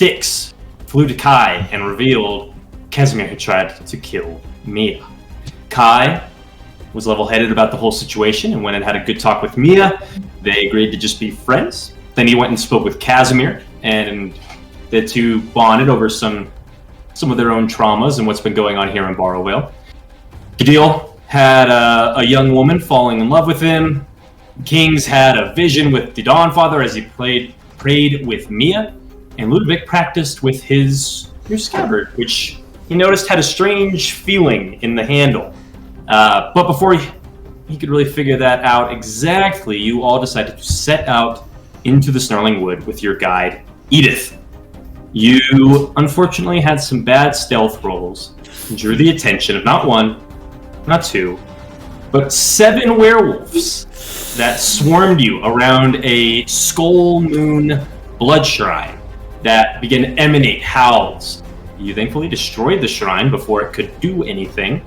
Dix flew to Kai and revealed Casimir had tried to kill Mia. Kai was level-headed about the whole situation and went and had a good talk with Mia. They agreed to just be friends. Then he went and spoke with Casimir, and the two bonded over some of their own traumas and what's been going on here in Barrowvale. Gadil had a young woman falling in love with him. Kings had a vision with the Dawnfather as he prayed with Mia, and Ludovic practiced with your scabbard, which he noticed had a strange feeling in the handle. But before he could really figure that out exactly, you all decided to set out into the Snarling Wood with your guide, Edith. You unfortunately had some bad stealth rolls and drew the attention of not one, not two, but 7 werewolves that swarmed you around a skull moon blood shrine that began to emanate howls. You thankfully destroyed the shrine before it could do anything,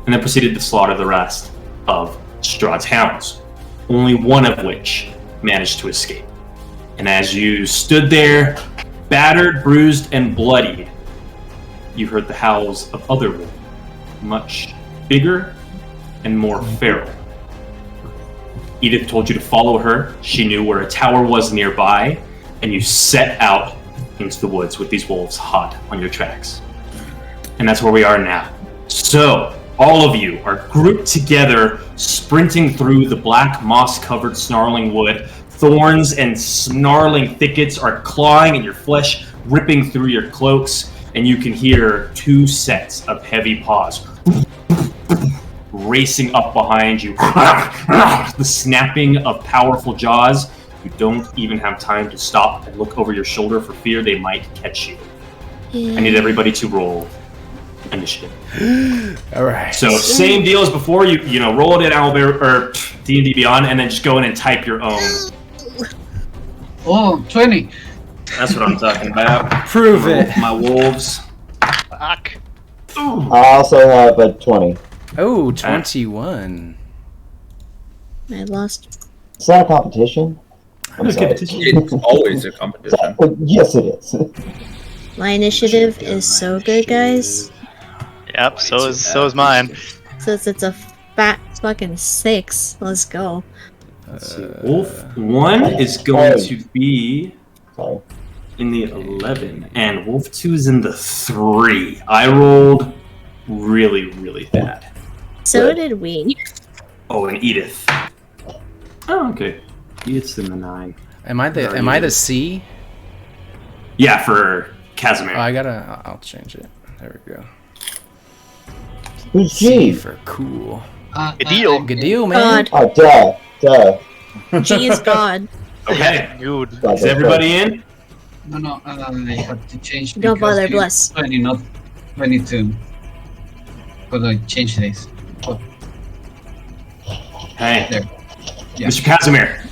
and then proceeded to slaughter the rest of Strahd's hounds, only one of which managed to escape. And as you stood there, battered, bruised, and bloodied, you heard the howls of other wolves, much bigger and more feral. Edith told you to follow her. She knew where a tower was nearby, and you set out into the woods with these wolves hot on your tracks. And that's where we are now. So, all of you are grouped together, sprinting through the black moss-covered Snarling Wood. Thorns and snarling thickets are clawing at your flesh, ripping through your cloaks, and you can hear 2 sets of heavy paws racing up behind you. The snapping of powerful jaws. You don't even have time to stop and look over your shoulder for fear they might catch you. I need everybody to roll initiative. All right. So same deal as before. You know, roll it in Owlbear or D&D Beyond, and then just go in and type your own. Oh, 20. That's what I'm talking about. Prove it. My wolves. Fuck. Ooh. I also have a 20. Oh, 21. I lost. Is that a competition? It's always a competition. Yes, it is. My initiative is so good, guys. Yep, so is mine. Since it's a fat fucking 6. Let's go. Wolf 1 is going to be Sorry. in the 11, and Wolf 2 is in the 3. I rolled really, really bad. So did we. Oh, and Edith. Oh, okay. Edith's in the 9. Am I the C? Yeah, for Casimir. Oh, I'll change it. There we go. Who's C G? for cool. Good deal. Good deal, man. God. Oh, duh. G is God. Okay. Dude. Is everybody in? No, I have to change. Don't because bother, it's bless. 20, not 22. Because I changed this. Oh, Hey, there. Yeah. Mr. Casimir,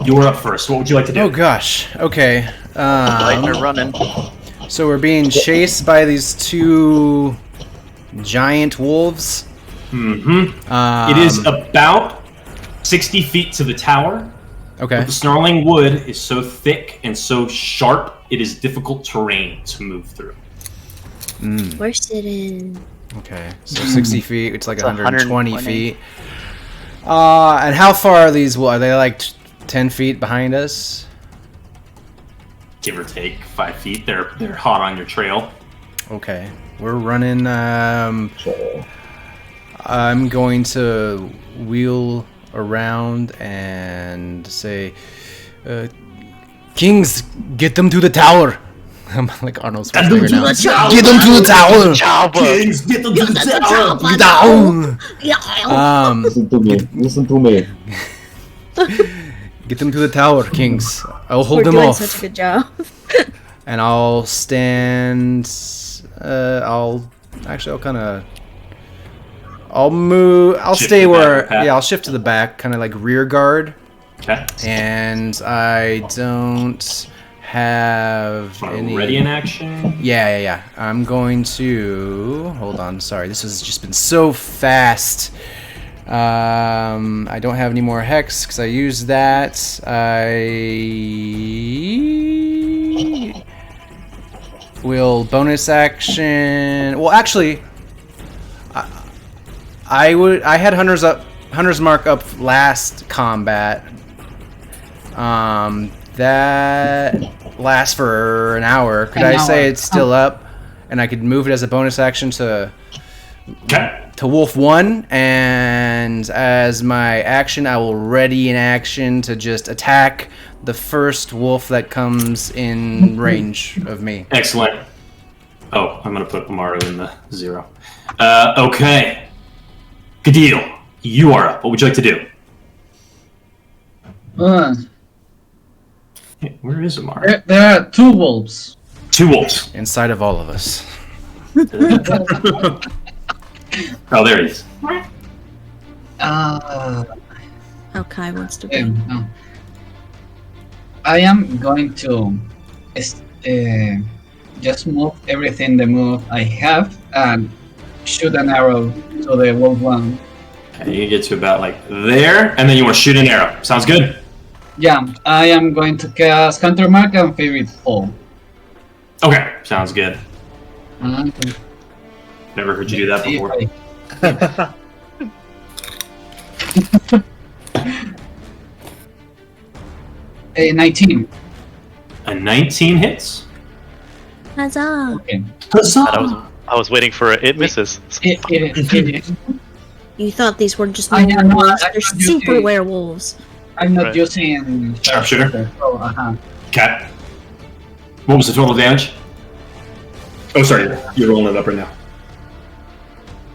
you're up first. What would you like to do? Oh gosh. Okay. Lighting are running. So we're being chased by these 2 giant wolves. Mm-hmm. It is about 60 feet to the tower. Okay. But the Snarling Wood is so thick and so sharp, it is difficult terrain to move through. We're sitting. Okay. So 60 feet. It's like It's 120 feet. And how far are these? Are they like 10 feet behind us? Give or take 5 feet. They're hot on your trail. Okay. We're running. Sure. I'm going to wheel around and say, Kings, get them to the tower. I'm like Arnold Schwarzenegger now. Get them to the tower. Kings, get them to the tower. Get down. Listen to me. Get them to the tower, Kings. I'll hold We're them doing off. such a good job. And I'll stand. I'll kind of. I'll move. I'll Shift stay to the where. back, Pat. Yeah, I'll shift to the back, kind of like rear guard. Okay. And I don't have any. Ready in action? Yeah. I'm going to hold on. Sorry, this has just been so fast. I don't have any more hex because I used that. will bonus action. Well, actually, I had Hunter's Mark up last combat. That lasts for an hour. Could I say it's still up, and I could move it as a bonus action to Wolf 1, and as my action, I will ready an action to just attack the first wolf that comes in range of me. Excellent. Oh, I'm going to put Amaru in the 0. Okay. Good deal. You are up. What would you like to do? Hey, where is Amaru? There are 2 wolves. 2 wolves. Inside of all of us. Oh, there he is. How Kai wants to be. No. I am going to just move everything the move I have and shoot an arrow to the wolf one. Okay, you can get to about like there, and then you want to shoot an arrow. Sounds good? Yeah, I am going to cast Counter Mark and Favorite Fall. Okay, sounds good. Never heard you do that before. 19. A 19 hits. Huzzah! Okay. I was waiting for it. It misses. It You thought these were just I normal know, werewolves. I They're thought you super did. werewolves. I'm not Right. using Sharpshooter? Oh, Okay. What was the total damage? Oh, sorry. You're rolling it up right now.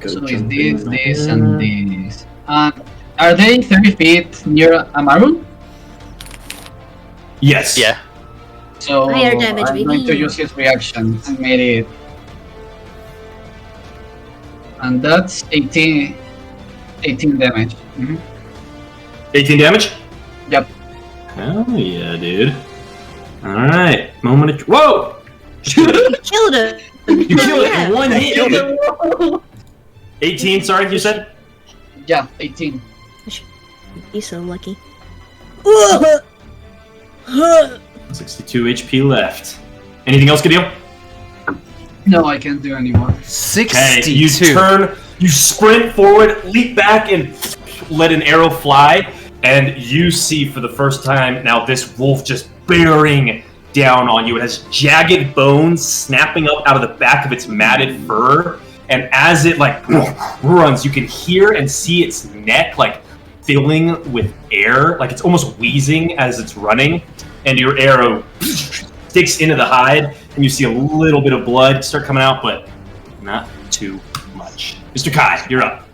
So it's this, and this. Are they 30 feet near Amaru? Yes. Yeah. So Higher damage, I'm going to baby. use his reaction and made it. And that's 18 damage. 18 damage? Yep. Hell yeah, dude. Alright. Moment of... Whoa! You killed it! You killed it Yeah. in one hit! 18, sorry, you said? Yeah, 18. He's so lucky. 62 HP left. Anything else, Gadil? No, I can't do anymore. 62. Okay, you turn, you sprint forward, leap back, and let an arrow fly, and you see for the first time now this wolf just bearing down on you. It has jagged bones snapping up out of the back of its matted fur, and as it like runs, you can hear and see its neck like filling with air, like it's almost wheezing as it's running, and your arrow sticks into the hide, and you see a little bit of blood start coming out, but not too much. Mr. Kai, you're up.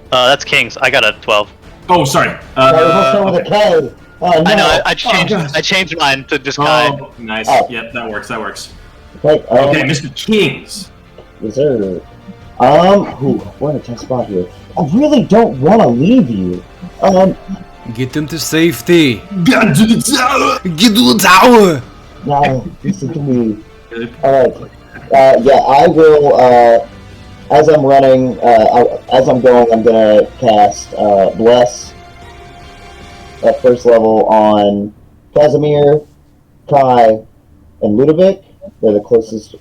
That's King's. I got a 12. Oh, sorry. with a K. Oh, no. I know. I gosh. changed mine to just Kai. Oh, nice. Oh. Yep, that works. That works. Okay, Okay, Mr. Kings. Yes, sir. We're in a tough spot here. I really don't want to leave you. Get them to safety. Get to the tower. Get to the tower. Now, listen to me. Good. Alright. Yeah, I will, as I'm running, as I'm going, I'm gonna cast, Bless at first level on Casimir, Kai, and Ludovic. They're the closest.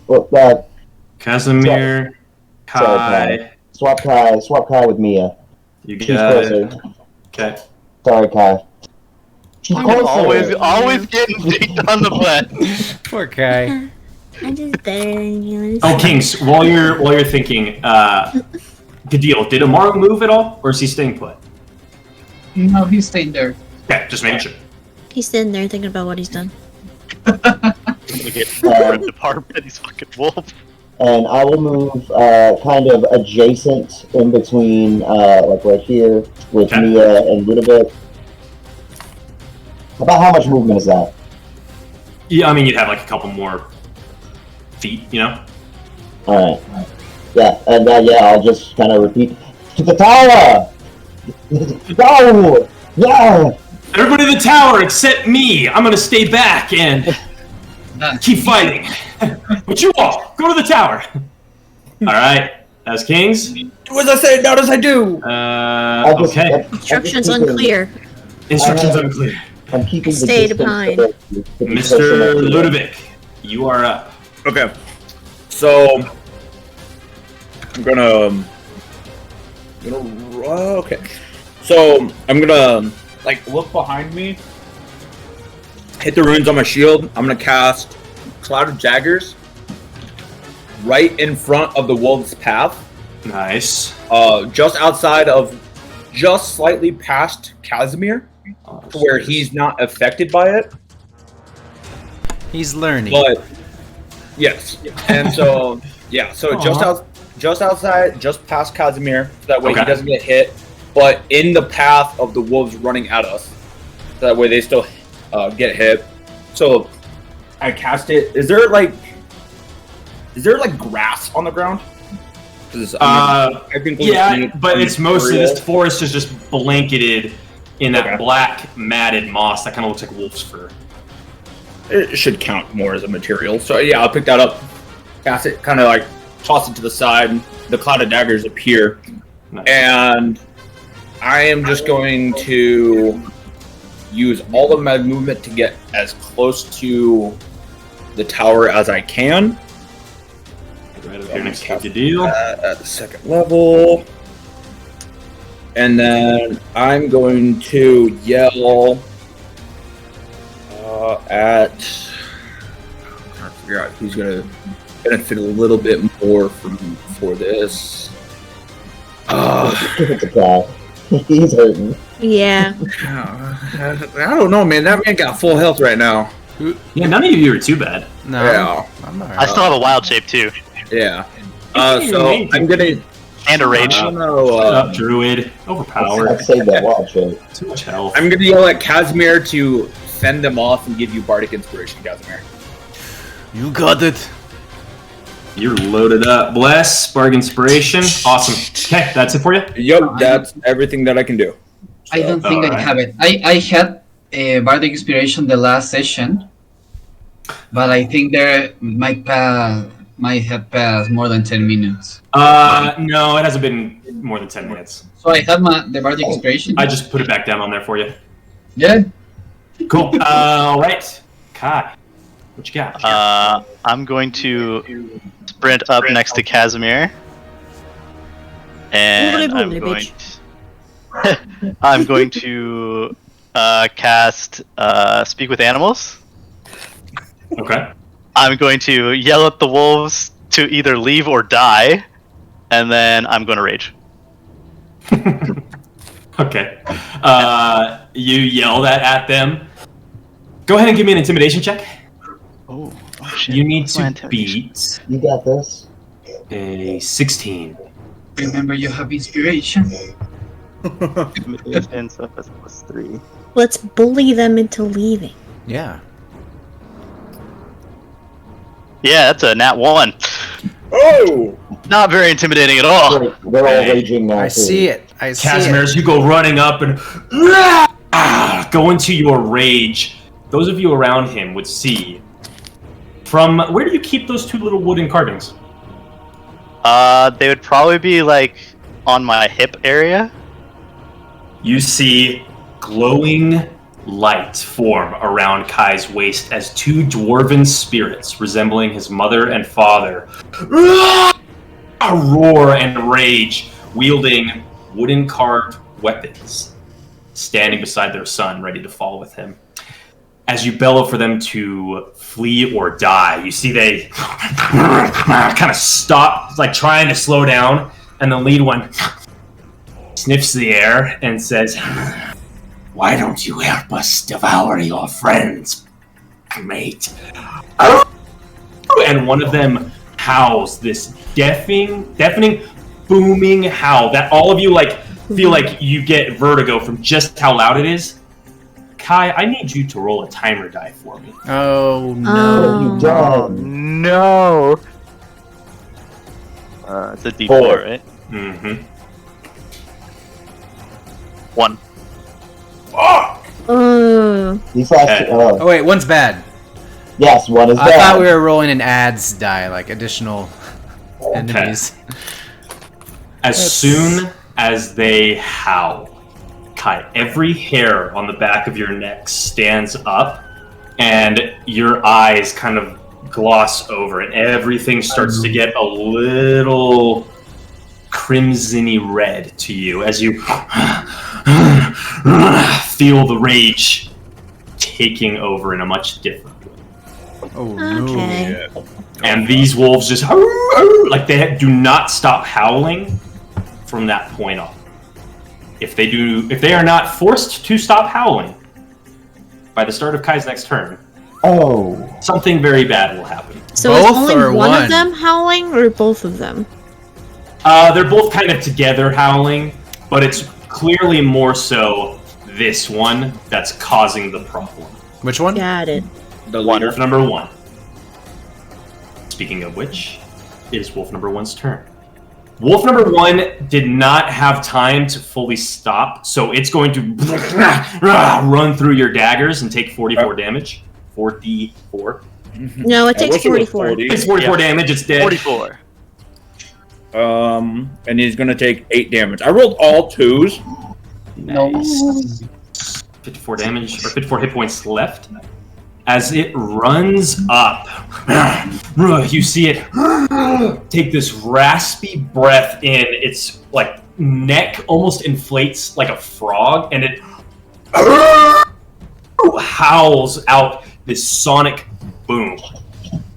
Casimir, Kai. Swap Kai with Mia. You She's got it. closer. Okay. Sorry, Kai. She's closer. Always getting dicked on the butt. Poor Kai. I just did. Oh, Kings, while you're thinking, good deal. Did Amaru move at all, or is he staying put? No, he's staying there. Okay, just making sure. He's sitting there thinking about what he's done. We get ripped apart by these fucking wolves. And I will move kind of adjacent in between, like right here, with Okay. Mia and Ludovic. About how much movement is that? Yeah, I mean, you'd have like a couple more feet, you know? Alright. Yeah, and yeah, I'll just kind of repeat. To the tower! Go! Yeah! Everybody to the tower except me! I'm gonna stay back and keep fighting. But you all, go to the tower! Alright, that's Kings. Do as I say, not as I do. Okay. Instructions unclear. Instructions unclear. I'm keeping the Stay distance behind. to the Mr. Ludovic, you are up. Okay. So I'm gonna. Okay. So I'm gonna like look behind me, hit the runes on my shield. I'm gonna cast Cloud of Daggers right in front of the wolf's path. Nice. Just outside of, just slightly past Casimir, to where he's not affected by it. He's learning. But yes, and so yeah, so just outside, just past Casimir, so that way he doesn't get hit. But in the path of the wolves running at us, so that way they still get hit. So I cast it. Is there like grass on the ground? I think but it's mostly this forest is just blanketed in that black matted moss that kind of looks like wolf's fur. It should count more as a material. So yeah, I'll pick that up, cast it, kind of like toss it to the side. The Cloud of Daggers appear, and I am just going to use all of my movement to get as close to the tower as I can. Right over here next to the deal. At the second level. And then I'm going to yell at... I'm trying to figure out who's going to benefit a little bit more for this. He's hurting. Yeah. I don't know, man. That man got full health right now. Yeah, none of you are too bad. No, yeah. I'm alright. I still have a wild shape too. Yeah. So I'm gonna... And a rage. I don't know. Shut up, Druid. Overpowered. I'd say that wild shape. Too much health. I'm gonna yell at Casimir to fend them off and give you Bardic Inspiration, Casimir. You got it. You're loaded up. Bless, Bardic Inspiration. Awesome. Okay, that's it for you? Yep, that's everything that I can do. I don't think I have it. I had a Bardic Inspiration the last session, but I think there might have passed more than 10 minutes. No, it hasn't been more than 10 minutes. So I had the Bardic Inspiration. I just put it back down on there for you. Yeah. Cool. All right. Kai, what you got? I'm going to sprint up next to Casimir. And I'm going to cast Speak with Animals. Okay. I'm going to yell at the wolves to either leave or die, and then I'm going to rage. Okay. You yell that at them. Go ahead and give me an intimidation check. Oh shit. You need to beat You got this. a 16. Remember, you have inspiration. And so that's +3. Let's bully them into leaving. Yeah. Yeah, that's a nat 1. Oh! Not very intimidating at all. They're all raging now. I see it. I see Casimir, it. as you go running up and go into your rage, those of you around him would see. From where do you keep those two little wooden carvings? They would probably be like on my hip area. You see glowing light form around Kai's waist as two dwarven spirits resembling his mother and father roar and rage, wielding wooden carved weapons, standing beside their son, ready to fall with him. As you bellow for them to flee or die, you see they kind of stop, like trying to slow down, and the lead one sniffs the air and says, "Why don't you help us devour your friends, mate?" And one of them howls this deafening, booming howl that all of you like feel like you get vertigo from just how loud it is. Kai, I need you to roll a timer die for me. Oh no. You done. No. It's a D4, 4. right? Mm-hmm. 1. These last two, Oh wait, one's bad. yes, one is I bad. thought we were rolling an ads die, like additional enemies. As soon as they howl, Kai, every hair on the back of your neck stands up, and your eyes kind of gloss over and everything starts to get a little crimsony red to you as you feel the rage taking over in a much different way. Oh Okay. no. And these wolves just like they do not stop howling from that point on. If they are not forced to stop howling by the start of Kai's next turn, something very bad will happen. So Both is only or one one? of them howling, or both of them? They're both kind of together howling, but it's clearly more so this one that's causing the problem. Which one? Got it. The Wolf number 1. Speaking of which, it is Wolf number 1's turn. Wolf number 1 did not have time to fully stop, so it's going to run through your daggers and take 44 damage. 44. No, it takes 44. It's 44 damage, it's dead. 44. And he's gonna take 8 damage. I rolled all 2s. Nice. 54 damage, or 54 hit points left. As it runs up, you see it take this raspy breath in. Its like neck almost inflates like a frog, and it howls out this sonic boom.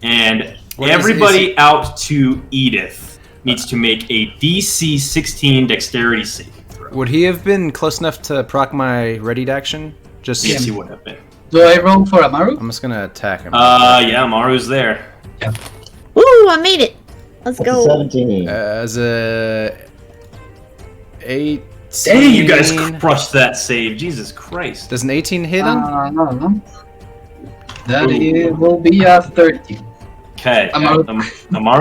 And everybody out to Edith needs to make a DC 16 dexterity save. Would he have been close enough to proc my readied action? Just Yes, he would have been. Do I roll for Amaru? I'm just gonna attack him. Yeah, Maru's there. Woo! I made it. Let's go. 17. As a 18. Dang, you guys crushed that save. Jesus Christ. Does an 18 hit him? No. That will be a 13. Okay, Amaru.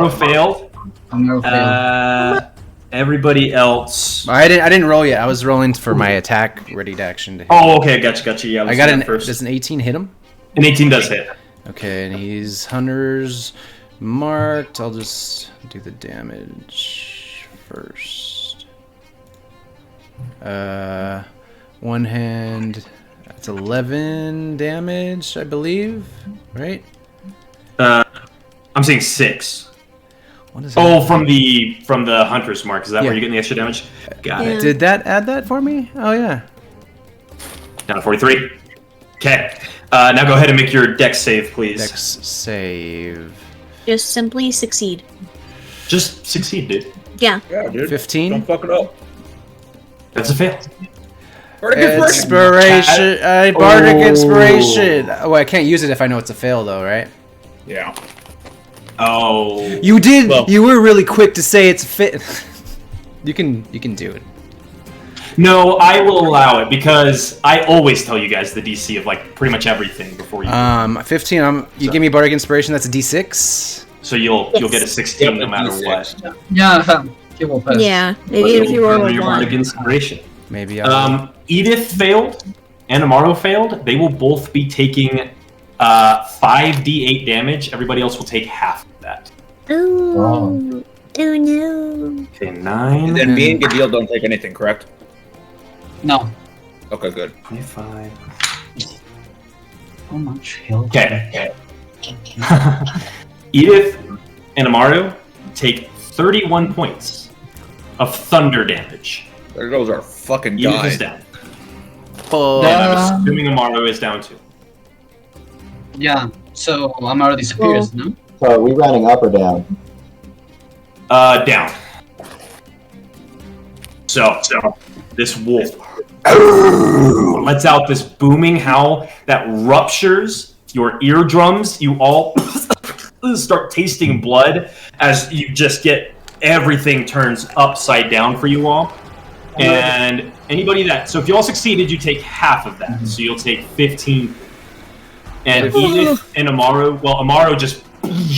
failed. Amaru failed. Everybody else. I didn't roll yet. I was rolling for my attack readied action to hit. Oh, okay, gotcha. Yeah, I got an first. Does an 18 hit him? An 18 does hit. Okay, and he's Hunter's marked. I'll just do the damage first. One hand. That's 11 damage, I believe. Right? I'm saying 6. What is Oh, that? from the hunter's mark. Is that where you're getting the extra damage? Got it. Did that add that for me? Oh yeah. Down to 43. Okay. Now go ahead and make your dex save, please. Dex save. Just simply succeed. Just succeed, dude. Yeah. Yeah, dude. 15? Don't fuck it up. That's a fail. Inspiration. Bardic inspiration. Oh, I can't use it if I know it's a fail, though, right? Yeah. Oh. You did. Well- You were really quick to say it's fit. You can do it. No, I will allow it because I always tell you guys the DC of like pretty much everything before you. 15. You give me bardic inspiration. That's a D6. So you'll get a 16 no matter what. Yeah, he will pass. Yeah. Maybe if you roll a your bardic 1. inspiration. Maybe. I'll... Edith failed and Amaro failed. They will both be taking 5d8 damage. Everybody else will take half of that. Ooh. Oh no. Okay, 9. And then me and Gadil don't take anything, correct? No. Okay, good. 25. How much health? Okay. Edith and Amaru take 31 points of thunder damage. There goes our fucking Edith is guy. down. Oh. And I'm assuming Amaru is down too. Yeah, so Amaru disappears, no? So are we running up or down? Down. So this wolf lets out this booming howl that ruptures your eardrums. You all start tasting blood as you just get everything turns upside down for you all. And anybody so if you all succeeded, you take half of that. So you'll take 15. And Edith and Amaru, Amaru just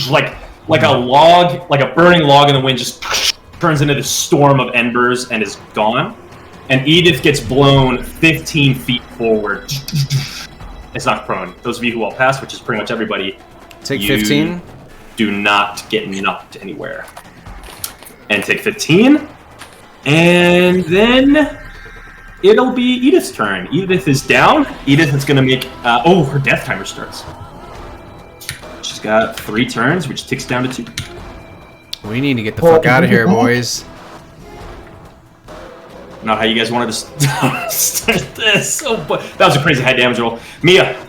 like a log, like a burning log in the wind, just turns into this storm of embers and is gone. And Edith gets blown 15 feet forward. It's not prone. Those of you who all pass, which is pretty much everybody, Take 15. Do not get knocked anywhere. And take 15. And then it'll be Edith's turn. Edith is down. Edith is going to make... her death timer starts. She's got 3 turns, which ticks down to 2. We need to get the fuck out of here, boys. Not how you guys wanted to start this. Oh, but that was a crazy high damage roll. Mia,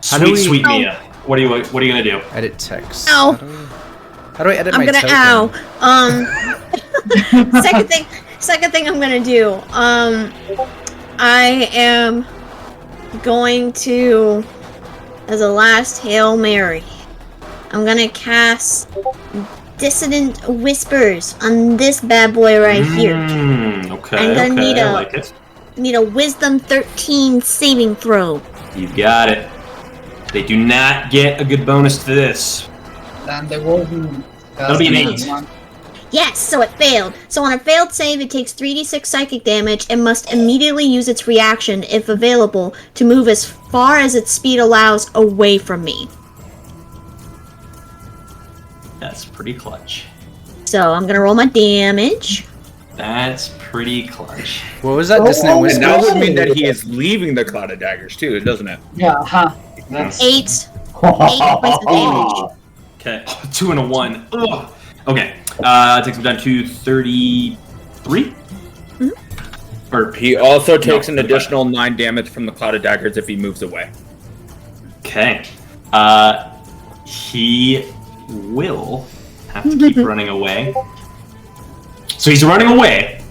sweet Mia. What are you gonna do? Edit text. Ow. How do I edit my token? Second thing I'm gonna do. I am going to, as a last Hail Mary, I'm gonna cast Dissonant Whispers on this bad boy right here. Okay. I'm gonna need a Wisdom 13 saving throw. You got it. They do not get a good bonus to this. And the wolf. That'll be an 8. Yes, so it failed. So on a failed save, it takes 3d6 psychic damage and must immediately use its reaction, if available, to move as far as its speed allows away from me. That's pretty clutch. So I'm gonna roll my damage. That's pretty clutch. What was that? Dissonant And Whispers? that would mean that he is leaving the Cloud of Daggers too, doesn't it? Yeah, That's 8 points of damage. Okay. 2 and a 1. Ugh. Okay. Takes him down to 33. Or He also takes an additional 9 damage from the Cloud of Daggers if he moves away. Okay. He will have to keep running away. So he's running away.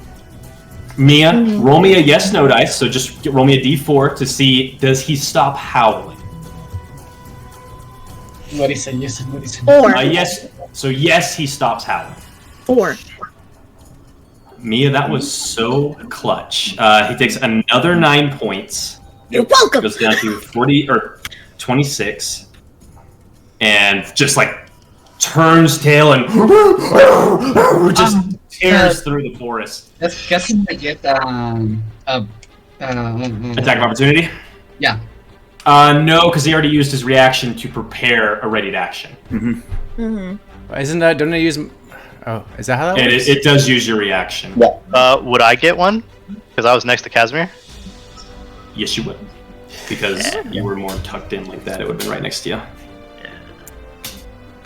Mia, roll me a yes/no dice. So just roll me a d4 to see, does he stop howling? what is it? Yes, what is it? 4. Yes. So yes, he stops howling. 4. Mia, that was so clutch. He takes another 9 points. You're welcome. Goes down to 40 or 26, and just like turns tail and just tears through the forest. Let's get attack Attack of opportunity? Yeah. No, because he already used his reaction to prepare a readied action. Isn't that? Don't I use? Oh, is that how that works? It does use your reaction. Yeah. Would I get one? Because I was next to Casimir. Yes, you would. Because you were more tucked in like that, it would have been right next to you.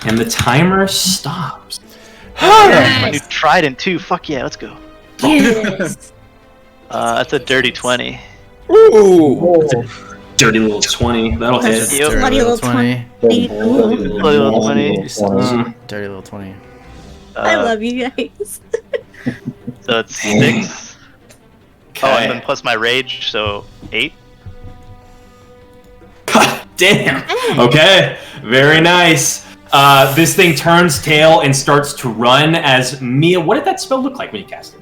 And the timer stops. My new trident too. Fuck yeah, let's go. Yes. That's a dirty 20. Ooh! Dirty little 20. That'll hit. That's Yep. bloody little 20. Ooh. Little 20. Dirty little 20. I love you guys. So it's 6. Okay. Oh, and then plus my rage, so 8. God damn. Okay. Very nice. This thing turns tail and starts to run as Mia. What did that spell look like when you cast it?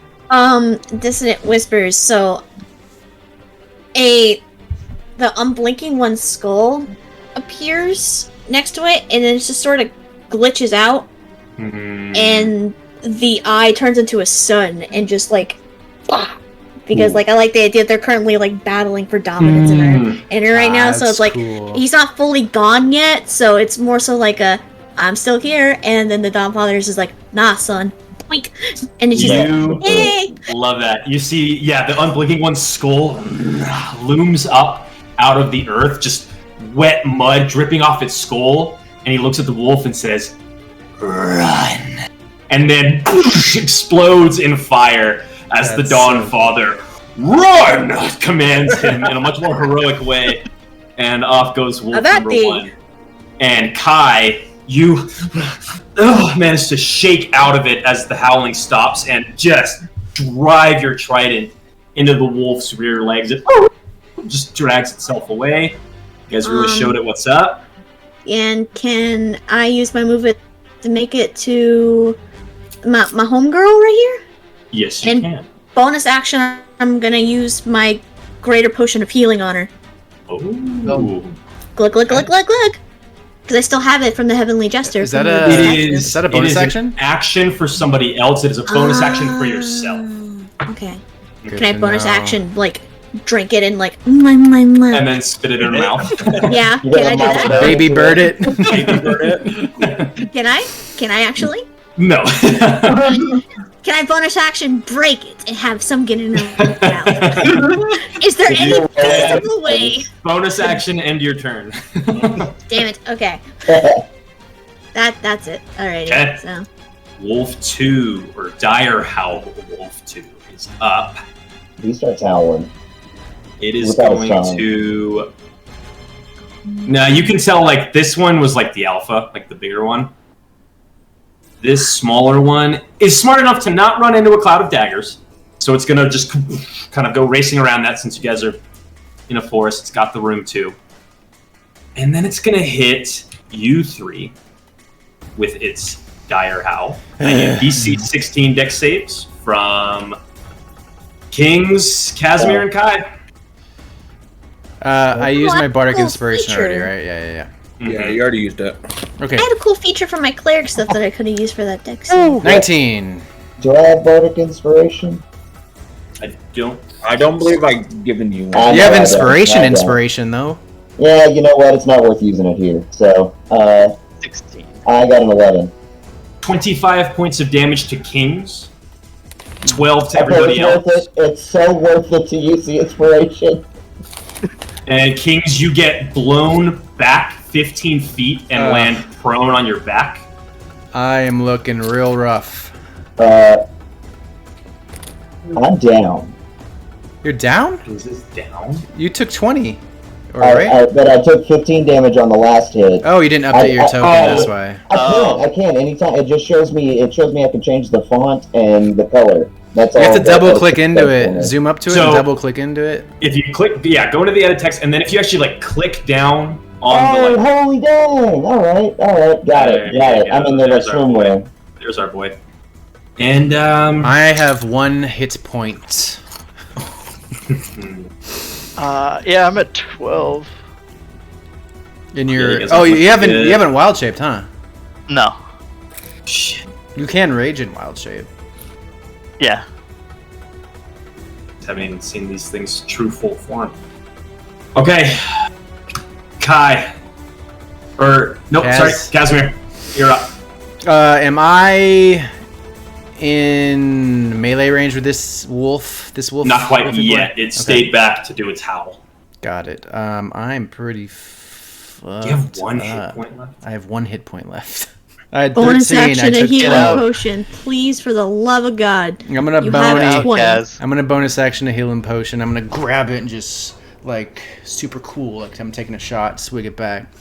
Dissonant Whispers. So, the unblinking one's skull appears next to it, and then it just sort of glitches out, and the eye turns into a sun, and just like, because like I like the idea they're currently like battling for dominance in her right now, so it's like he's not fully gone yet, so it's more so like a I'm still here, and then the Dawn Father's is like, nah, son. Boink. And it's just like, hey! Love that. You see, the unblinking one's skull looms up out of the earth, just wet mud dripping off its skull, and he looks at the wolf and says, run. And then explodes in fire as the Dawn Father, run! Commands him in a much more heroic way, and off goes wolf number 1. And Kai, you manage to shake out of it as the howling stops and just drive your trident into the wolf's rear legs. It just drags itself away. You guys really showed it what's up. And can I use my move to make it to my homegirl right here? Yes, you can. Bonus action, I'm gonna use my greater potion of healing on her. Oh. Glug, glug, glug, glug, glug. Because I still have it from the Heavenly Jester. Is that a bonus action? An action for somebody else. It is a bonus action for yourself. Okay. Good Can I to bonus know. action, like, drink it and, like, and And then spit it in her mouth. Yeah, You can got I a do mouth that? of Baby bird it. Baby bird it. Can I? Can I actually? No. Can I bonus action break it and have some get in and out? Is there any possible way? Bonus action, end your turn. Damn it. Okay. That's it. Alrighty. Okay. So. Wolf 2, or Dire Howl Wolf 2, is up. He starts howling. It is Without a going sound. to... Now, you can tell, like, this one was, like, the alpha, like, the bigger one. This smaller one is smart enough to not run into a cloud of daggers. So it's going to just kind of go racing around that since you guys are in a forest. It's got the room, too. And then it's going to hit you three with its Dire Howl. And DC 16 dex saves from Kings, Casimir, and Kai. I used my Bardic cool Inspiration feature. already, right? Yeah. Yeah, you already used it. Okay. I had a cool feature from my cleric stuff that I could have used for that deck. 19. Do I have Bardic Inspiration? I don't... I don't believe I've given you one. I You know have I don't. inspiration, I don't. inspiration though. Yeah, you know what? It's not worth using it here. So, 16. I got an 11. 25 points of damage to Kings. 12 to Okay, everybody it's else. worth it. It's so worth it to use the inspiration. And Kings, you get blown back 15 feet and land prone on your back. I am looking real rough. I'm down. You're down? Is this down? You took 20. Right? But I took 15 damage on the last hit. Oh, you didn't update your token, that's why. I can anytime. It just shows me. It shows me I can change the font and the color. That's all. You have to that- double that's click into successful it. in Zoom up to it So- and double click into it. If you click, go into the edit text, and then if you actually like click down on Oh, the, like, holy dang! All right, got it. I'm in the There's our swimwear. boy. There's our boy. And I have 1 hit point. Yeah, I'm at 12. In Yeah, your you guys oh, are you haven't good. you haven't wild shaped, huh? No. shit. You can rage in wild shape. Yeah. Haven't even seen these things true full form. Okay, Kai, or nope, sorry, Casimir, you're up. Am I in melee range with this wolf? Not quite wolfy boy? yet. It stayed back to do its howl. Got it. I'm pretty fucked Do you have 1 hit up. point left? I have 1 hit point left. I had Bonus 13. I action a took healing 12. potion, please, for the love of God. I'm gonna You have bonus. 20. Kaz. I'm gonna bonus action a healing potion. I'm gonna grab it and just like super cool, like I'm taking a shot, swig it back.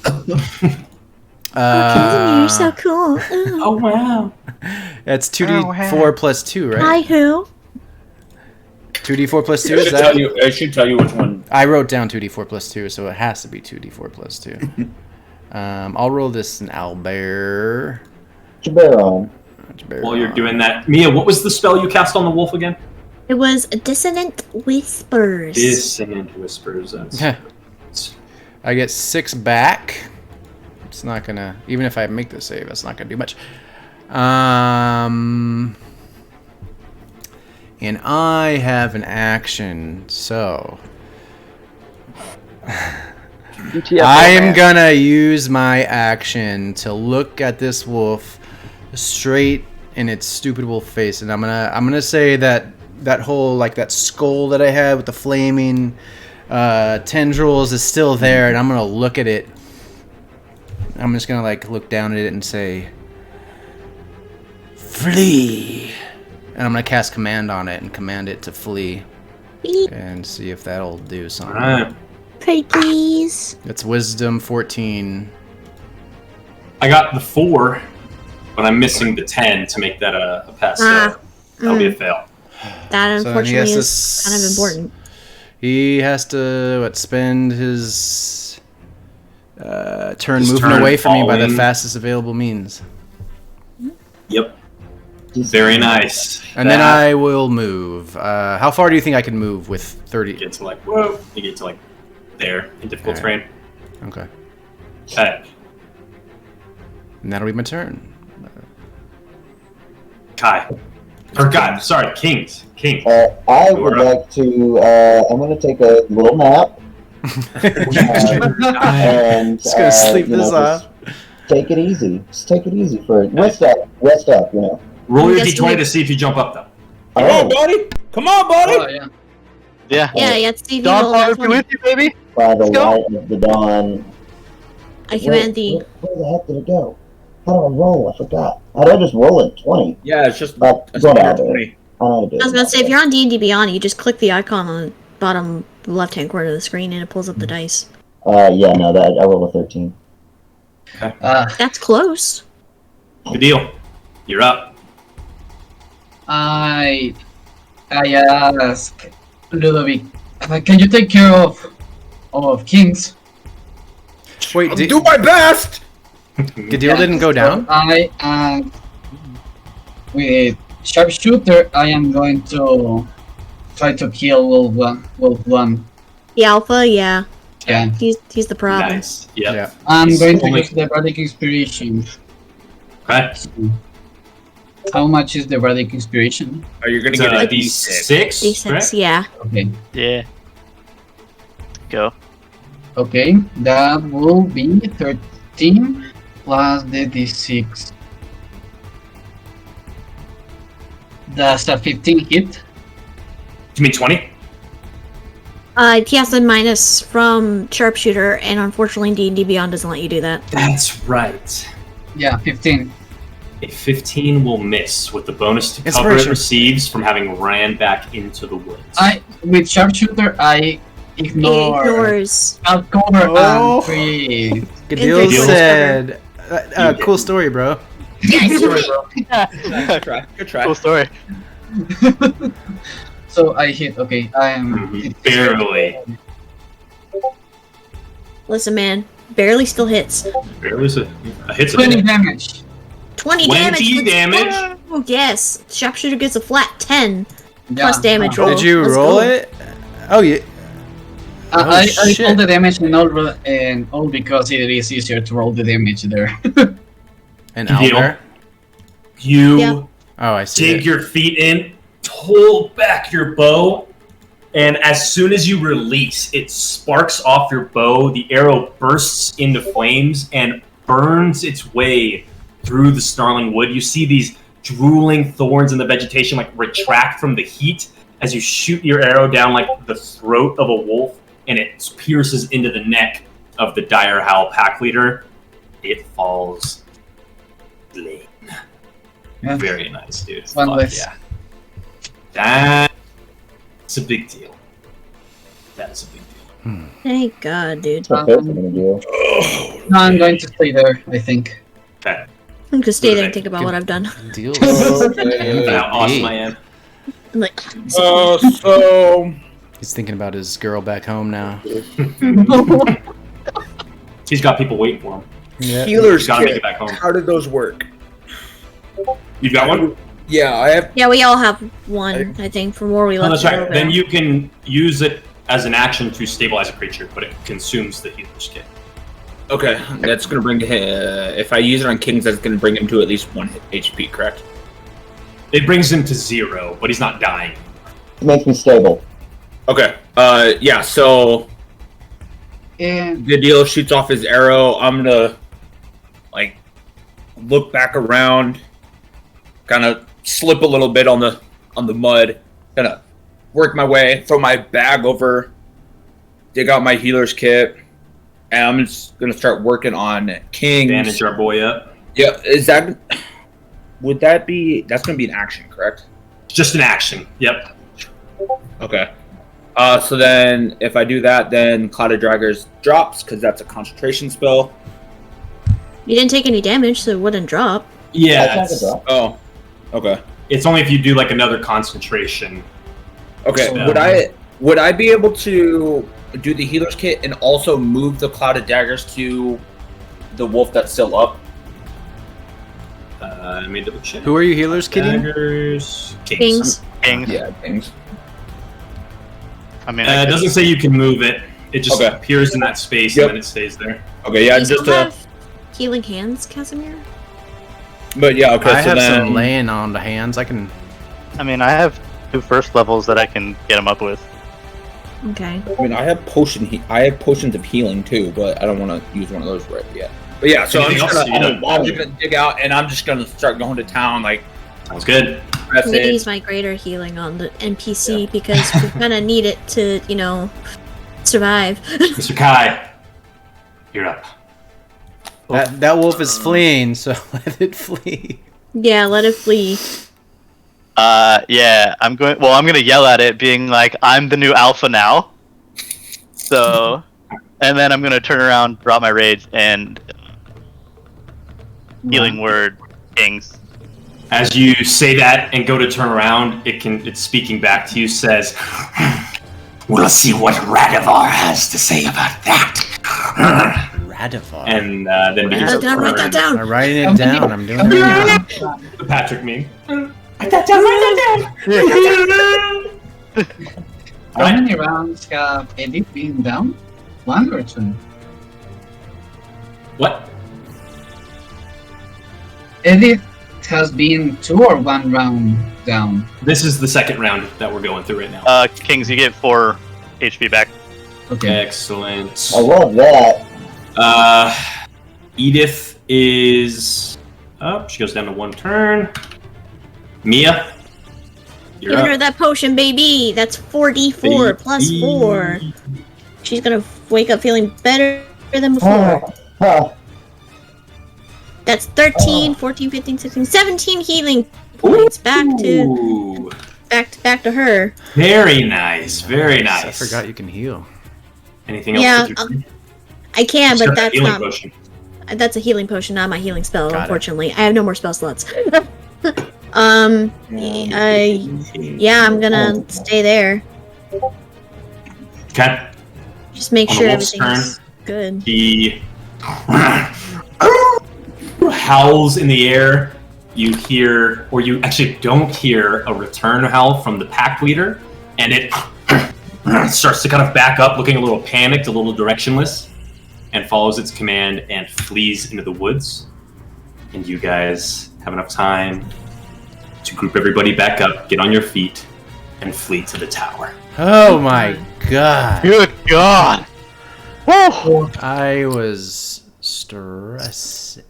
Casimir, you're so cool. Ooh. Oh wow! That's 2d4 plus 2, right? Hi, who? 2d4 plus 2 It is should, that? tell you, it should tell you which one. I wrote down 2d4 plus 2, so it has to be 2d4 plus 2. I'll roll this in owlbear. Put your bear on. While you're doing that, Mia, what was the spell you cast on the wolf again? It was Dissonant Whispers. Dissonant Whispers. That's I get 6 back. It's not gonna, even if I make the save, that's not gonna do much. And I have an action, so I am gonna use my action to look at this wolf straight in its stupid wolf face, and I'm gonna say that whole like that skull that I had with the flaming tendrils is still there, and I'm gonna look at it. I'm just gonna like look down at it and say, "Flee," and I'm gonna cast command on it and command it to flee, and see if that'll do something. alright. Pretty please. It's Wisdom 14. I got the 4, but I'm missing the 10 to make that a pass. So that'll be a fail. That So unfortunately he has to is kind of important. He has to spend his turn His moving turn away from me by the falling. fastest available means, Yep. Very nice. and then I will move. How far do you think I can move with 30? get to like whoa. You get to like there in difficult terrain. Okay, Okay. and that'll be my turn. Kai. Or God, sorry, Kings. King. I would like to. I'm going to take a little nap. And Just gonna sleep you know, this off. just take it easy. Just take it easy for it. Rest up. You know. Roll your d20 to see if you jump up, though. Come on, buddy. Come on, buddy. Oh, yeah. Yeah. Yeah, you have to see if you Dawn roll Father that be with you, baby. By the Let's go. light of the dawn. I command thee. Where the heck did it go? How do I roll? I forgot. How do I just roll it? 20. Yeah, it's just But a whatever. standard 20. I I was gonna say, if you're on D&D Beyond, you just click the icon on the bottom left-hand corner of the screen, and it pulls up the dice. Yeah, no, that I rolled a 13. That's close. Good deal. You're up. I ask Ludovic, can you take care of Kings? Wait, I'll do my best. Gadil didn't go down? I with sharpshooter, I am going to try to kill Wolf One. The alpha, yeah. Yeah. He's the problem. Nice. Yep. Yeah. I'm going to Only- use the Bardic Inspiration. Okay. How much is the Bardic Inspiration? Are you gonna It's get a a d6, D6, correct? yeah. Okay. Yeah. Go. Okay, that will be 13 plus the d6. That's a 15 hit. You mean 20? He has a minus from sharpshooter, and unfortunately D&D Beyond doesn't let you do that. That's right. Yeah, 15. A 15 will miss with the bonus to cover it Inspiration. receives from having ran back into the woods. With sharpshooter, I It ignore. ignores. I'll cover Oh. and free. Gadil Gadil said, You cool did. story, bro. Good try. Good try. Cool story. So I hit. Okay, I am. Barely. Listen, man, barely still hits. Barely a hit's a 20 hit. damage. 20 20 damage. damage? Oh, yes. Sharpshooter gets a flat 10 Yeah. plus damage roll. Did you Let's roll go. it? Oh, yeah. I shit. rolled the damage and all because it is easier to roll the damage there. An Gadil. owlbear? You Yeah. Oh, I see. dig your feet in, pull back your bow, and as soon as you release, it sparks off your bow. The arrow bursts into flames and burns its way through the Snarling Wood. You see these drooling thorns in the vegetation like retract from the heat as you shoot your arrow down like the throat of a wolf, and it pierces into the neck of the Dire Howl pack leader. It falls lame. Yeah. Very nice, dude. One Fuck less. yeah. That's a big deal. That's a big deal. Thank God, dude. That's what I'm gonna do. No, I'm going to stay there, I think. Okay. I'm gonna stay there and think about what I've done. Deal. How awesome I am. I'm like, So He's thinking about his girl back home now. He's got people waiting for him. Yeah. healer's He's gotta make kit. it back home. How did those work? You've got one? Yeah, I have. yeah, we all have one, I think, from where we Oh, left that's it right. over. Then you can use it as an action to stabilize a creature, but it consumes the healer's kit. Okay, that's gonna bring if I use it on Kings, that's gonna bring him to at least 1 HP, correct? It brings him to 0, but he's not dying. It makes me stable. Okay. Yeah. So And the deal shoots off his arrow. I'm gonna like look back around, kind of slip a little bit on the mud, kind of work my way, throw my bag over, dig out my healer's kit, and I'm just gonna start working on Kings. Bandage our boy up. Yeah, would that be? That's gonna be an action, correct? Just an action. Yep. Okay. So then, if I do that, then Cloud of Daggers drops because that's a concentration spell. You didn't take any damage, so it wouldn't drop. Yeah. That's It's, not a drop. Oh. Okay. it's only if you do like another concentration. Okay. So- Would I be able to do the healer's kit and also move the Cloud of Daggers to the wolf that's still up? Let me double check. Who are you healers, kidding? Daggers. Kings. King. Yeah, things. I mean, It doesn't say you can move it. It just Okay. appears in that space Yep. and then it stays there. Okay. Yeah. You still Just have healing hands, Casimir? But yeah. Okay. I so have then. some laying on the hands. I can. I have 2 first levels that I can get him up with. Okay. I mean, I have I have potions of healing too, but I don't want to use one of those right yet. But yeah, so Anything else you I'm don't- just gonna dig out, and I'm just gonna start going to town, like Sounds good. I'm gonna use my greater healing on the NPC because we kind of need it to, survive. Mr. Kai, you're up. That wolf is fleeing, so let it flee. Yeah, let it flee. Yeah, I'm gonna yell at it, being like, "I'm the new alpha now." So, and then I'm gonna turn around, drop my rage, and healing word, Kings. As you say that and go to turn around, it's speaking back to you, says, "We'll see what Radavar has to say about that." Radavar. And then Write that down. I'm writing it down. I'm doing it now. The Patrick meme. Write that down. How many rounds have Edith been down? 1 or 2? What? Edith has been 2 or 1 round down. This is the second round that we're going through right now. Kings, you get 4 HP back. Okay. Excellent. I love that. Edith is up. She goes down to 1 turn. Mia, you're Giving up. her that potion, baby. That's 4d4 plus 4. She's gonna wake up feeling better than before. That's 13, 14, 15, 16, 17 healing points. Back to her. Very nice. Very nice. I forgot you can heal. Anything else? Yeah, with your- I can, Except but that that's healing not. potion. That's a healing potion, not my healing spell. Got it. Unfortunately, I have no more spell slots. I'm gonna stay there. Okay. Just make On the sure wolf's everything's good. He howls in the air. You hear, or you actually don't hear, a return howl from the pack leader, and it starts to kind of back up, looking a little panicked, a little directionless, and follows its command and flees into the woods. And you guys have enough time to group everybody back up, get on your feet, and flee to the tower. Oh my god. Good God! Woo! I was stressing.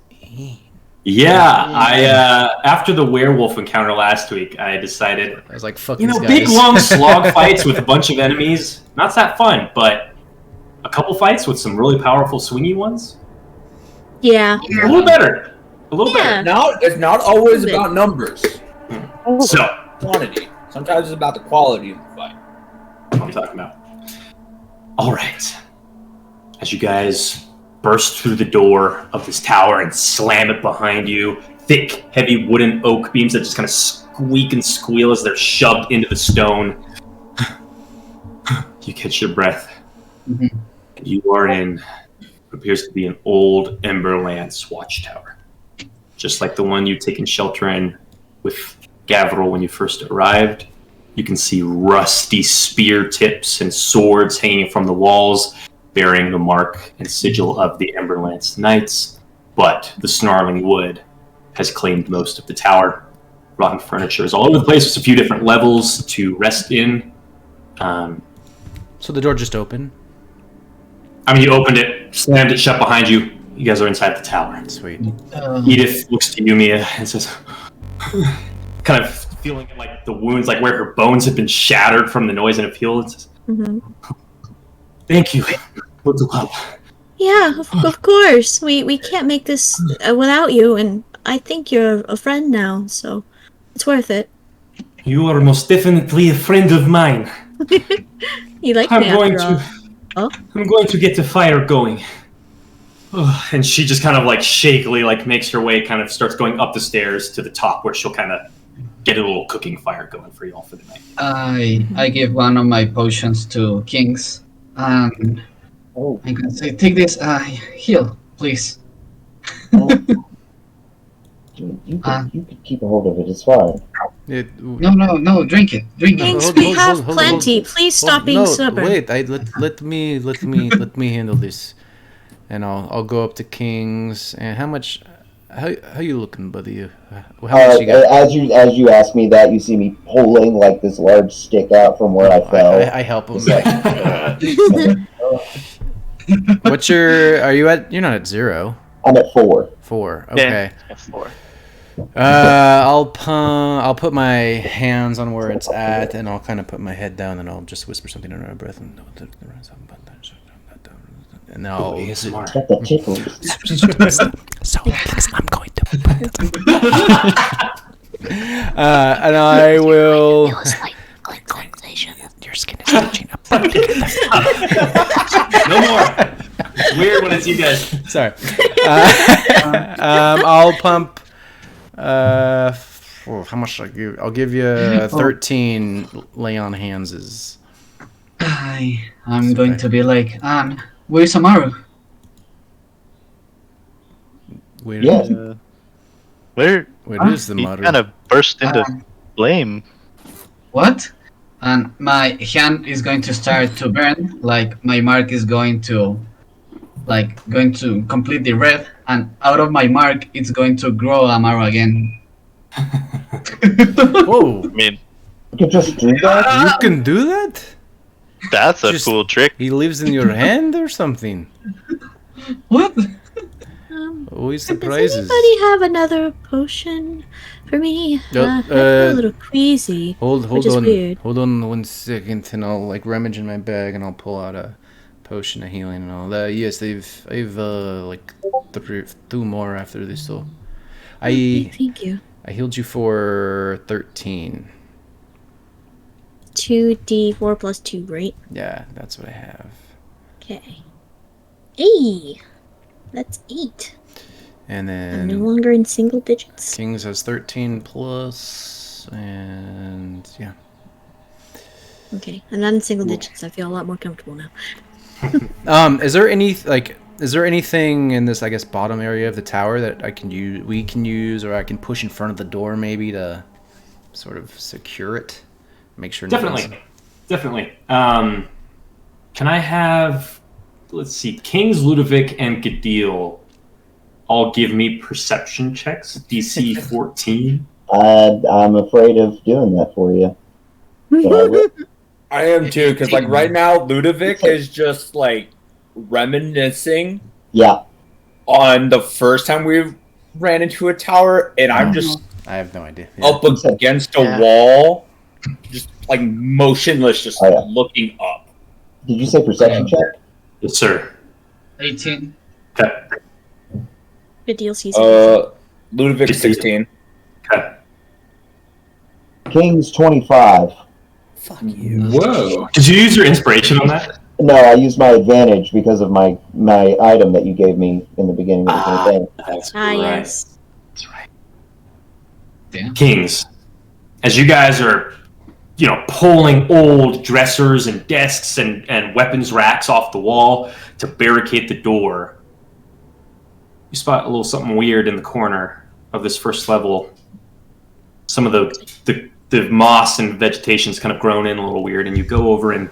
Yeah, after the werewolf encounter last week, I decided, I was like, fuck you these know, guys. big long slog fights with a bunch of enemies, not that fun, but a couple fights with some really powerful swingy ones, Yeah. a little better. A little better. Now, it's not always about numbers. So, Quantity. Sometimes it's about the quality of the fight. that's what I'm talking about. All right. As you guys burst through the door of this tower and slam it behind you, thick, heavy wooden oak beams that just kind of squeak and squeal as they're shoved into the stone. You catch your breath. Mhm. You are in what appears to be an old Emberlance watchtower. Just like the one you'd taken shelter in with Gavril when you first arrived. You can see rusty spear tips and swords hanging from the walls, bearing the mark and sigil of the Emberlance Knights. But the Snarling Wood has claimed most of the tower. Rotten furniture is all over the place. There's a few different levels to rest in. So the door just opened? You opened it, slammed it shut behind you. You guys are inside the tower. Sweet. Edith looks to you, Mia, and says, kind of feeling like the wounds, like where her bones have been shattered from the noise and appeal. It says, "Thank you. What's up?" Yeah, of course. We can't make this without you, and I think you're a friend now, so it's worth it. You are most definitely a friend of mine. You like I'm me going after all. to. Oh? I'm going to get the fire going. And she just kind of like shakily like makes her way, kind of starts going up the stairs to the top where she'll kind of get a little cooking fire going for you all for the night. I give one of my potions to Kings, and I'm gonna say, take this. Heal, please. You could keep a hold of it. It's fine. No, drink it. Drink it. Thanks, we have plenty. Please stop being stubborn. Wait, let me handle this, and I'll go up to Kings. And how much? How you looking, buddy? How much you got? As you ask me that, you see me pulling like this large stick out from where I fell. I help him. It's like, What's your? Are you at? You're not at 0. I'm at 4. 4. Okay. Yeah, 4. I'll put my hands on where it's at, and I'll kind of put my head down, and I'll just whisper something under my breath, and I'll. Got the tickles. So I'm going to. And I will. Your skin is touching up. No more. It's weird when it's you guys. Sorry. I'll pump. How much should I give? I'll give you 13 lay on handses. I'm going to be like, where's Amaru? Yes. Where is the he mother? kind of burst into flame. What? And my hand is going to start to burn. Like my mark is going to completely red, and out of my mark, it's going to grow Amaru again. Whoa! I mean, You can just do that? You can do that? that's a Just- cool trick. He lives in your hand or something? What? Always Does surprises. anybody have another potion for me? I feel a little queasy. Hold which is on. weird. Hold on 1 second, and I'll like rummage in my bag, and I'll pull out a potion of healing and all that. Yes, I've like 2 more after this. So, Thank you. I healed you for 13. 2d4 plus 2, right? Yeah, that's what I have. Okay. Hey! That's 8. And I'm no then longer in single digits. Kings has 13 plus, and yeah. Okay, I'm not in single digits. I feel a lot more comfortable now. Is there anything in this, I guess, bottom area of the tower that we can use, or I can push in front of the door maybe to sort of secure it? Make sure. Definitely. Can I have, let's see, Kings, Ludovic, and Gadil all give me perception checks, DC 14? I'm afraid of doing that for you. But I will. I am too, because like right now, Ludovic is just like reminiscing Yeah. on the first time we ran into a tower, and I'm just I have no idea. up against a wall, just like motionless, just Oh, yeah. looking up. Did you say perception check? Yes, sir. 18. Okay. Good deal, Caesar. Ludovic 16. Okay. King's 25. Fuck you. Whoa. Did you use your inspiration on that? No, I used my advantage because of my item that you gave me in the beginning of the campaign. That's Yes. That's right. Damn. Kings, as you guys are, pulling old dressers and desks and weapons racks off the wall to barricade the door, you spot a little something weird in the corner of this first level. Some of the moss and vegetation's kind of grown in a little weird, and you go over and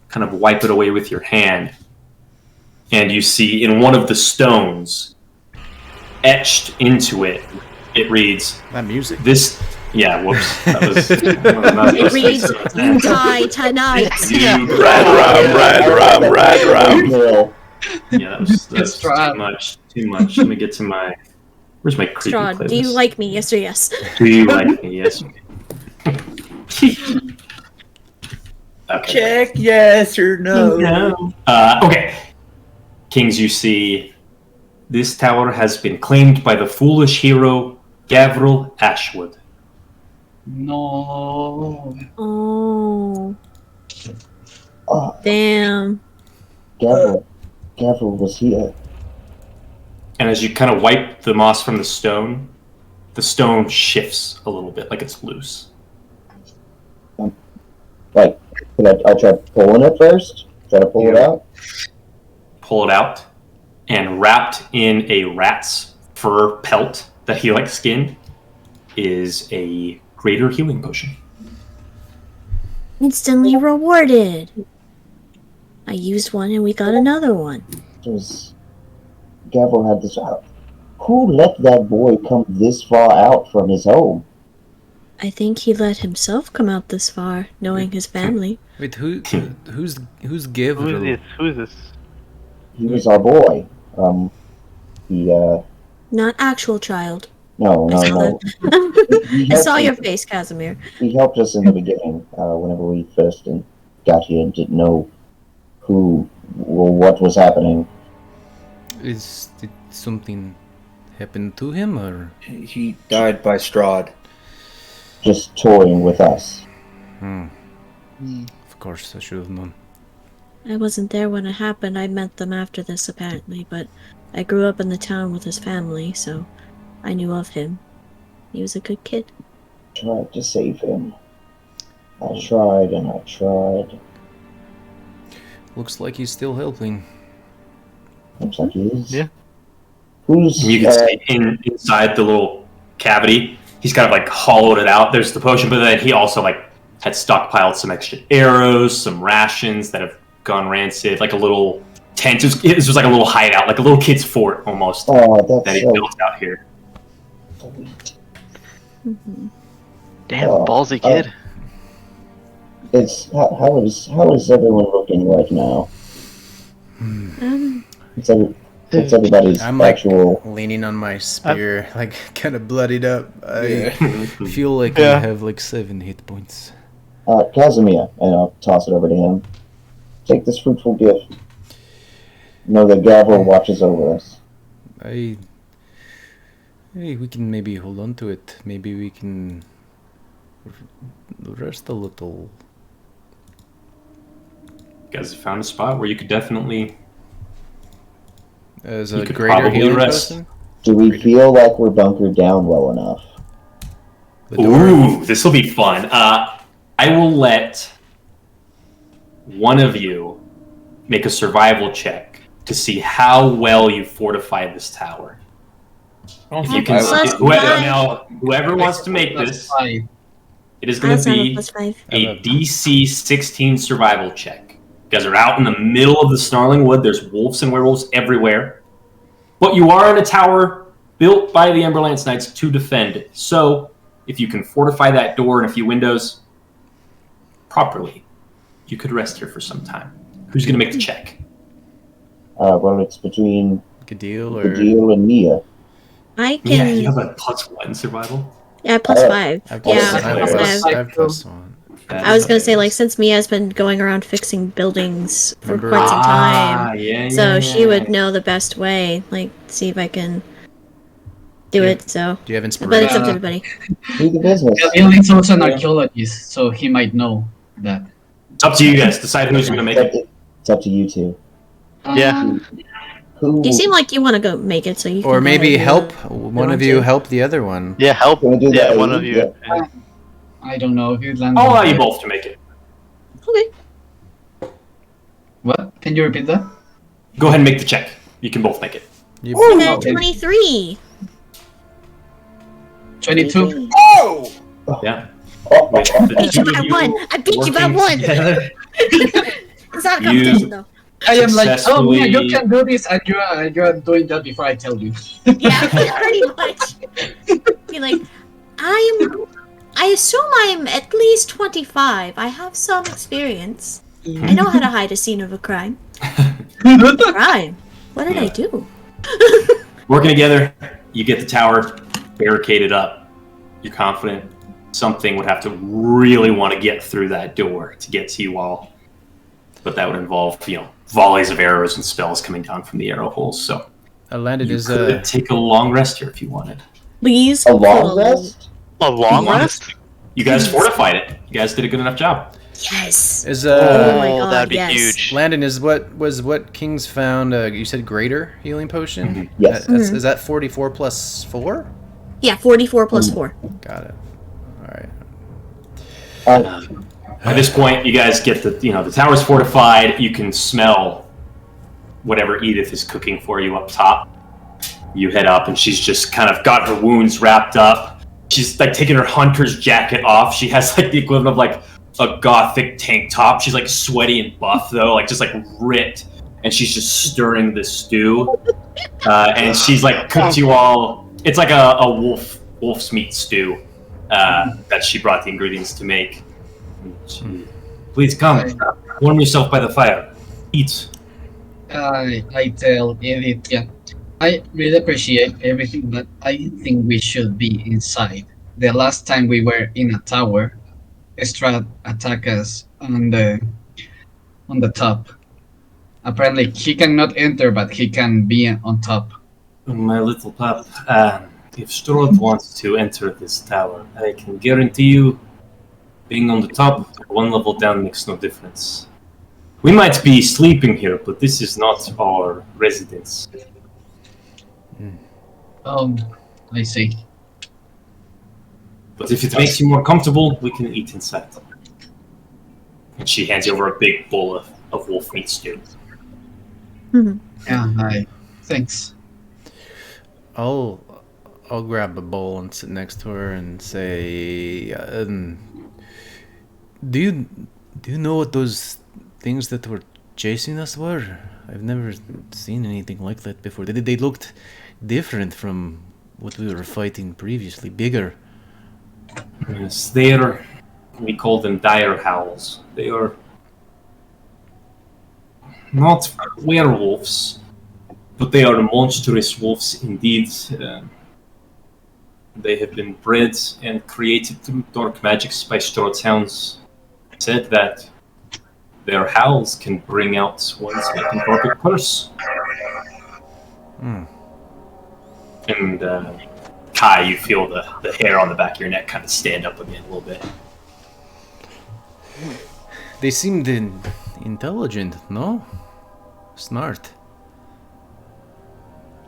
kind of wipe it away with your hand. And you see in one of the stones, etched into it, it reads, That music. this... Yeah, whoops. That was... It reads, "You die tonight." Ram. Yeah, that's too much. Let me get to my... Where's my creepy Strahd, playlist? do you like me? Yes or yes? Do you like me? Yes. Okay. Check yes or no. Okay. Kings, you see, this tower has been claimed by the foolish hero Gavril Ashwood. No. Oh, Oh, damn. Gavril was here. And as you kind of wipe the moss from the stone shifts a little bit, like it's loose. Like, I'll try pulling it first. Try to pull it out. Pull it out, and wrapped in a rat's fur pelt that he like skinned is a greater healing potion. Instantly rewarded. I used one and we got another one. Gavril had this out. Who let that boy come this far out from his home? I think he let himself come out this far, knowing his family. Wait, who's Gavril? Who is this? He was our boy. Not actual child. No. I saw your face, Casimir. He helped us in the beginning, whenever we first got here and didn't know who or what was happening. Did something happen to him, or? He died by Strahd. Just toying with us. Of course, I should have known. I wasn't there when it happened. I met them after this, apparently, but I grew up in the town with his family, so I knew of him. He was a good kid. Tried to save him. I tried and I tried. Looks like he's still helping. Looks like he is. Yeah. Who's You can see inside the little cavity, he's kind of like hollowed it out. There's the potion, but then he also like had stockpiled some extra arrows, some rations that have gone rancid, like a little tent. It was like a little hideout, like a little kid's fort almost that he built out here. Damn, ballsy kid. It's how is everyone looking right now? It's everybody's I'm like actual. leaning on my spear, like kind of bloodied up. I feel like I have like 7 hit points. Casimir, and I'll toss it over to him. Take this fruitful gift. Know that Gavel watches over us. Hey, we can maybe hold on to it. Maybe we can rest a little. You guys have found a spot where you could definitely. As You a could greater probably healing rest. person? Do we feel like we're bunkered down well enough? The door? Ooh, this will be fun. I will let one of you make a survival check to see how well you fortify this tower. If you can, Plus whoever wants to make this, Five. it is going to be +5. a DC 16 survival check. You guys are out in the middle of the Snarling Wood. There's wolves and werewolves everywhere. But you are in a tower built by the Emberlance Knights to defend it. So, if you can fortify that door and a few windows properly, you could rest here for some time. Who's going to make the check? Well, it's between Gadil or Gadil and Mia. I Yeah, can. you have a +1 survival. Yeah, +5. I've Yeah, plus- I've plus plus- 5. I've plus 1. I was gonna say, like, since Mia's been going around fixing buildings for Remember- quite some time, Yeah, so she would know the best way. Like, see if I can do Yeah. it. So, Do you have but it's inspiration? up to everybody. Do the business. Gabriel is also an archaeologist, so he might know that. It's up to you guys. Decide who's going to make it. It's up to you two. Yeah. Who? You seem like you want to go make it, so you. Or can maybe go help ahead one want of you to. help the other one. Yeah, help. Can we do Yeah, that? one of you. Yeah. I don't know if you land. I'll allow you both to make it. Okay. What? Can you repeat that? Go ahead and make the check. You can both make it. You, I got okay. 23. 22. Oh! Yeah. Oh, With oh, the Beat you two by of you 1. I beat you by working 1. together, It's not a You- competition, though. I am like, oh Successfully- yeah, you can do this, and you are doing that before I tell you. Yeah, pretty much. Be like, I assume I'm at least 25. I have some experience. I know how to hide a scene of a crime. Crime? What did I do? Working together, you get the tower barricaded up. You're confident something would have to really want to get through that door to get to you all. But that would involve, volleys of arrows and spells coming down from the arrow holes. So I landed you as could take a long rest here if you wanted. Please. a long rest? A long Yeah. rest? You guys fortified it. You guys did a good enough job. Yes. Is Oh my God, that'd be yes. huge. Landon is what King's found. You said greater healing potion. Yes. Is that 44 plus 4? Yeah, 44 plus 4. Got it. All right. At this point, you guys get the tower's fortified. You can smell whatever Edith is cooking for you up top. You head up, and she's just kind of got her wounds wrapped up. She's like taking her hunter's jacket off. She has like the equivalent of like a gothic tank top. She's like sweaty and buff though, like just like ripped, and she's just stirring this stew. And she's like cooked you all. It's like a wolf's meat stew that she brought the ingredients to make. Please come, warm yourself by the fire. Eat. I tell Edith, yeah. I really appreciate everything, but I think we should be inside. The last time we were in a tower, Strahd attacked us on the top. Apparently, he cannot enter, but he can be on top. My little pup, if Strahd wants to enter this tower, I can guarantee you, being on the top, one level down makes no difference. We might be sleeping here, but this is not our residence. I see. But if it makes you more comfortable, we can eat inside. And she hands you over a big bowl of wolf meat stew. Yeah, thanks. I'll grab a bowl and sit next to her and say, do you know what those things that were chasing us were? I've never seen anything like that before. They looked different from what we were fighting previously, bigger. Yes, we call them dire howls. They are not werewolves, but they are monstrous wolves indeed. They have been bred and created through dark magics by Strahd's hounds. Said that their howls can bring out one's lycanthropic curse. And Kai, you feel the hair on the back of your neck kind of stand up again a little bit. They seemed intelligent, no? Smart.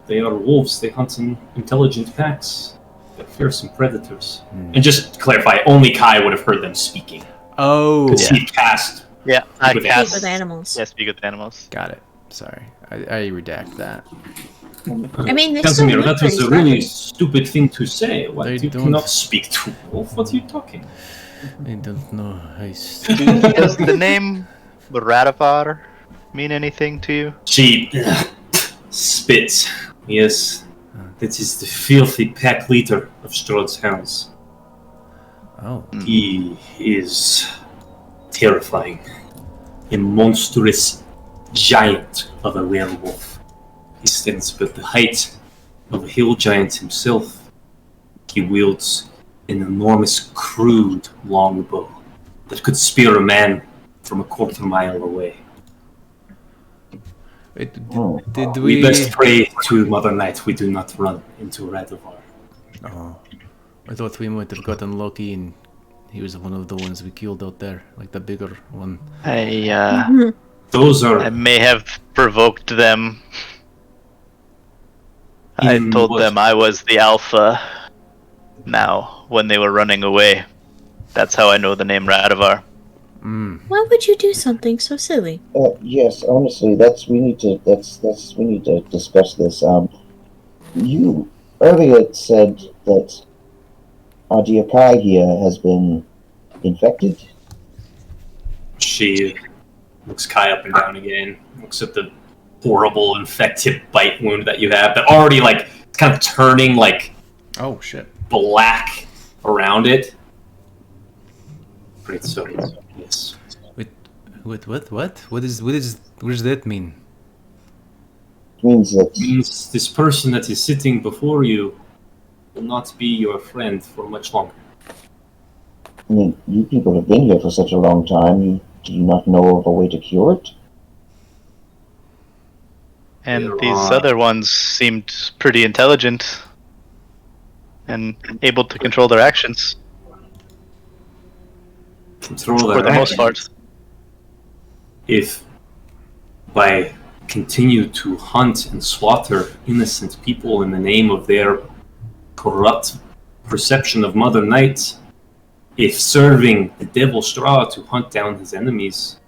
They are wolves. They hunt in intelligent packs. They're fearsome predators. And just to clarify, only Kai would have heard them speaking. Oh. Because he cast. Yeah, I with cast. Speak with animals. Yeah, speak with animals. Got it. Sorry. I redact that. I mean, they Casimir, still that was a look really pretty stupid thing to say. Why They you don't. cannot speak to a wolf? What are you talking? I don't know. Does the name Radifar mean anything to you? She spits. Yes, that is the filthy pack leader of Strahd's hounds. Oh. He is terrifying. A monstrous giant of a werewolf. He stands about the height of a hill giant himself. He wields an enormous, crude longbow that could spear a man from a quarter mile away. Wait, did we... We best pray to Mother Night we do not run into Radovar. Oh. I thought we might have gotten lucky and he was one of the ones we killed out there, like the bigger one. Those are... I may have provoked them. I told them I was the alpha now when they were running away. That's how I know the name Radovar. Why would you do something so silly? Yes, honestly, we need to discuss this. You earlier said that our dear Kai here has been infected. She looks Kai up and down again, looks at the horrible infected bite wound that you have, that already, like, it's kind of turning, like, oh shit, black around it. Great, so, yes. What? What does that mean? It means that... It means this person that is sitting before you will not be your friend for much longer. I mean, you people have been here for such a long time. Do you not know of a way to cure it? And these other ones seemed pretty intelligent and able to control their actions. Control For their the most actions. part. If by continue to hunt and slaughter innocent people in the name of their corrupt perception of Mother Night, if serving the devil Strahd to hunt down his enemies,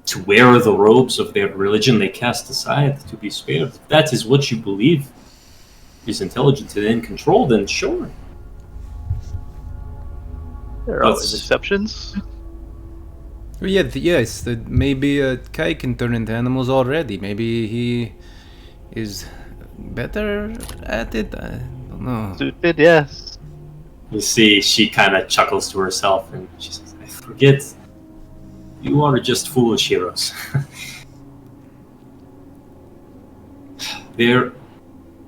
to wear the robes of their religion they cast aside to be spared, if that is what you believe is intelligent and in control, then sure. There are always exceptions. Yeah, yes. Maybe Kai can turn into animals already. Maybe he is better at it. I don't know. Suited, yes. You see, she kind of chuckles to herself and she says, I forget. You are just foolish heroes. There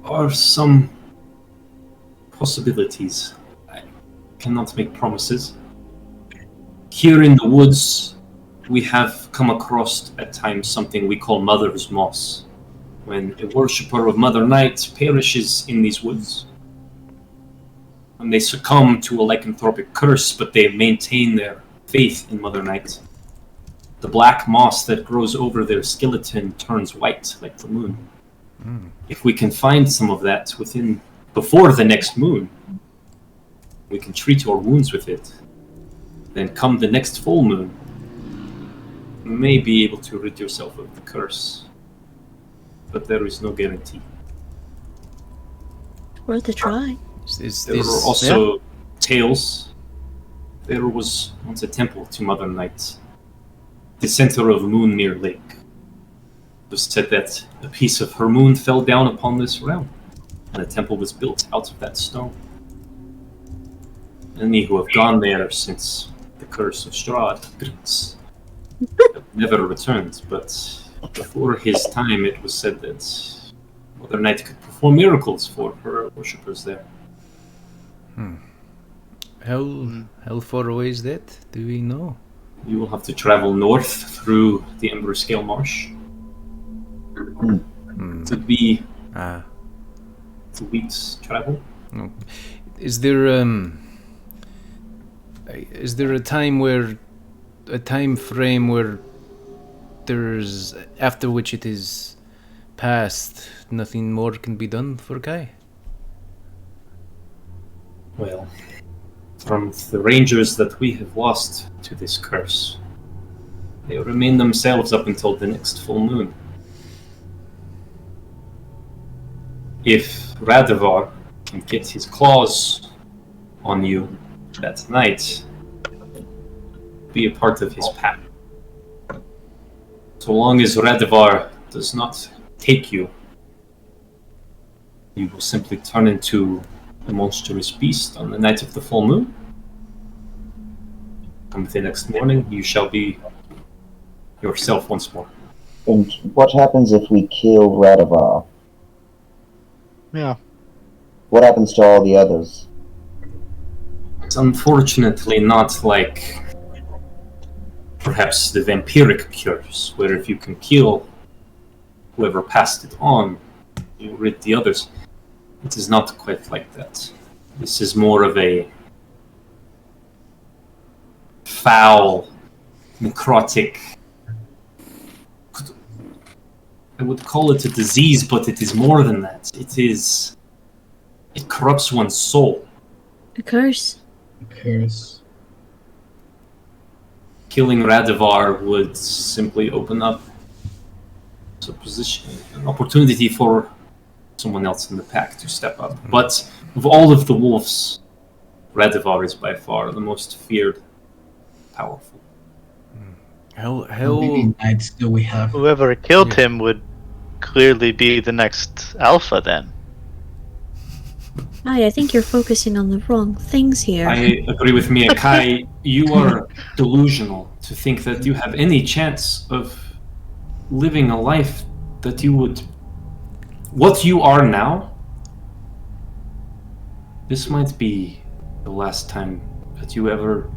are some possibilities. I cannot make promises. Here in the woods, we have come across at times something we call Mother's Moss. When a worshipper of Mother Night perishes in these woods, and they succumb to a lycanthropic curse, but they maintain their faith in Mother Night, the black moss that grows over their skeleton turns white like the moon. If we can find some of that before the next moon, we can treat our wounds with it. Then come the next full moon, you may be able to rid yourself of the curse. But there is no guarantee. Worth a try. There are also tales. There was once a temple to Mother Night, the center of Moonmere Lake. It was said that a piece of her moon fell down upon this realm, and a temple was built out of that stone. Any who have gone there since the curse of Strahd have never returned, but before his time it was said that Mother Night could perform miracles for her worshippers there. How far away is that? Do we know? You will have to travel north through the Ember Scale Marsh. It would be 2 weeks travel. No. Is there a time frame where there's after which it is past, nothing more can be done for Kai? Well, from the rangers that we have lost to this curse, they remain themselves up until the next full moon. If Radovar can get his claws on you that night, be a part of his pack. So long as Radovar does not take you, you will simply turn into a monstrous beast on the night of the full moon. Come the next morning, you shall be yourself once more. And what happens if we kill Radovar? Yeah. What happens to all the others? It's unfortunately not like perhaps the vampiric cures, where if you can kill whoever passed it on, you rid the others. It is not quite like that. This is more of a foul, necrotic. I would call it a disease, but it is more than that. It corrupts one's soul. A curse. Curse. Killing Radovar would simply open up an opportunity for someone else in the pack to step up. But of all of the wolves, Radovar is by far the most feared, powerful. How many knights do we have? Whoever killed him would clearly be the next alpha then. I think you're focusing on the wrong things here. I agree with Mia. Kai, you are delusional to think that you have any chance of living a life that you would... What you are now, this might be the last time that you ever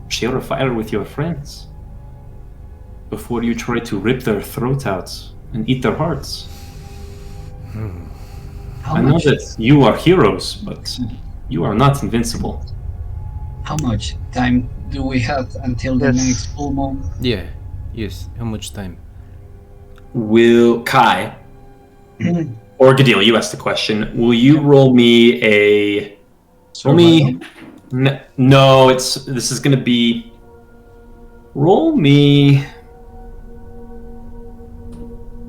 share a fire with your friends before you try to rip their throat out and eat their hearts. I know that you are heroes, but you are not invincible. How much time do we have until the next full moon? Yeah. Yes. How much time? Will Kai or Gadil, you asked the question. Will you roll me a? Roll me. No, this is gonna be. Roll me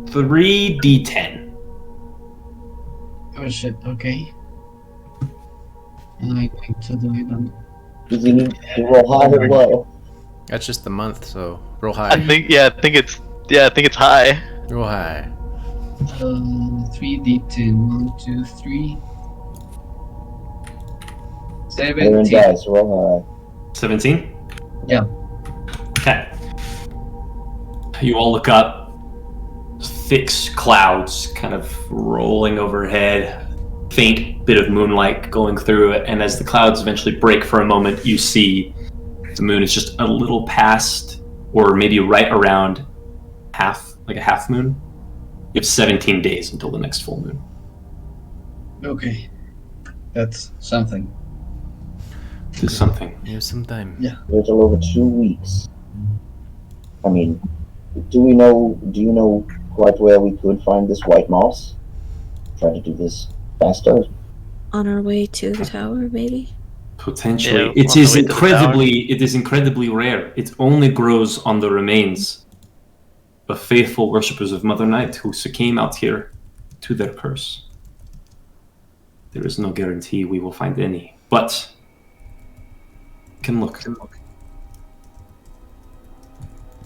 3d10. Oh shit, okay. I'm going to do it on... Does he need to roll high or low? That's just the month, so roll high. I think it's high. Roll high. 3d10. 1, 2, 3. Aaron 17. dice, roll high. 17? Yeah. Okay. You all look up. Thick clouds kind of rolling overhead. faint bit of moonlight going through it, and as the clouds eventually break for a moment, you see the moon is just a little past, or maybe right around a half moon. You have 17 days until the next full moon. Okay. That's something. This is something. You have some time. Yeah. There's a little over 2 weeks. I mean, do you know quite where we could find this white moss? Try to do this faster. On our way to the tower, maybe? Potentially. Yeah, It on the is way to the incredibly rare. It only grows on the remains of faithful worshippers of Mother Night who succumb out here to their curse. There is no guarantee we will find any, but we can look.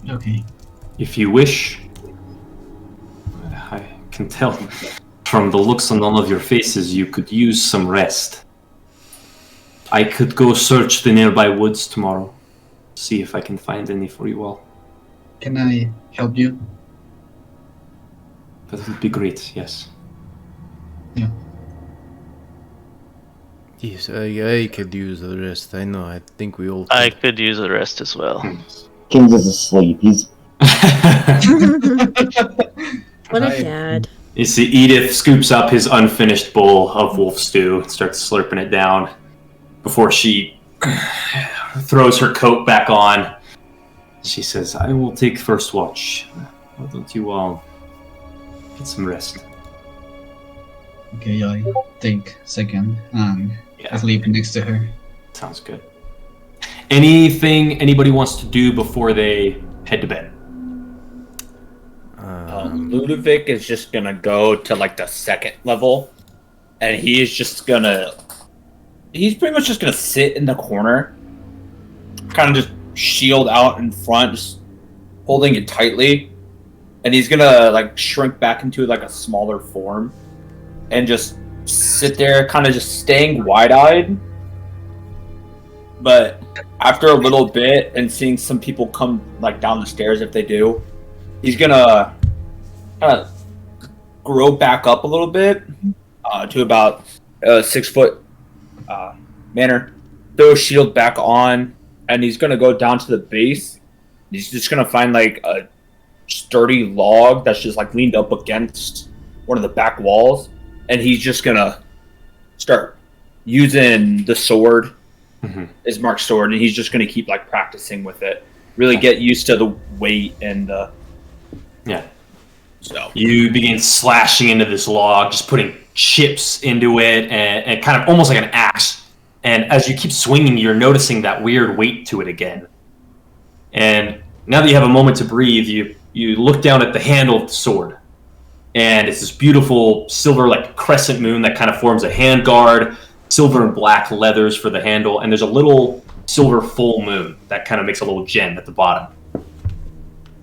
Okay. If you wish, I can tell from the looks on all of your faces you could use some rest. I could go search the nearby woods tomorrow, see if I can find any for you all. Can I help you? That would be great, yes. Yes, I could use the rest. I know. I think we all. I could use the rest as well. Kings is asleep. He's What a dad. You see Edith scoops up his unfinished bowl of wolf stew and starts slurping it down before she throws her coat back on. She says, I will take first watch. Why don't you all get some rest? Okay, I take second and I sleep next to her. Sounds good. Anything anybody wants to do before they head to bed? Ludovic is just gonna go to like the second level, and he's pretty much just gonna sit in the corner, kind of just shield out in front, just holding it tightly, and he's gonna like shrink back into like a smaller form, and just sit there, kind of just staying wide-eyed. But after a little bit and seeing some people come like down the stairs, if they do, he's gonna kind of grow back up a little bit to about 6 foot manner. Throw a shield back on, and he's gonna go down to the base. He's just gonna find like a sturdy log that's just like leaned up against one of the back walls, and he's just gonna start using the sword, his marked sword, and he's just gonna keep like practicing with it. Really get used to the weight and the So you begin slashing into this log, just putting chips into it, and kind of almost like an axe. And as you keep swinging, you're noticing that weird weight to it again. And now that you have a moment to breathe, you look down at the handle of the sword. And it's this beautiful silver like crescent moon that kind of forms a hand guard, silver and black leathers for the handle, and there's a little silver full moon that kind of makes a little gem at the bottom.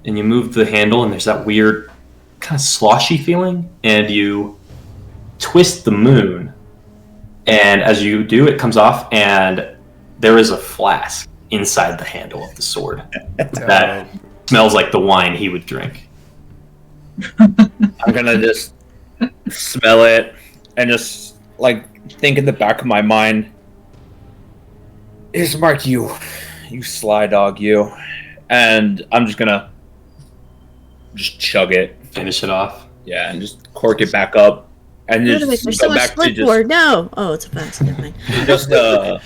And you move the handle, and there's that weird kind of sloshy feeling, and you twist the moon, and as you do, it comes off, and there is a flask inside the handle of the sword that smells like the wine he would drink. I'm gonna just smell it and just like think in the back of my mind, Ismark, you sly dog, you. And I'm just gonna just chug it. Finish it off. Yeah, and just cork it back up. And There's just so go much back to flipboard. No. Oh, it's a fast. Never mind. just go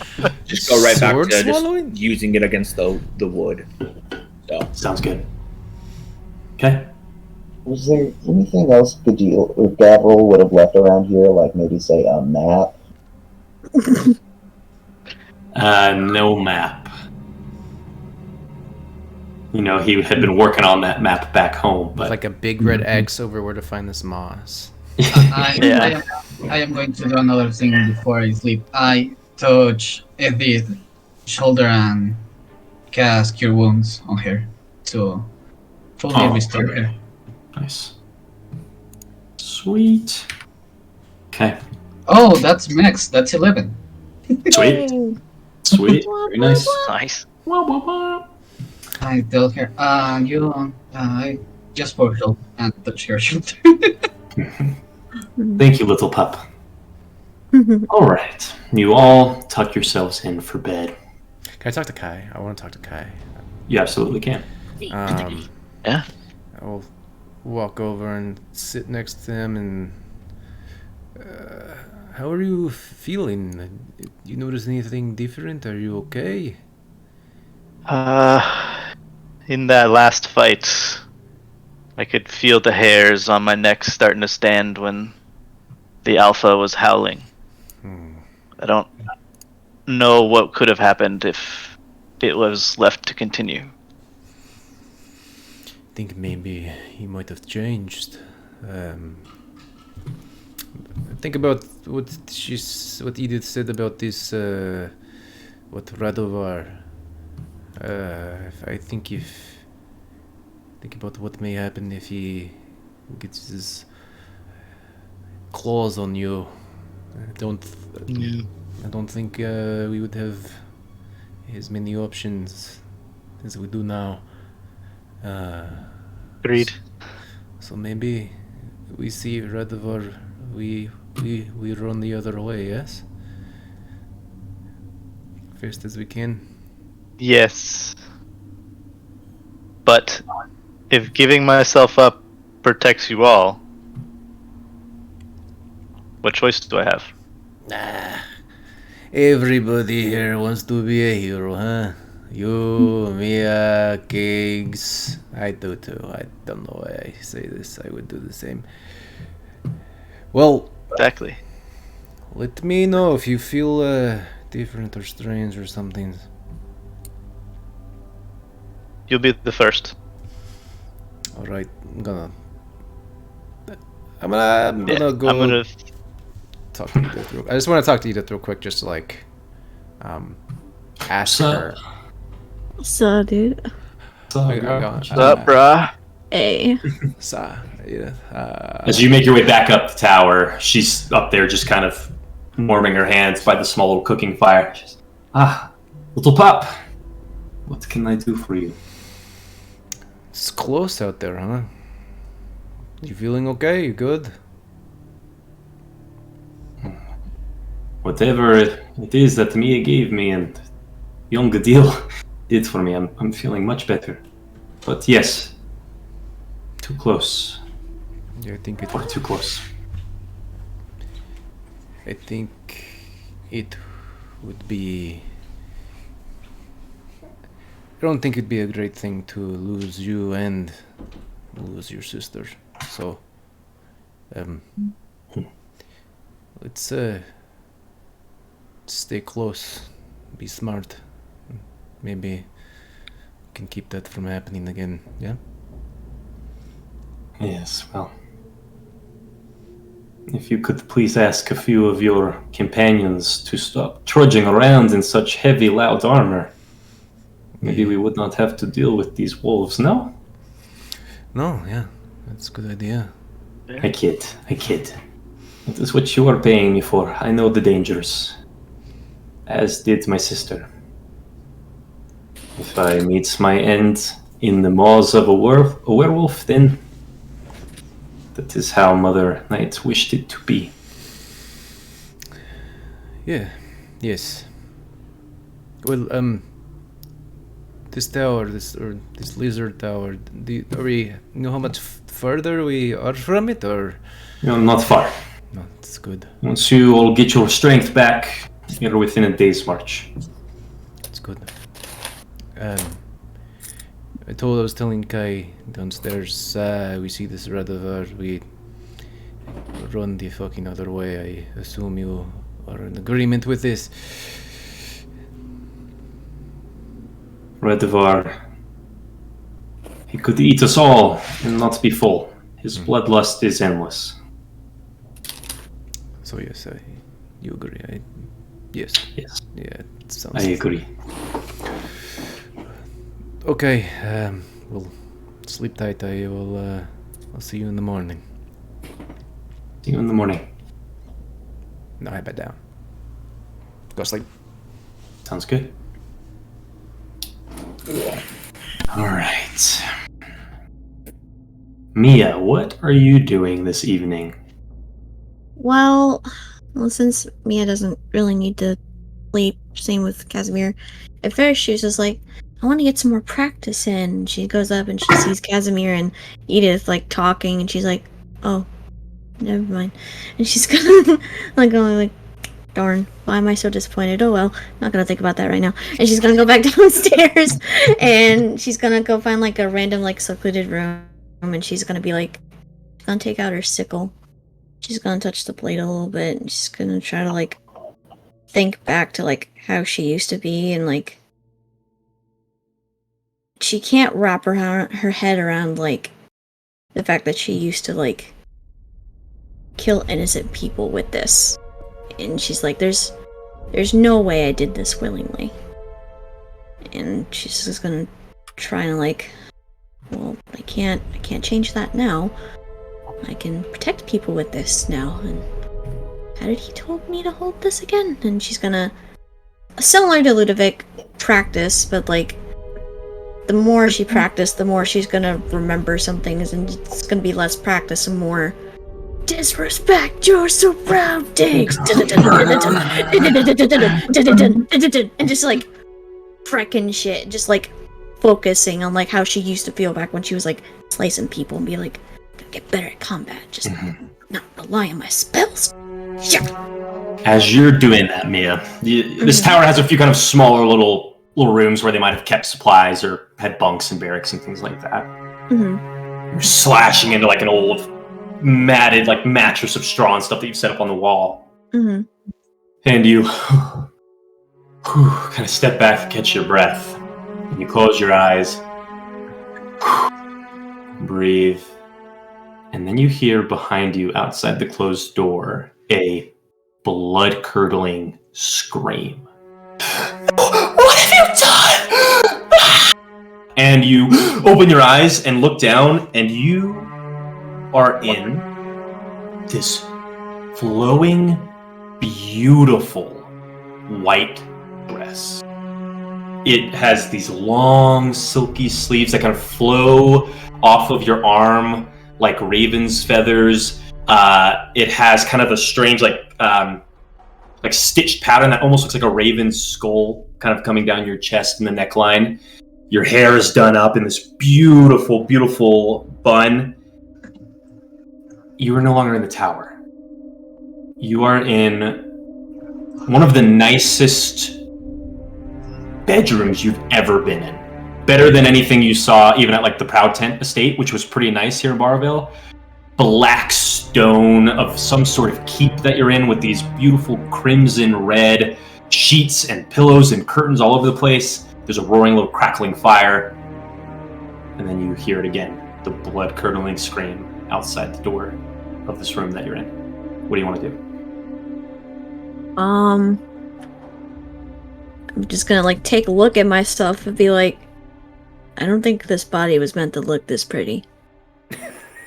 right back Sword to swallowing? just using it against the wood. So Sounds good. Okay. Was there anything else Gavril would have left around here, like maybe say a map? No map. You know, he had been working on that map back home, but Like a big red X over where to find this moss. I am going to do another thing before I sleep. I touch Edith's shoulder and cast Cure Wounds on her to fully restore her. Nice. Sweet. Okay. Oh, that's max. That's 11. Sweet. Sweet. Very nice. Nice. I tell her, I just for help and touch her shoulder. Thank you, little pup. All right. You all tuck yourselves in for bed. Can I talk to Kai? I want to talk to Kai. You absolutely can. Yeah. I'll walk over and sit next to him and... how are you feeling? You notice anything different? Are you okay? In that last fight, I could feel the hairs on my neck starting to stand when the alpha was howling. I don't know what could have happened if it was left to continue. I think maybe he might have changed. Think about what Edith said about this, what Radovar. Think about what may happen if he gets his claws on you. I don't think we would have as many options as we do now. Agreed. So maybe we see Radovar, we run the other way, yes? First as we can. Yes. But if giving myself up protects you all, what choice do I have? Everybody here wants to be a hero, huh? You, Mia, Gigs. I do too. I don't know why I say this. I would do the same. Well, Exactly. let me know if you feel different or strange or something. You'll be the first. Alright, I'm gonna go I'm gonna. talk to Edith I just want to talk to Edith real quick, just to ask her. So, dude. What's up, bruh? Hey. Edith. As you make your way back up the tower, she's up there just kind of warming her hands by the small little cooking fire. She's, little pup, what can I do for you? It's close out there, huh? You feeling okay? You good? Whatever it is that Mia gave me and young Gadil did for me, I'm feeling much better. But yes, too close. Yeah, I think it. Or too close. I think it would be. I don't think it'd be a great thing to lose you and lose your sister. So, let's stay close, be smart. Maybe we can keep that from happening again. Yeah. Yes, well, if you could please ask a few of your companions to stop trudging around in such heavy, loud armor, maybe we would not have to deal with these wolves, no? No, yeah, that's a good idea. I kid. That is what you are paying me for. I know the dangers. As did my sister. If I meet my end in the maws of a werewolf, then that is how Mother Night wished it to be. Yeah, yes. Well, this tower, this lizard tower, are we know how much further we are from it, or? No, not far. No, that's good. Once you all get your strength back, you're within a day's march. That's good. I was telling Kai downstairs, we see this Radovar, we run the fucking other way. I assume you are in agreement with this. Radovar, he could eat us all and not be full. His bloodlust is endless. So yes, you agree? Yes. Yes. Yeah, it sounds. I agree. Okay, well, sleep tight. I'll see you in the morning. See you in the morning. No, I bed down. Go sleep. Sounds good. All right. Mia, what are you doing this evening? Well, Well, since Mia doesn't really need to sleep, same with Casimir, at first she was just like, I want to get some more practice in. She goes up and she sees Casimir and Edith, like, talking, and she's like, oh, never mind. And she's gonna, like, going, like, darn, why am I so disappointed? Oh well, not gonna think about that right now. And she's gonna go back downstairs, and she's gonna go find, like, a random, like, secluded room, and she's gonna be like, gonna take out her sickle. She's gonna touch the blade a little bit, and she's gonna try to, like, think back to, like, how she used to be, and, like, she can't wrap her head around, like, the fact that she used to, like, kill innocent people with this. And she's like, there's no way I did this willingly. And she's just gonna try to, like, well, I can't change that now. I can protect people with this now. And how did he told me to hold this again? And she's gonna, similar to Ludovic, practice, but, like, the more she practiced, the more she's gonna remember some things, and it's gonna be less practice and more disrespect your surroundings. And just, like, frickin' shit, just, like, focusing on, like, how she used to feel back when she was, like, slicing people and be like, get better at combat, just not rely on my spells. As you're doing that, Mia, this tower has a few kind of smaller little rooms where they might have kept supplies or had bunks and barracks and things like that. You're slashing into, like, an old matted, like, mattress of straw and stuff that you've set up on the wall. And you kind of step back and catch your breath. And you close your eyes, breathe, and then you hear behind you, outside the closed door, a blood-curdling scream. What have you done? And you open your eyes and look down, and you are in this flowing, beautiful white dress. It has these long, silky sleeves that kind of flow off of your arm like raven's feathers. It has kind of a strange, like stitched pattern that almost looks like a raven's skull kind of coming down your chest and the neckline. Your hair is done up in this beautiful, beautiful bun. You are no longer in the tower. You are in one of the nicest bedrooms you've ever been in. Better than anything you saw even at, like, the Proud Tent estate, which was pretty nice here in Barville. Black stone of some sort of keep that you're in with these beautiful crimson red sheets and pillows and curtains all over the place. There's a roaring little crackling fire. And then you hear it again, the blood-curdling scream outside the door of this room that you're in. What do you want to do? I'm just gonna, like, take a look at my stuff and be like, I don't think this body was meant to look this pretty.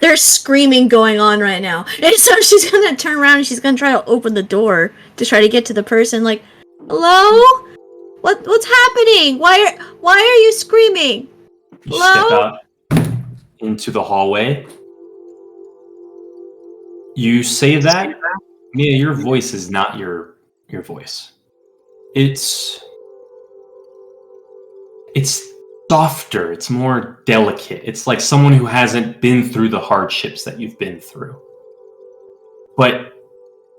There's screaming going on right now. And so she's gonna turn around and she's gonna try to open the door to try to get to the person, like, hello? What's happening? Why are you screaming? You hello? step out into the hallway. You say that, Mia, your voice is not your voice. It's softer, it's more delicate. It's like someone who hasn't been through the hardships that you've been through. But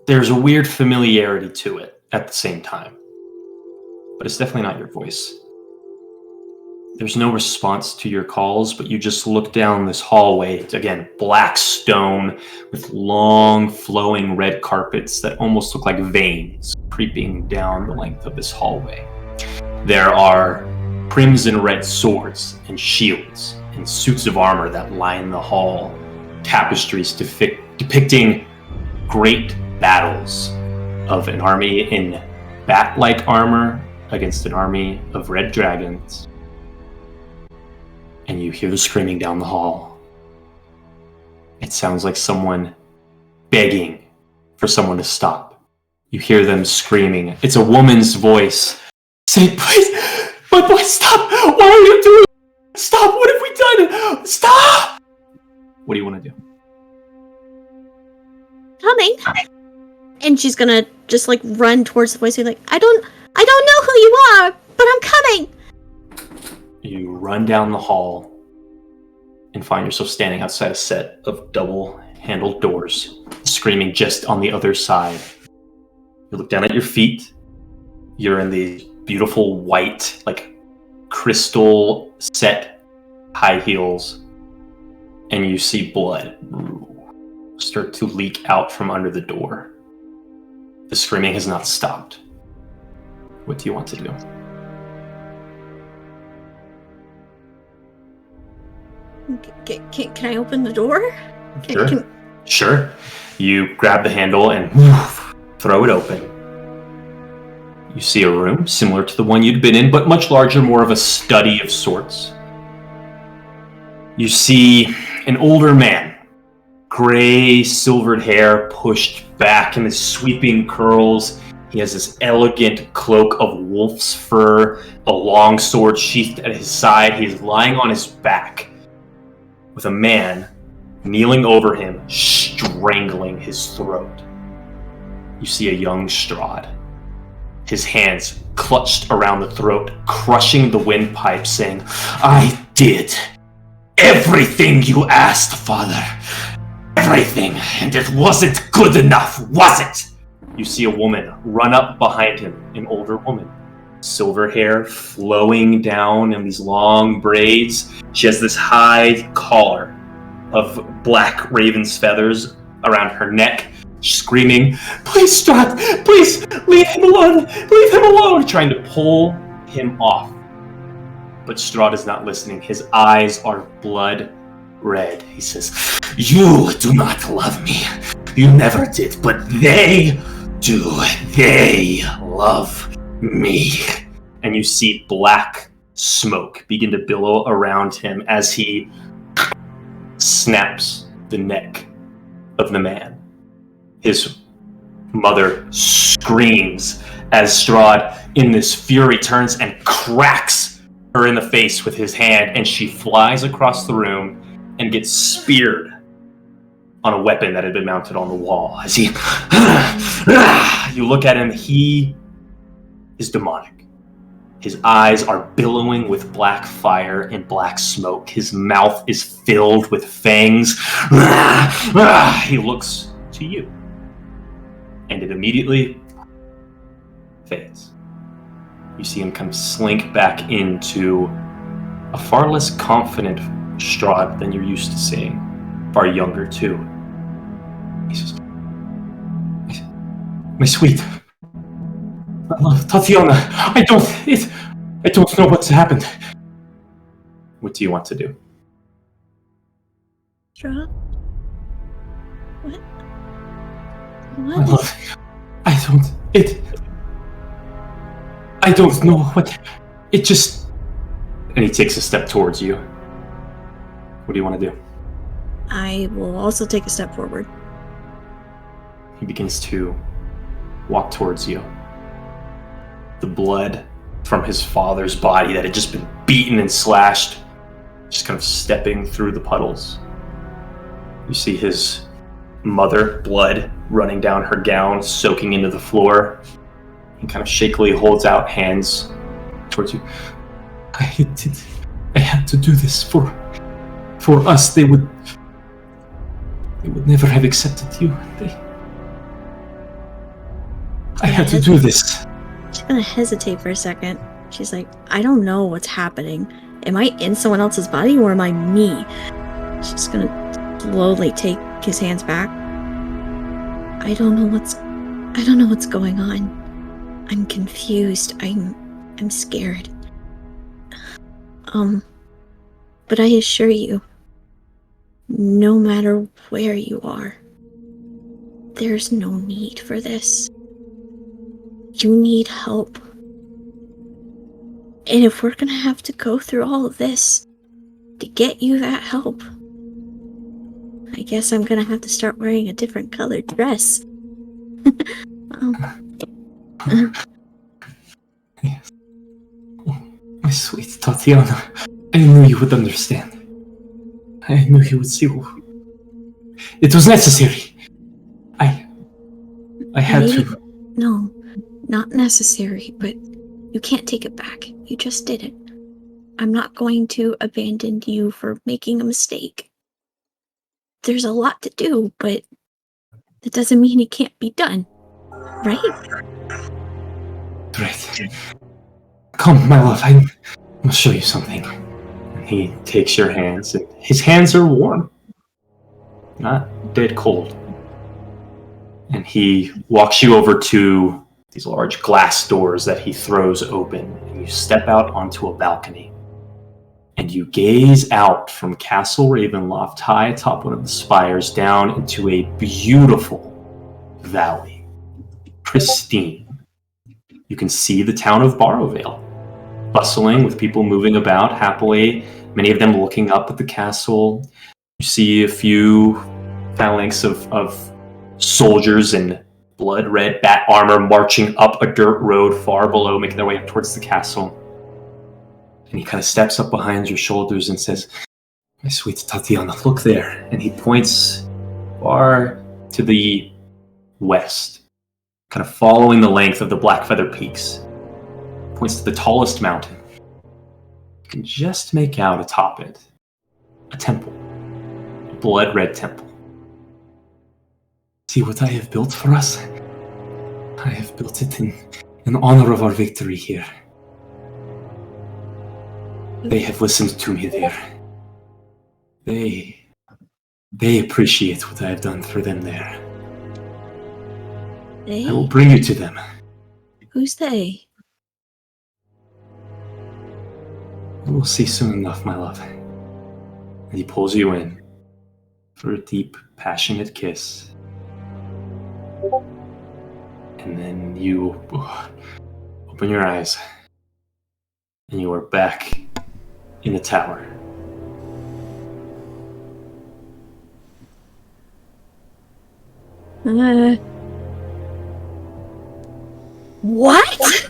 there's a weird familiarity to it at the same time. But it's definitely not your voice. There's no response to your calls, but you just look down this hallway. Again, black stone with long, flowing red carpets that almost look like veins creeping down the length of this hallway. There are crimson red swords and shields and suits of armor that line the hall. Tapestries depicting great battles of an army in bat-like armor against an army of red dragons. And you hear the screaming down the hall. It sounds like someone begging for someone to stop. You hear them screaming. It's a woman's voice saying, please, my boy, stop! Why are you doing it? Stop! What have we done? Stop! What do you want to do? Coming. And she's gonna just like run towards the voice and be like, I don't know who you are, but I'm coming. You run down the hall and find yourself standing outside a set of double-handled doors, screaming just on the other side. You look down at your feet. You're in these beautiful white, like crystal set high heels, and you see blood start to leak out from under the door. The screaming has not stopped. What do you want to do? Can I open the door? Sure. You grab the handle and throw it open. You see a room similar to the one you'd been in, but much larger, more of a study of sorts. You see an older man, gray, silvered hair pushed back in his sweeping curls. He has this elegant cloak of wolf's fur, a long sword sheathed at his side. He's lying on his back, with a man kneeling over him, strangling his throat. You see a young Strahd, his hands clutched around the throat, crushing the windpipe, saying, I did everything you asked, Father. Everything, and it wasn't good enough, was it? You see a woman run up behind him, an older woman. Silver hair flowing down in these long braids. She has this high collar of black raven's feathers around her neck, screaming, Please, Strahd! Please, leave him alone! Leave him alone! Trying to pull him off. But Strahd is not listening. His eyes are blood red. He says, You do not love me. You never did, but they do. They love me. And you see black smoke begin to billow around him as he snaps the neck of the man. His mother screams as Strahd, in this fury, turns and cracks her in the face with his hand, and she flies across the room and gets speared on a weapon that had been mounted on the wall. As he, you look at him, he is demonic. His eyes are billowing with black fire and black smoke. His mouth is filled with fangs. He looks to you, and it immediately fades. You see him kind of slink back into a far less confident Strahd than you're used to seeing. Far younger, too. He says, My sweet Tatiana, I don't know what's happened. What do you want to do? Strahd? What? My love, I don't know what, it just... And he takes a step towards you. What do you want to do? I will also take a step forward. He begins to walk towards you. The blood from his father's body that had just been beaten and slashed, just kind of stepping through the puddles. You see his mother, blood running down her gown, soaking into the floor. He kind of shakily holds out hands towards you. I had to do this for us. They would never have accepted you. I had to do this. She's gonna hesitate for a second. She's like, I don't know what's happening. Am I in someone else's body or am I me? She's gonna slowly take his hands back. I don't know what's going on. I'm confused. I'm scared. But I assure you, no matter where you are, there's no need for this. You need help. And if we're gonna have to go through all of this to get you that help, I guess I'm gonna have to start wearing a different colored dress. Yes. Oh, my sweet Tatiana, I knew you would understand. I knew you would see. It was necessary. I had Maybe, to. no, not necessary, but you can't take it back. You just did it. I'm not going to abandon you for making a mistake. There's a lot to do, but that doesn't mean it can't be done. Right? Right. Come, my love, I'll show you something. And he takes your hands, and his hands are warm. Not dead cold. And he walks you over to these large glass doors that he throws open. And you step out onto a balcony. And you gaze out from Castle Ravenloft, high atop one of the spires, down into a beautiful valley. Pristine. You can see the town of Barrowvale, bustling with people moving about happily, many of them looking up at the castle. You see a few phalanx of soldiers in blood-red bat armor marching up a dirt road far below, making their way up towards the castle. And he kind of steps up behind your shoulders and says, "My sweet Tatiana, look there." And he points far to the west, kind of following the length of the Blackfeather Peaks. Points to the tallest mountain. You can just make out atop it a temple, a blood-red temple. See what I have built for us? I have built it in honor of our victory here. They have listened to me there. They appreciate what I have done for them there. I will bring you to them. Who's they? You will see soon enough, my love. And he pulls you in for a deep, passionate kiss. And then you open your eyes, and you are back in the tower. What?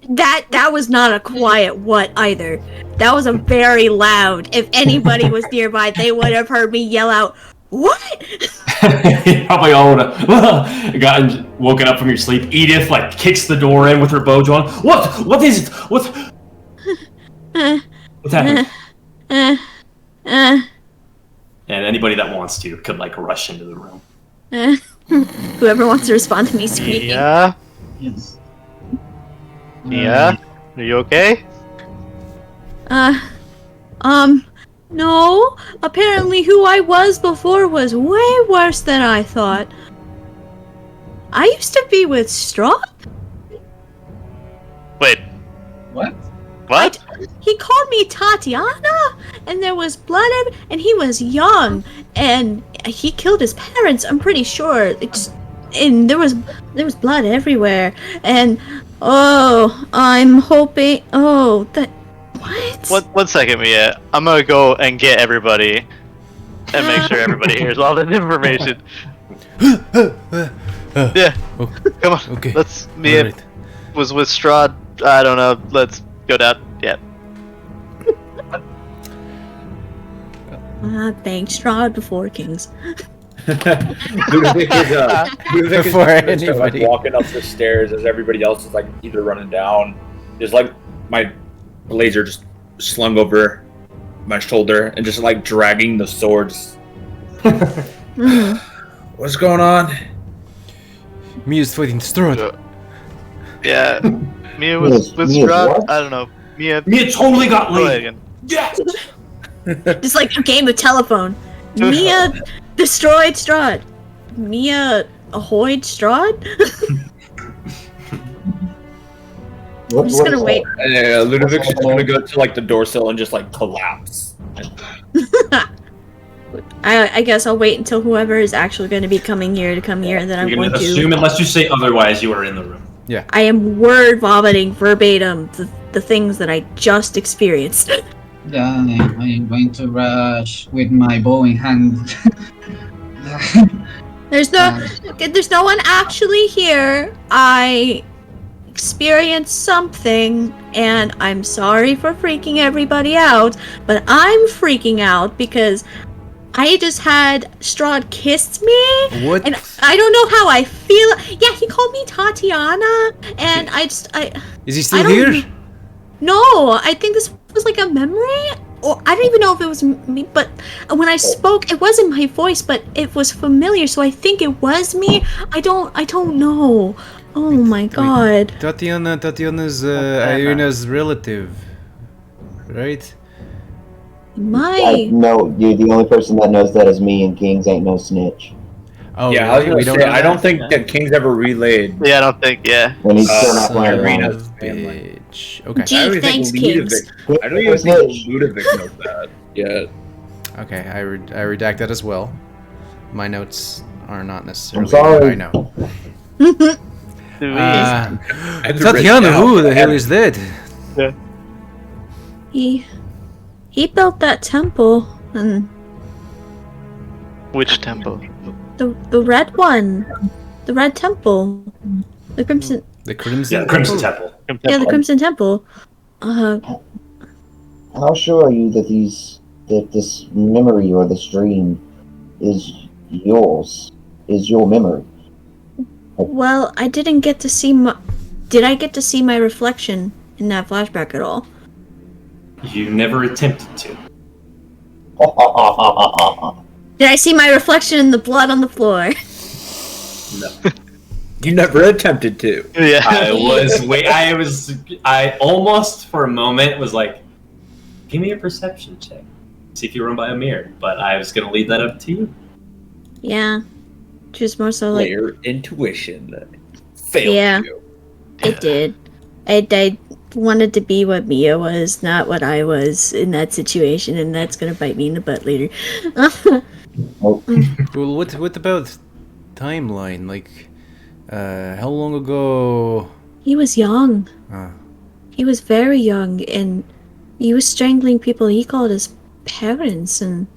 That was not a quiet what either. That was a very loud. If anybody was nearby, they would have heard me yell out, "What?" Probably all would have gotten woken up from your sleep. Edith kicks the door in with her bow drawn. What is it? What happened? And anybody that wants to could rush into the room. Whoever wants to respond to me screaming. Yeah. Yes. Yeah. Are you okay? No. Apparently who I was before was way worse than I thought. I used to be with Strahd. Wait. What? What? He called me Tatiana, and there was blood, and he was young, and he killed his parents. I'm pretty sure. And there was blood everywhere, and I'm hoping. What? One second, Mia. I'm gonna go and get everybody, and make sure everybody hears all that information. Yeah. Come on. Okay. Let's. Mia was with Strahd. I don't know. Let's go down. Yeah. Thanks, Strahd before Kings. Ludovic is Before just, anybody. walking up the stairs as everybody else is either running down. Just my blazer just slung over my shoulder and just dragging the swords. What's going on? Mia's fighting Strahd. Yeah. Mia was with Mia Strahd. what? I don't know. Mia Totally got go ahead laid. again. Yeah. Just like a game of telephone. Mia destroyed Strahd. Mia ahoyed Strahd? I'm just gonna wait. Yeah, Ludovic's just gonna go to the door sill and just collapse. I guess I'll wait until whoever is actually going to be coming here to come here, and then I'm You're going gonna to assume, unless you say otherwise, you are in the room. I am word vomiting verbatim the things that I just experienced. Yeah, I'm going to rush with my bow in hand. There's no one actually here. I experienced something, and I'm sorry for freaking everybody out, but I'm freaking out because I just had Strahd kiss me. What? And I don't know how I feel. Yeah, he called me Tatiana, and Is he still here? No, I think this was like a memory, or I don't even know if it was me. But when I spoke, it wasn't my voice, but it was familiar. So I think it was me. I don't know. Oh my god. Tatiana's Irina's relative, right? No, you're the only person that knows that is me, and Kings ain't no snitch. Oh, yeah, really? I was gonna say, I don't think that King's ever relayed. Yeah, I don't think. Yeah. When he's still not Son playing of Irina's a family. bitch. Okay. Gee, I don't even thanks, think Kings. Ludovic. I don't even think Ludovic knows that. Yeah. Okay, I redact that as well. My notes are not necessarily I'm sorry. what I know. I've Tatiana, written who down. the hell is that? He built that temple, and Which temple? the red one, the red temple, the crimson. The Crimson. Yeah, Crimson Temple. Yeah, the crimson temple. How sure are you that this memory or this dream is yours? Is your memory? Well, I didn't get to see my. Did I get to see my reflection in that flashback at all? You never attempted to. Did I see my reflection in the blood on the floor? No. You never attempted to. Yeah. I almost for a moment was like, give me a perception check. See if you run by a mirror. But I was gonna leave that up to you. Yeah. Just more so like. Your intuition failed Yeah. you. It did. I wanted to be what Mia was, not what I was in that situation, and that's gonna bite me in the butt later. Well, what about timeline? Like, how long ago? He was young. Ah. He was very young, and he was strangling people he called his parents, and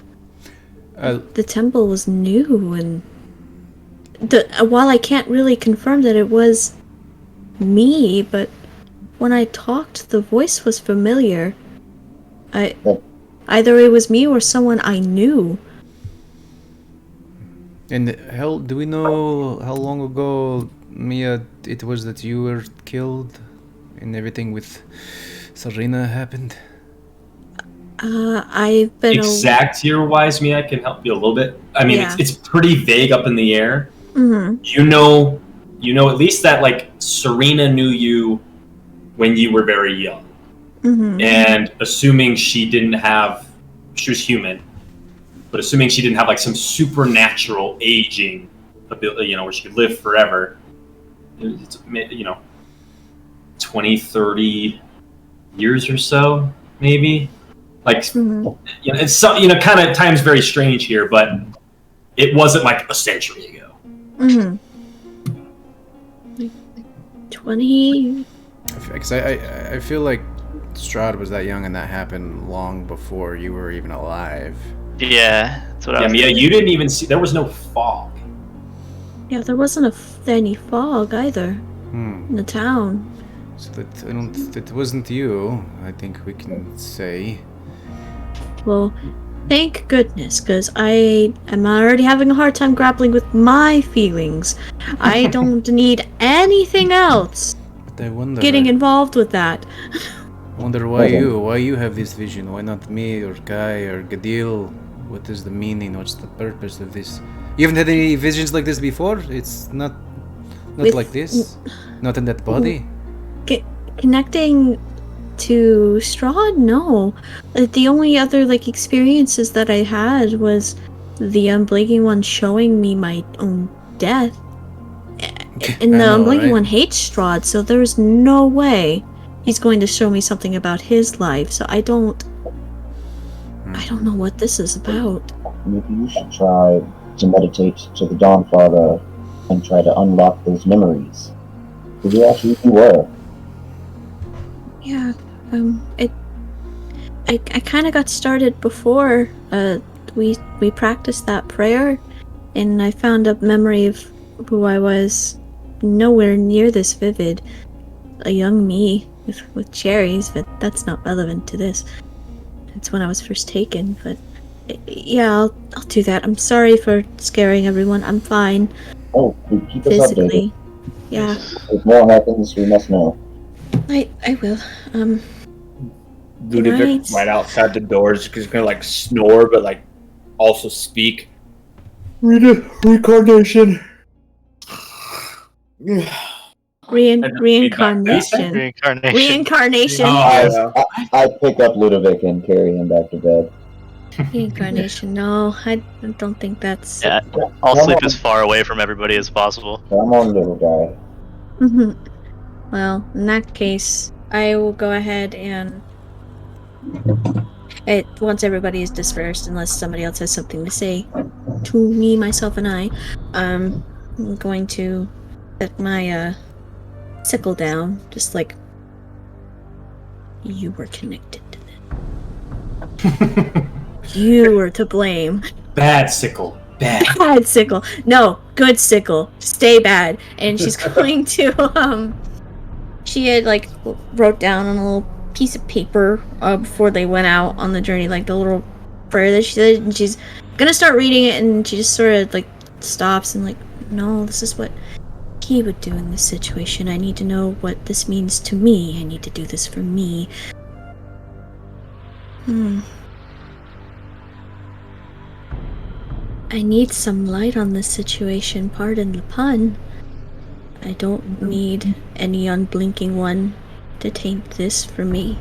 the temple was new, and while I can't really confirm that it was me, but when I talked, the voice was familiar. Either it was me or someone I knew. And do we know how long ago, Mia, it was that you were killed and everything with Serena happened? I've been Exact year-wise, me, I can help you a little bit. I mean, Yeah. it's pretty vague up in the air. Mm-hmm. You know at least that like Serena knew you when you were very young, Mm-hmm. and assuming she was human, but assuming she didn't have like some supernatural aging ability, where she could live forever. It's 20, 30 years or so, maybe. Like, Mm-hmm. it's kind of time's very strange here, but it wasn't like a century ago. Mm-hmm. 20. Because I feel like Strahd was that young and that happened long before you were even alive. Yeah. That's what I was. Mia, you didn't even see. There was no fog. Yeah, there wasn't any fog either in the town. So that wasn't you, I think we can say. Well, thank goodness, because I am already having a hard time grappling with my feelings. I don't need anything else But I wonder. getting involved with that. Wonder why you have this vision? Why not me or Kai or Gadil? What is the meaning? What's the purpose of this? You haven't had any visions like this before? It's not With- like this? Not in that body? Connecting to Strahd? No. The only other experiences that I had was the Unblinking One showing me my own death. And I the know, Unblinking right? One hates Strahd, so there's no way he's going to show me something about his life. So I don't know what this is about. Maybe you should try to meditate to the Dawnfather and try to unlock those memories. Because you actually were. Yeah, I kind of got started before we practiced that prayer, and I found a memory of who I was, nowhere near this vivid. A young me with cherries, but that's not relevant to this. It's when I was first taken, but Yeah, I'll do that. I'm sorry for scaring everyone. I'm fine. Oh, keep us Physically. updated. Yeah. If more happens, we must know. I will. Ludovic Right. right outside the doors, just gonna like snore, but like also speak. Reincarnation. Reincarnation. Reincarnation. Reincarnation. I pick up Ludovic and carry him back to bed. Reincarnation. No, I don't think that's. Yeah, I'll sleep as far away from everybody as possible. Come on, little guy. Well, in that case, I will go ahead and. Once everybody is dispersed, unless somebody else has something to say to me, myself, and I'm going to set my sickle down, just like you were connected to that. You were to blame. Bad sickle. Bad sickle. No, good sickle. Stay bad. And she's going to she had like wrote down on a little piece of paper before they went out on the journey, like the little prayer that she said, and she's gonna start reading it, and she just sort of like stops and like, no, this is what he would do in this situation. I need to know what this means to me. I need to do this for me. I need some light on this situation, pardon the pun. I don't need any unblinking one to taint this for me.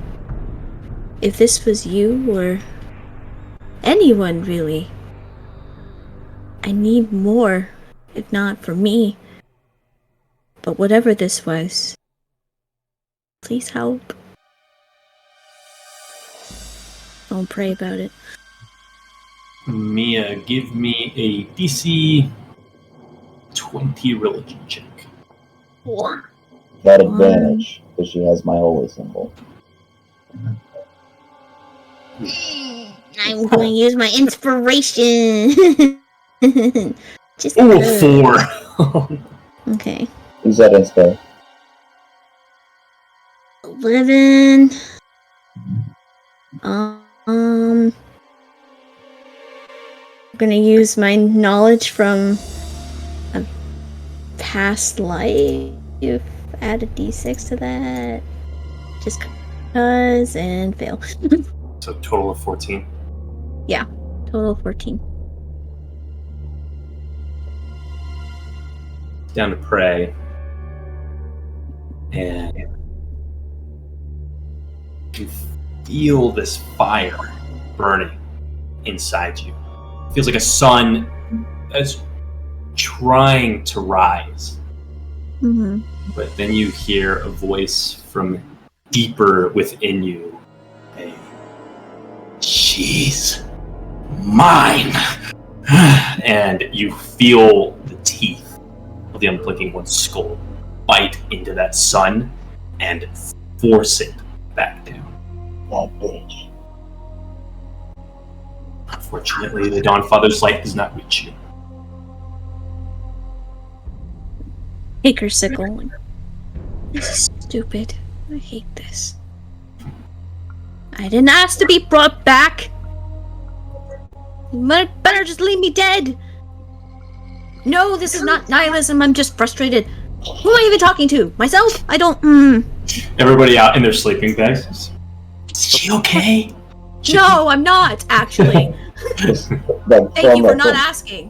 If this was you, or anyone really, I need more, if not for me. But whatever this was, please help. Don't pray about it. Mia, give me a DC 20 religion check. That advantage, because she has my holy symbol. I'm going to use my inspiration. Just Ooh, 4. Okay. Use that inspo. 11. I'm gonna use my knowledge from a past life. Add a d6 to that. Just cause, and fail. So total of 14. Yeah, total 14. Down to pray. And you feel this fire burning inside you. It feels like a sun that's trying to rise. Mm-hmm. But then you hear a voice from deeper within you. She's mine! And you feel the teeth of the unblinking one's skull bite into that sun and force it back down. That bitch. Unfortunately, the Dawnfather's light does not reach you. Take her sickle. This is stupid. I hate this. I didn't ask to be brought back. You better just leave me dead. No, this is not nihilism. I'm just frustrated. Who am I even talking to? Myself? I don't. Everybody out in their sleeping bags. Is she okay? No, I'm not, actually. Thank you for not asking.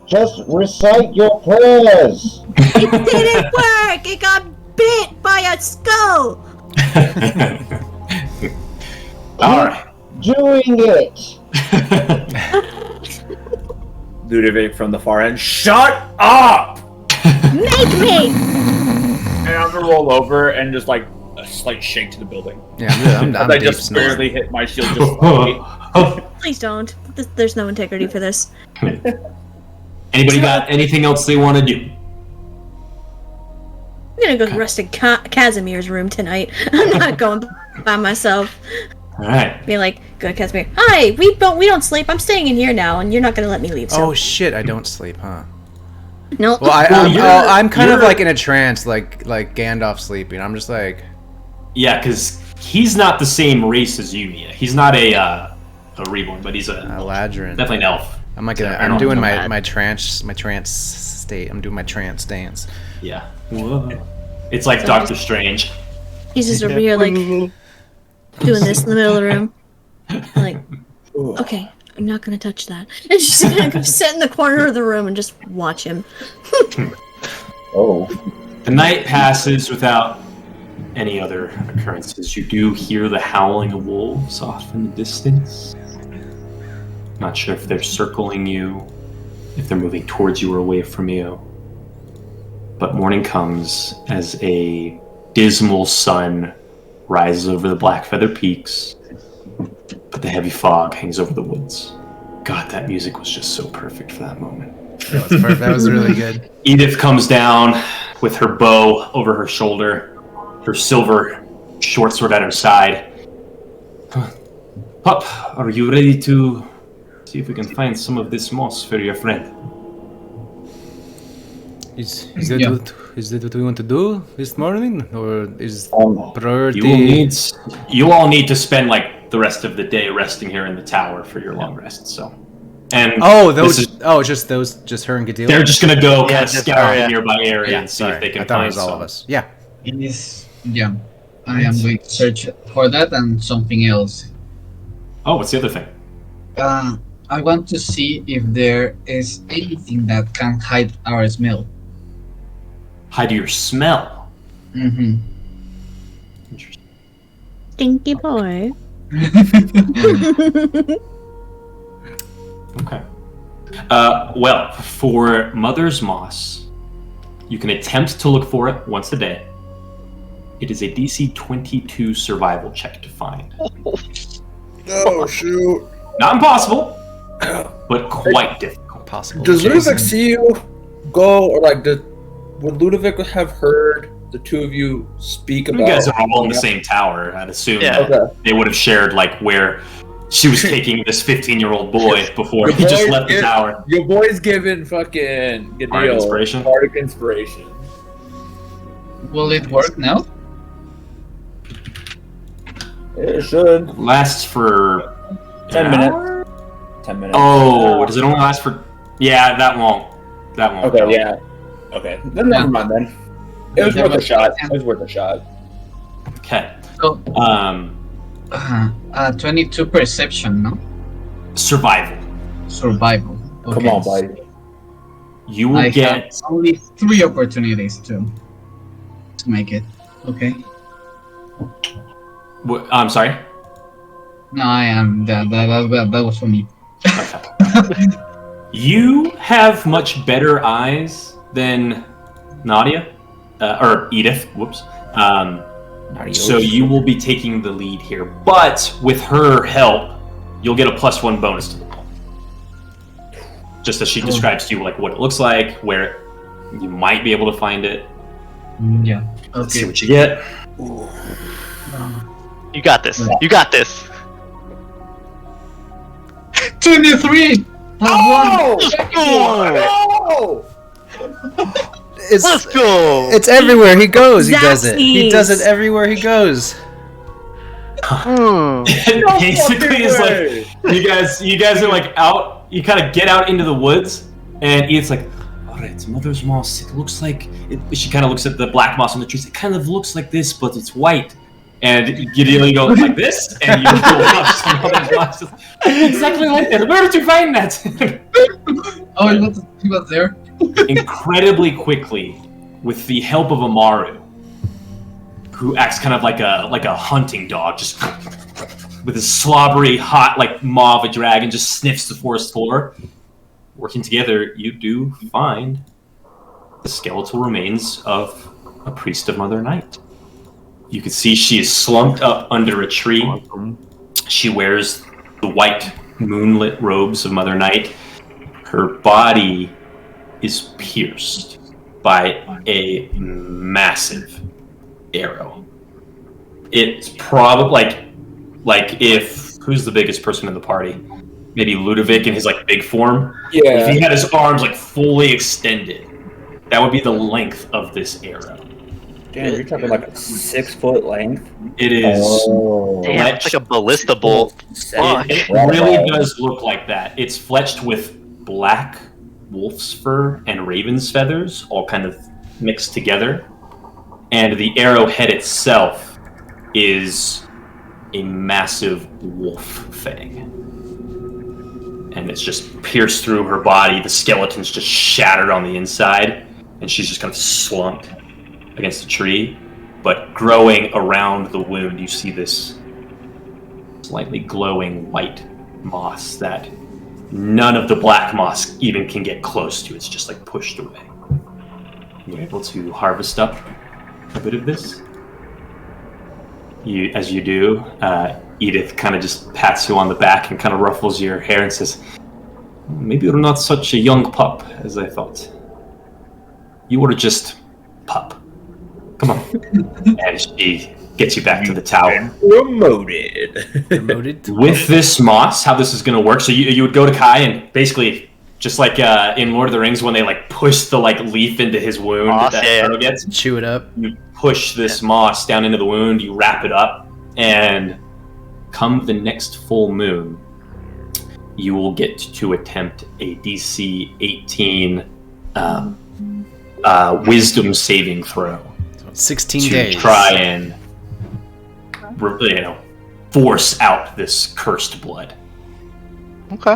Just recite your prayers. It didn't work. It got bit by a skull. Alright. Doing it. Ludovic from the far end. Shut up! Make me! And I'm gonna roll over and just like a slight shake to the building. Yeah, I'm I just barely hit my shield. Please don't. There's no integrity for this. Anybody got anything else they want to do? I'm gonna go rest in Casimir's room tonight. I'm not going by myself. Alright. Be like, good, Casimir. Hi, we don't sleep. I'm staying in here now, and you're not gonna let me leave. So. Oh shit! I don't sleep, huh? No. Well, I'm kind of like in a trance, like Gandalf sleeping. I'm just like, yeah, because he's not the same race as you yet. He's not a a reborn, but he's a Ladrin. definitely an elf. I'm doing my trance state. I'm doing my trance dance. Yeah. Whoa. It's like Doctor Strange. He's just over here, like, doing this in the middle of the room. Like, okay, I'm not gonna touch that. And just kind of sit in the corner of the room and just watch him. Oh. The night passes without any other occurrences. You do hear the howling of wolves off in the distance. Not sure if they're circling you, if they're moving towards you or away from you. But morning comes as a dismal sun rises over the black feather peaks, but the heavy fog hangs over the woods. God, that music was just so perfect for that moment. That was perfect. That was really good. Edith comes down with her bow over her shoulder, her silver short sword at her side. Pup, are you ready to see if we can find some of this moss for your friend? Is that what we want to do this morning, or is priority? You all need to spend like the rest of the day resting here in the tower for your long rest. So, and just her and Gadil. They're just gonna go kind of just scour her, the nearby area and see if they can I thought find it was all some. of us. Yeah. It is, yeah. I am going to search for that and something else. Oh, what's the other thing? I want to see if there is anything that can hide our smell. Hide your smell. Mm-hmm. Interesting. Stinky boy. Okay. Well, for Mother's Moss, you can attempt to look for it once a day. It is a DC 22 survival check to find. Oh, shoot. Not impossible, but quite difficult. Possible. Does Jason. Ludovic see you go, or like, would Ludovic have heard the two of you speak about? You guys are all in the same tower. I'd assume Yeah. that they would have shared like where she was taking this 15-year-old boy before he just left the tower. Your boy's giving fucking Bardic inspiration? Bardic inspiration. Will it work now? It should. Lasts for 10 an minutes. hour? 10 minutes. Oh, does it only last for? Yeah, that won't. That won't. Okay, yeah. Okay. Then never mind then. It was worth a shot. It was worth a shot. Okay. So, 22 perception, no? Survival. Survival. Okay. Come on, buddy. You will I get. have only 3 opportunities to make it. Okay. I'm sorry. No, I am. That was for me. Okay. You have much better eyes than Nadia, or Edith. Whoops. So you will be taking the lead here, but with her help, you'll get a +1 bonus to the roll. Just as she describes to you like what it looks like, where you might be able to find it. Yeah. Let's see Okay. what you get. You got this. You got this. 23. Oh! Oh! It's, Let's go. it's everywhere he goes. He does it. He Zaxby's. does it everywhere he goes. Basically, it's like you guys are like out. You kind of get out into the woods, and Edith's like, "All right, Mother's Moss. It looks like." She kind of looks at the black moss on the trees. It kind of looks like this, but it's white. And you go like this, and you go up to Mother's Moss. Exactly like that. Where did you find that? Oh, he was there. Incredibly quickly, with the help of Amaru, who acts kind of like a hunting dog, just with his slobbery, hot, like maw of a dragon, just sniffs the forest floor. Working together, you do find the skeletal remains of a priest of Mother Night. You can see she is slumped up under a tree. She wears the white moonlit robes of Mother Night. Her body is pierced by a massive arrow. It's probably like if who's the biggest person in the party? Maybe Ludovic in his like big form. Yeah. If he had his arms like fully extended, that would be the length of this arrow. Damn, you're talking like a 6 foot length. It is. Oh. Damn, it's like a ballista bolt. Fuck. It really does look like that. It's fletched with black wolf's fur and raven's feathers, all kind of mixed together. And the arrowhead itself is a massive wolf fang. And it's just pierced through her body. The skeleton's just shattered on the inside, and she's just kind of slumped against a tree. But growing around the wound, you see this slightly glowing white moss that none of the black moss even can get close to. It's just like pushed away. You're able to harvest up a bit of this. As you do, Edith kind of just pats you on the back and kind of ruffles your hair and says, "Maybe you're not such a young pup as I thought. You were just pup. Come on." And she gets you back to the tower. Promoted. With this moss, how this is going to work, so you would go to Kai and basically, just like in Lord of the Rings when they like push the like leaf into his wound Moss, that yeah. Frodo gets, Chew it up. you push this moss down into the wound, you wrap it up, and come the next full moon, you will get to attempt a DC 18 wisdom saving throw 16 to days. try and force out this cursed blood. Okay.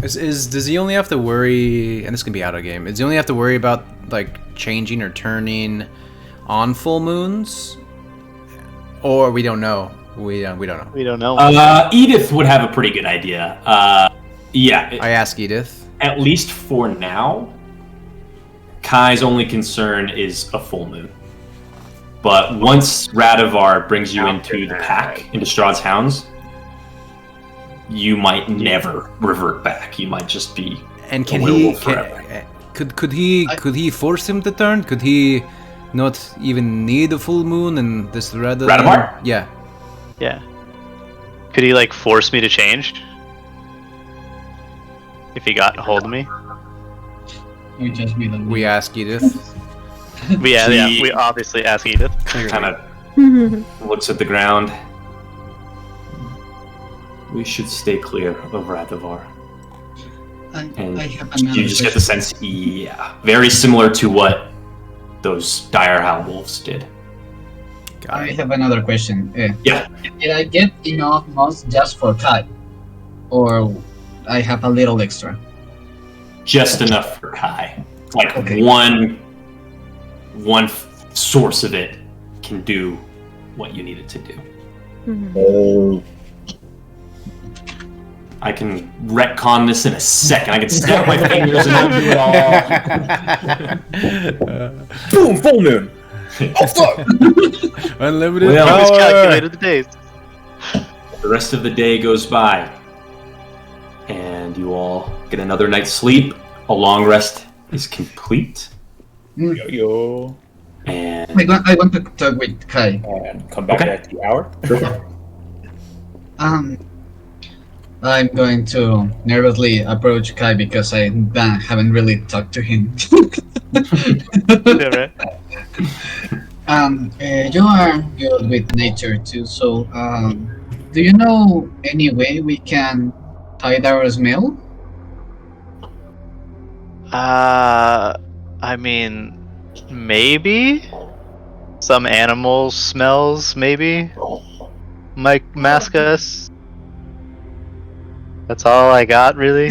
Does he only have to worry, and this can be out of game, does he only have to worry about like changing or turning on full moons? Or we don't know. We don't know. We don't know. Edith would have a pretty good idea. Yeah. I ask Edith. At least for now, Kai's only concern is a full moon. But once Radovar brings you into the pack, into Strahd's Hounds, you might never revert back. You might just be And a can he werewolf forever. could he force him to turn? Could he not even need a full moon and this rather Radovar? Yeah. Yeah. Could he like force me to change? If he got a hold of me? We just be the We ask Edith. Yeah, we obviously ask Edith. Kind of looks at the ground. We should stay clear of Radovar. And I have another you just get the question. sense, yeah, very similar to what those dire howl wolves did. I have another question. Yeah. Did I get enough moss just for Kai? Or I have a little extra? Just enough for Kai. Like Okay. one source of it can do what you need it to do. Oh. I can retcon this in a second. I can snap my fingers and undo it all. Boom, full moon. Oh fuck! Unlimited Well, Always power. calculated the days. The rest of the day goes by, and you all get another night's sleep. A long rest is complete, Yo. and I want to talk with Kai. And come back Okay. at the hour. I'm going to nervously approach Kai because I haven't really talked to him. Yeah, right? You are good with nature too, so do you know any way we can hide our smell? I mean, maybe some animal smells. Maybe might mask us. That's all I got, really.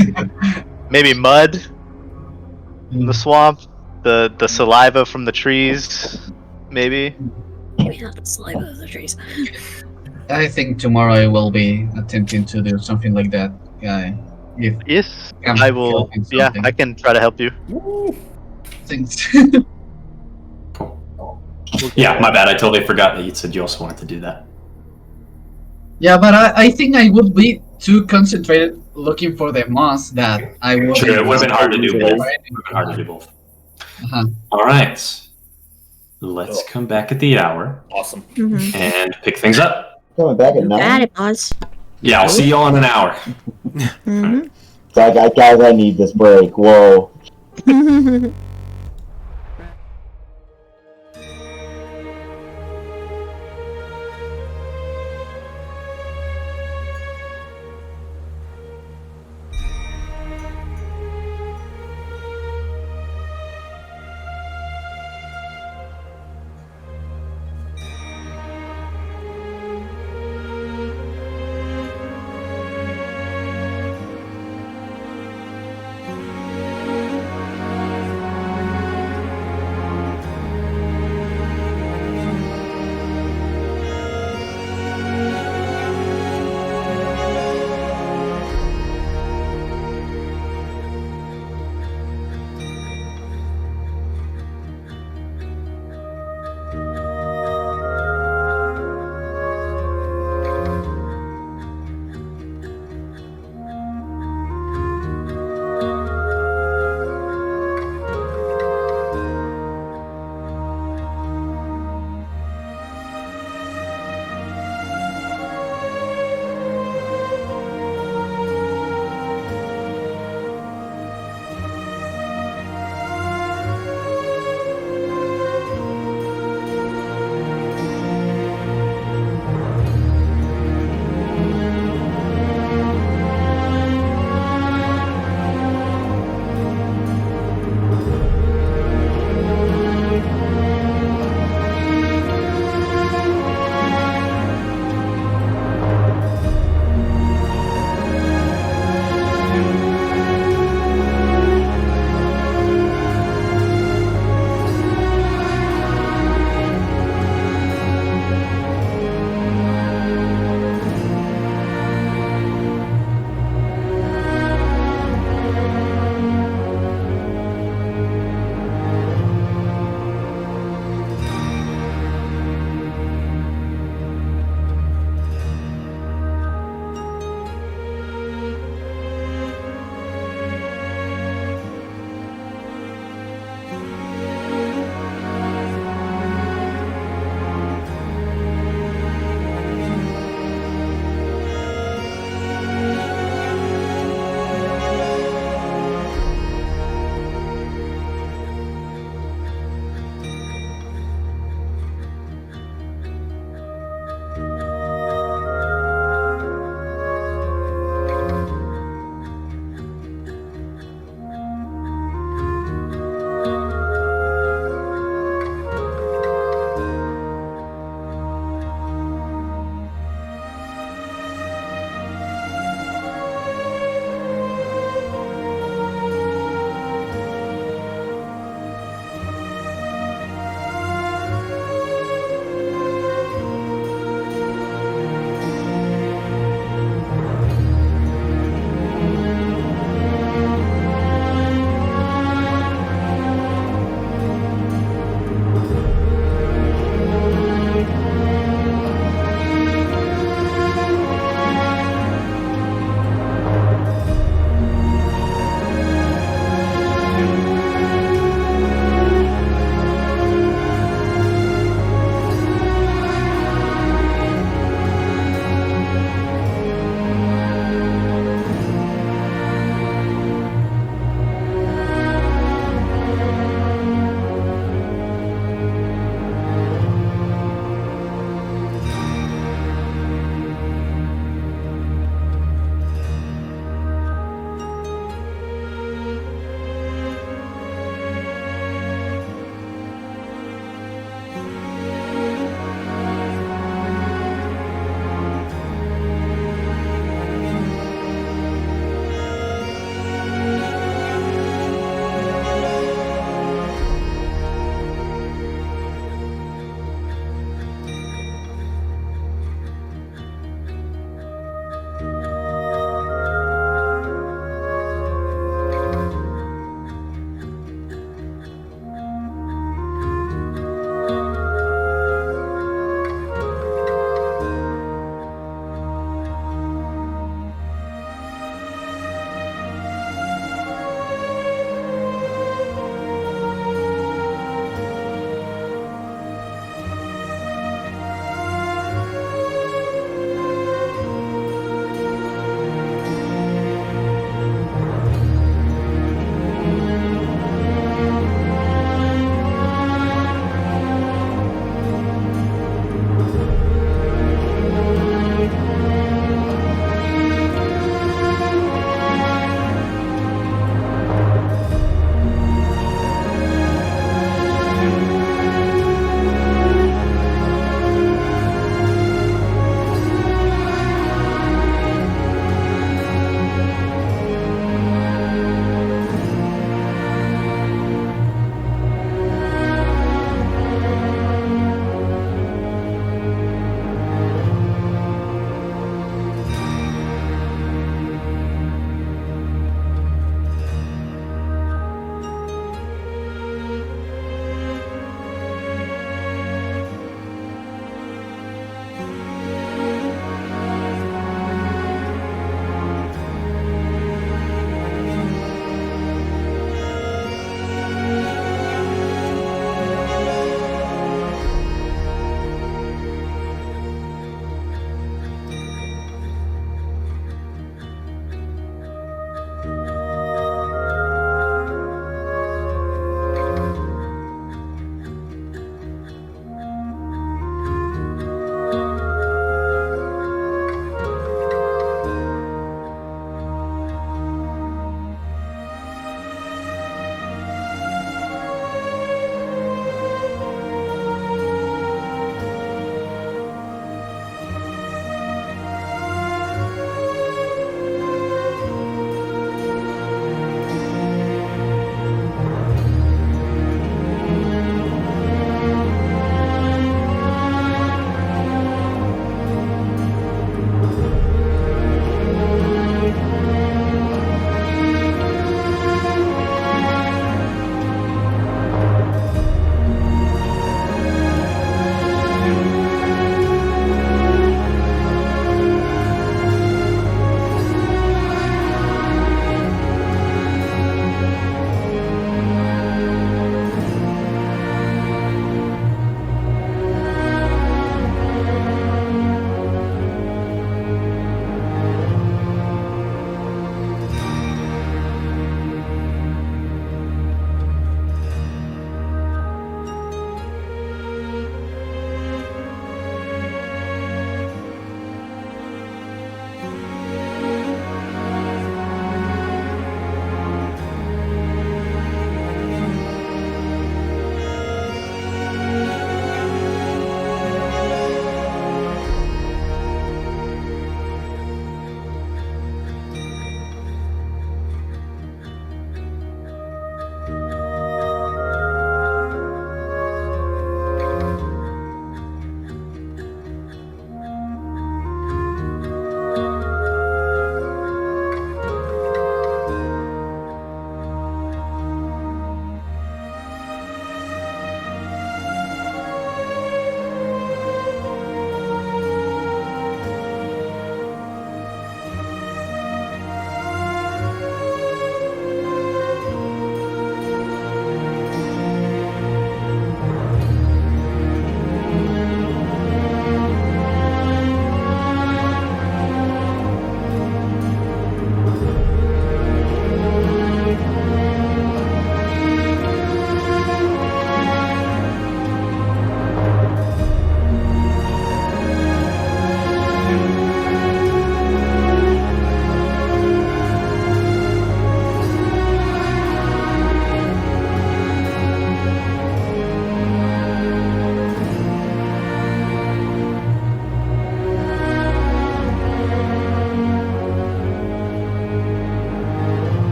Maybe mud in the swamp, the saliva from the trees. Maybe. Maybe not the saliva of the trees. I think tomorrow I will be attempting to do something like that. If Yes, I'm I will. helping Yeah, something. I can try to help you. Thanks. yeah, my bad. I totally forgot that you said you also wanted to do that. Yeah, but I think I would be too concentrated looking for the moss that I would. Sure, it would have been hard to do both. It Right? would have been hard to do both. Uh-huh. All right, let's come back at the hour Awesome. Mm-hmm. and pick things up. Coming back at Got 9? it, boss. Yeah, I'll see y'all in an hour. Mm-hmm. Guys, I need this break. Whoa.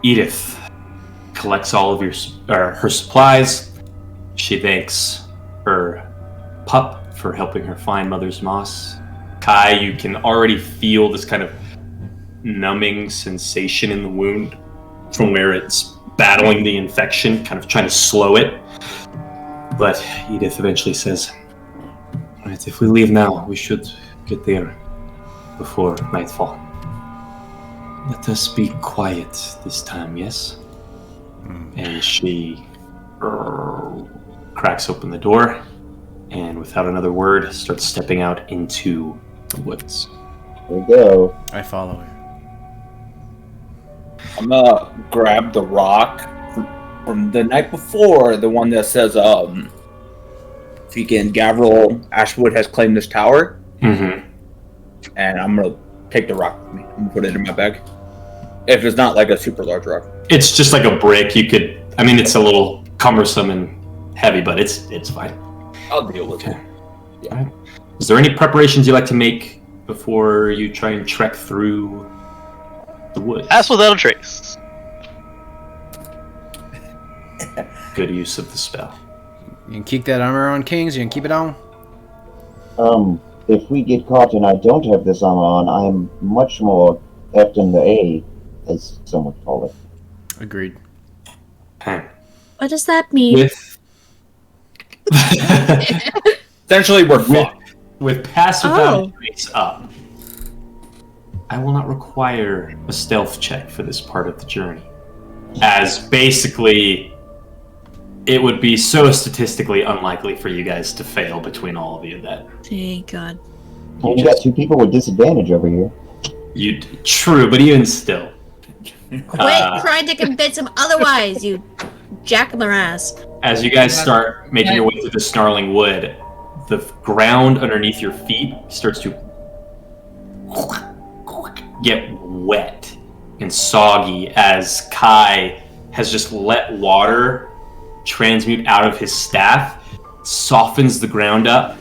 Edith collects all of her supplies. She thanks her pup for helping her find Mother's Moss. Kai, you can already feel this kind of numbing sensation in the wound from where it's battling the infection, kind of trying to slow it. But Edith eventually says, "Alright, if we leave now, we should get there before nightfall. Let us be quiet this time, yes?" And she cracks open the door, and without another word, starts stepping out into the woods. Here we go. I follow her. I'm gonna grab the rock from the night before, the one that says, Vegan Gavril Ashwood has claimed this tower. Mm-hmm. And I'm gonna take the rock with me. I'm gonna put it in my bag. If it's not like a super large rock. It's just like a brick. It's a little cumbersome and heavy, but it's fine. I'll deal with it. Yeah. Right. Is there any preparations you like to make before you try and trek through the woods? Pass without a trace. Good use of the spell. You can keep that armor on, Kings. You can keep it on. If we get caught and I don't have this armor on, I'm much more effed in the A, as some would call it. Agreed. Okay. What does that mean? Essentially, we're fucked. With pass without a trace up, I will not require a stealth check for this part of the journey. As basically, it would be so statistically unlikely for you guys to fail between all of you that... Thank God. Well, we got two people with disadvantage over here. True, but even still. Quit trying to convince him otherwise, you jack in their ass. As you guys start making your way through the Snarling Wood, the ground underneath your feet starts to get wet and soggy as Kai has just let water transmute out of his staff, softens the ground up,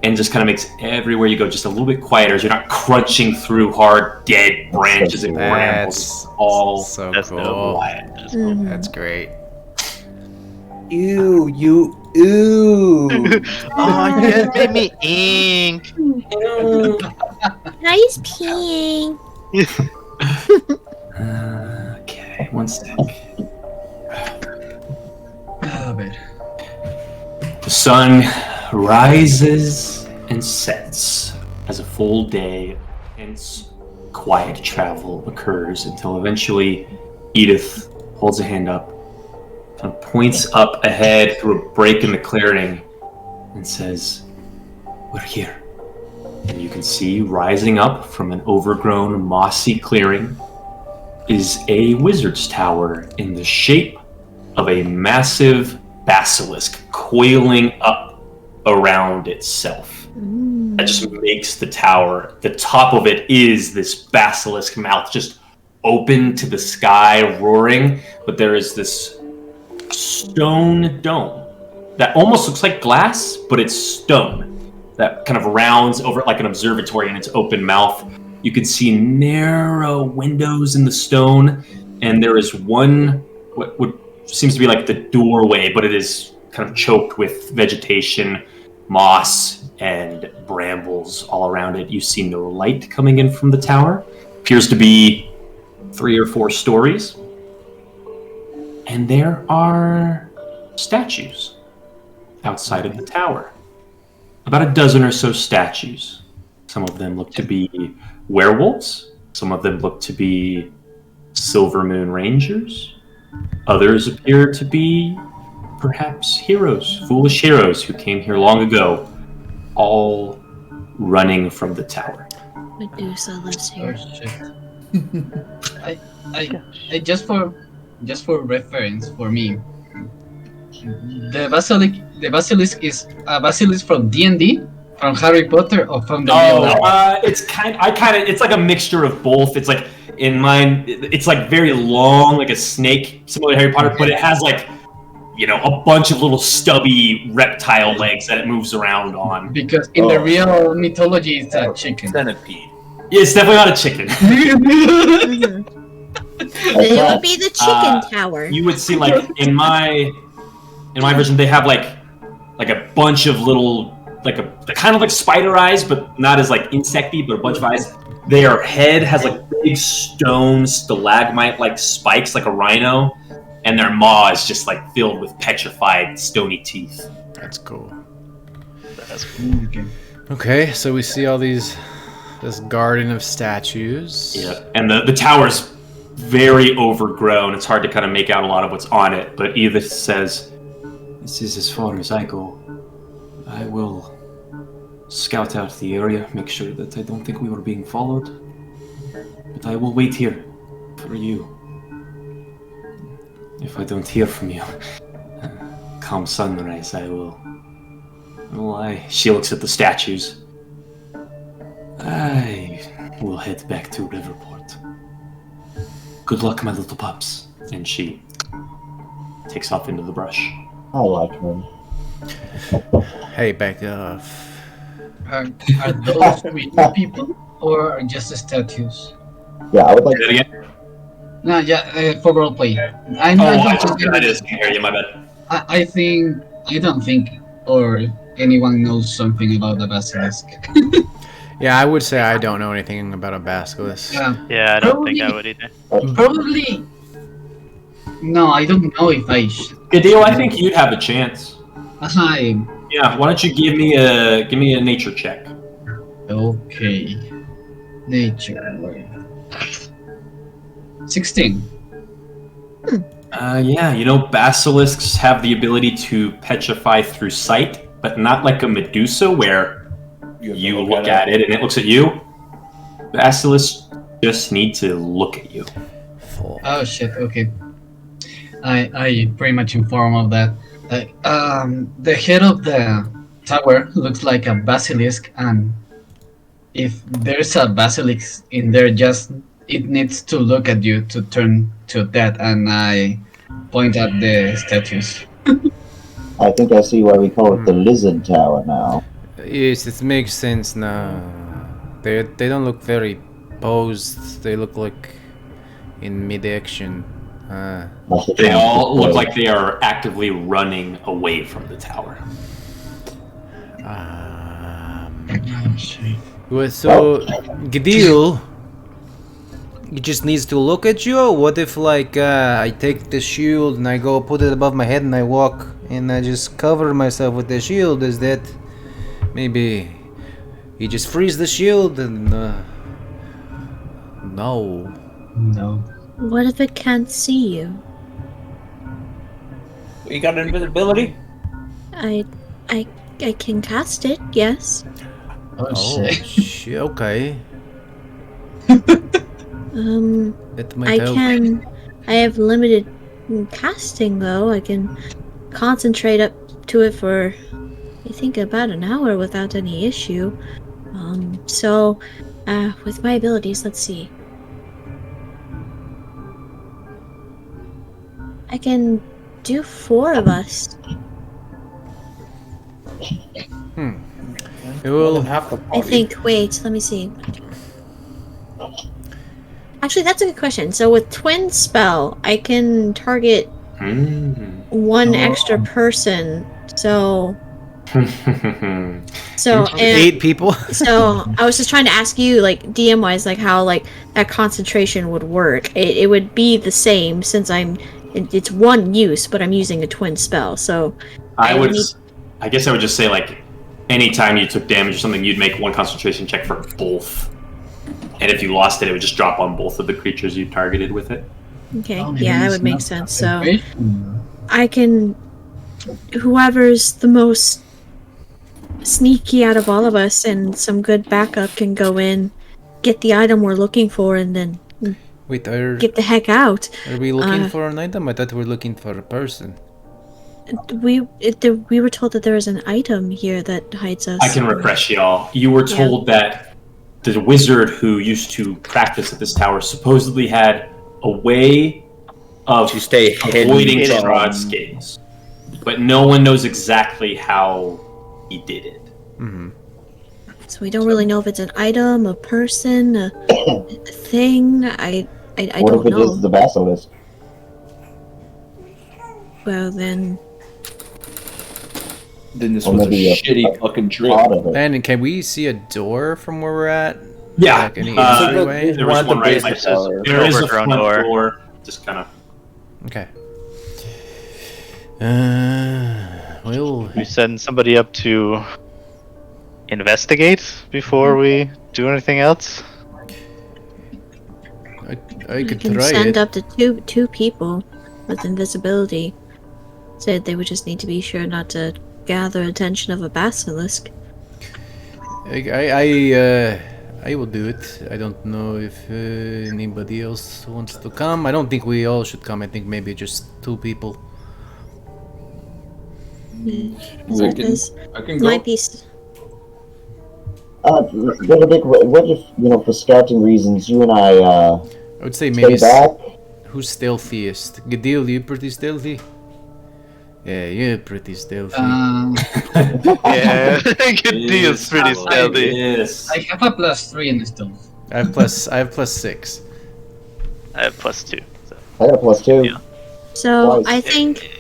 and just kind of makes everywhere you go just a little bit quieter as you're not crunching through hard, dead branches and brambles. It's all so That's cool. quiet. Mhm. That's great. Ew. Oh, you just made me ink. Nice peeing. Okay, one sec. A ver. The sun rises and sets as a full day and quiet travel occurs until eventually Edith holds a hand up, kind of points up ahead through a break in the clearing and says, "We're here." And you can see rising up from an overgrown mossy clearing is a wizard's tower in the shape of a massive basilisk coiling up around itself. That just makes the tower, the top of it is this basilisk mouth just open to the sky, roaring, but there is this stone dome that almost looks like glass, but it's stone that kind of rounds over it like an observatory in its open mouth. You can see narrow windows in the stone, and there is one what seems to be like the doorway, but it is kind of choked with vegetation, moss, and brambles all around it. You see no light coming in from the tower. Appears to be 3 or 4 stories. And there are statues outside of the tower. About a dozen or so statues. Some of them look to be werewolves. Some of them look to be Silver Moon Rangers. Others appear to be perhaps heroes, foolish heroes who came here long ago, all running from the tower. Medusa lives here. I just for reference for me, the basilisk is a basilisk from D&D, from Harry Potter, or from the real life? It's like a mixture of both. It's like in mine, it's like very long, like a snake, similar to Harry Potter, but it has like, a bunch of little stubby reptile legs that it moves around on. Because in the real mythology, it's a chicken. Centipede. Yeah, it's definitely not a chicken. It would be the chicken tower. You would see, like, in my version, they have like a bunch of little, like kind of like spider eyes, but not as like insecty, but a bunch of eyes. Their head has like big stone stalagmite like spikes, like a rhino, and their maw is just like filled with petrified stony teeth. That's cool. That's cool. Okay, so we see all this garden of statues. Yeah, and the tower's very overgrown. It's hard to kind of make out a lot of what's on it, but Edith says, "This is as far as I go. I will scout out the area, make sure that I don't think we were being followed. But I will wait here for you. If I don't hear from you, come sunrise, I will... She looks at the statues. I will head back to Riverport. Good luck, my little pups." And she takes off into the brush. I like her. Hey, back off. Are those real people or just the statues? Yeah, I would like. Say that again? No, yeah, for roleplay. I just can't hear you. My bad. I don't think, or anyone knows something about the basilisk. Yeah, I would say I don't know anything about a basilisk. Yeah, I don't think I would either. Probably. No, I don't know if I should. Gadil, I think you'd have a chance. Hi. Yeah, why don't you give me a nature check? Okay. Nature. 16. Yeah, basilisks have the ability to petrify through sight, but not like a Medusa where you look at it and it looks at you. Basilisks just need to look at you. Oh shit, okay. I pretty much inform of that. The head of the tower looks like a basilisk, and if there's a basilisk in there, it needs to look at you to turn to that, and I point at the statues. I think I see why we call it the Lizard Tower now. Yes, it makes sense now. They don't look very posed. They look like in mid-action. They all look like they are actively running away from the tower. Well, so Gadil, he just needs to look at you. What if, like, I take the shield and I go put it above my head and I walk and I just cover myself with the shield? Is that maybe he just frees the shield and no? No. What if it can't see you? You got invisibility? I can cast it, yes. Oh shit. shit. Okay. That might help. I have limited casting though. I can concentrate up to it for, I think, about an hour without any issue. So, with my abilities, let's see. I can do 4 of us. Well, Half the I party. think. Wait, let me see. Actually, that's a good question. So with twin spell, I can target one extra person. So and 8 people. so I was just trying to ask you, like, DM wise, like how like that concentration would work. It would be the same since it's one use, but I'm using a twin spell. So I guess I would just say, like, anytime you took damage or something, you'd make one concentration check for both. And if you lost it, it would just drop on both of the creatures you targeted with it. Okay, yeah, that would make sense. So I can, whoever's the most sneaky out of all of us and some good backup can go in, get the item we're looking for, and then Wait, get the heck out. are we looking for an item? I thought we were looking for a person. We were told that there is an item here that hides us. I can refresh y'all. You were told that the wizard who used to practice at this tower supposedly had a way of To stay avoiding hidden. Strahd's gaze. But no one knows exactly how he did it. So we don't really know if it's an item, a person, a thing. I What don't if it know. is the basilisk? Well, then... Then this Or was a maybe shitty fucking trip. Part of it. Landon, can we see a door from where we're at? Yeah. Like any Uh, entryway? There was one right base like tower. there is a Overgrown front door. door. Just kind of. Okay. Well, We send somebody up to investigate before we do anything else. I You could can try send it. up to two people with invisibility. Said they would just need to be sure not to gather attention of a basilisk. I will do it. I don't know if anybody else wants to come. I don't think we all should come. I think maybe just 2 people. I can go. Might be. Benedict, what if, for scouting reasons, you and I, I would say stay maybe back? who's stealthiest? Gadil, you pretty stealthy? Yeah, you're pretty stealthy. Yeah, good deal's pretty Yes, stealthy. Yes. I have a +3 in stealth. I have +6. I have +2. So. I got a +2. Yeah. So Twice. I think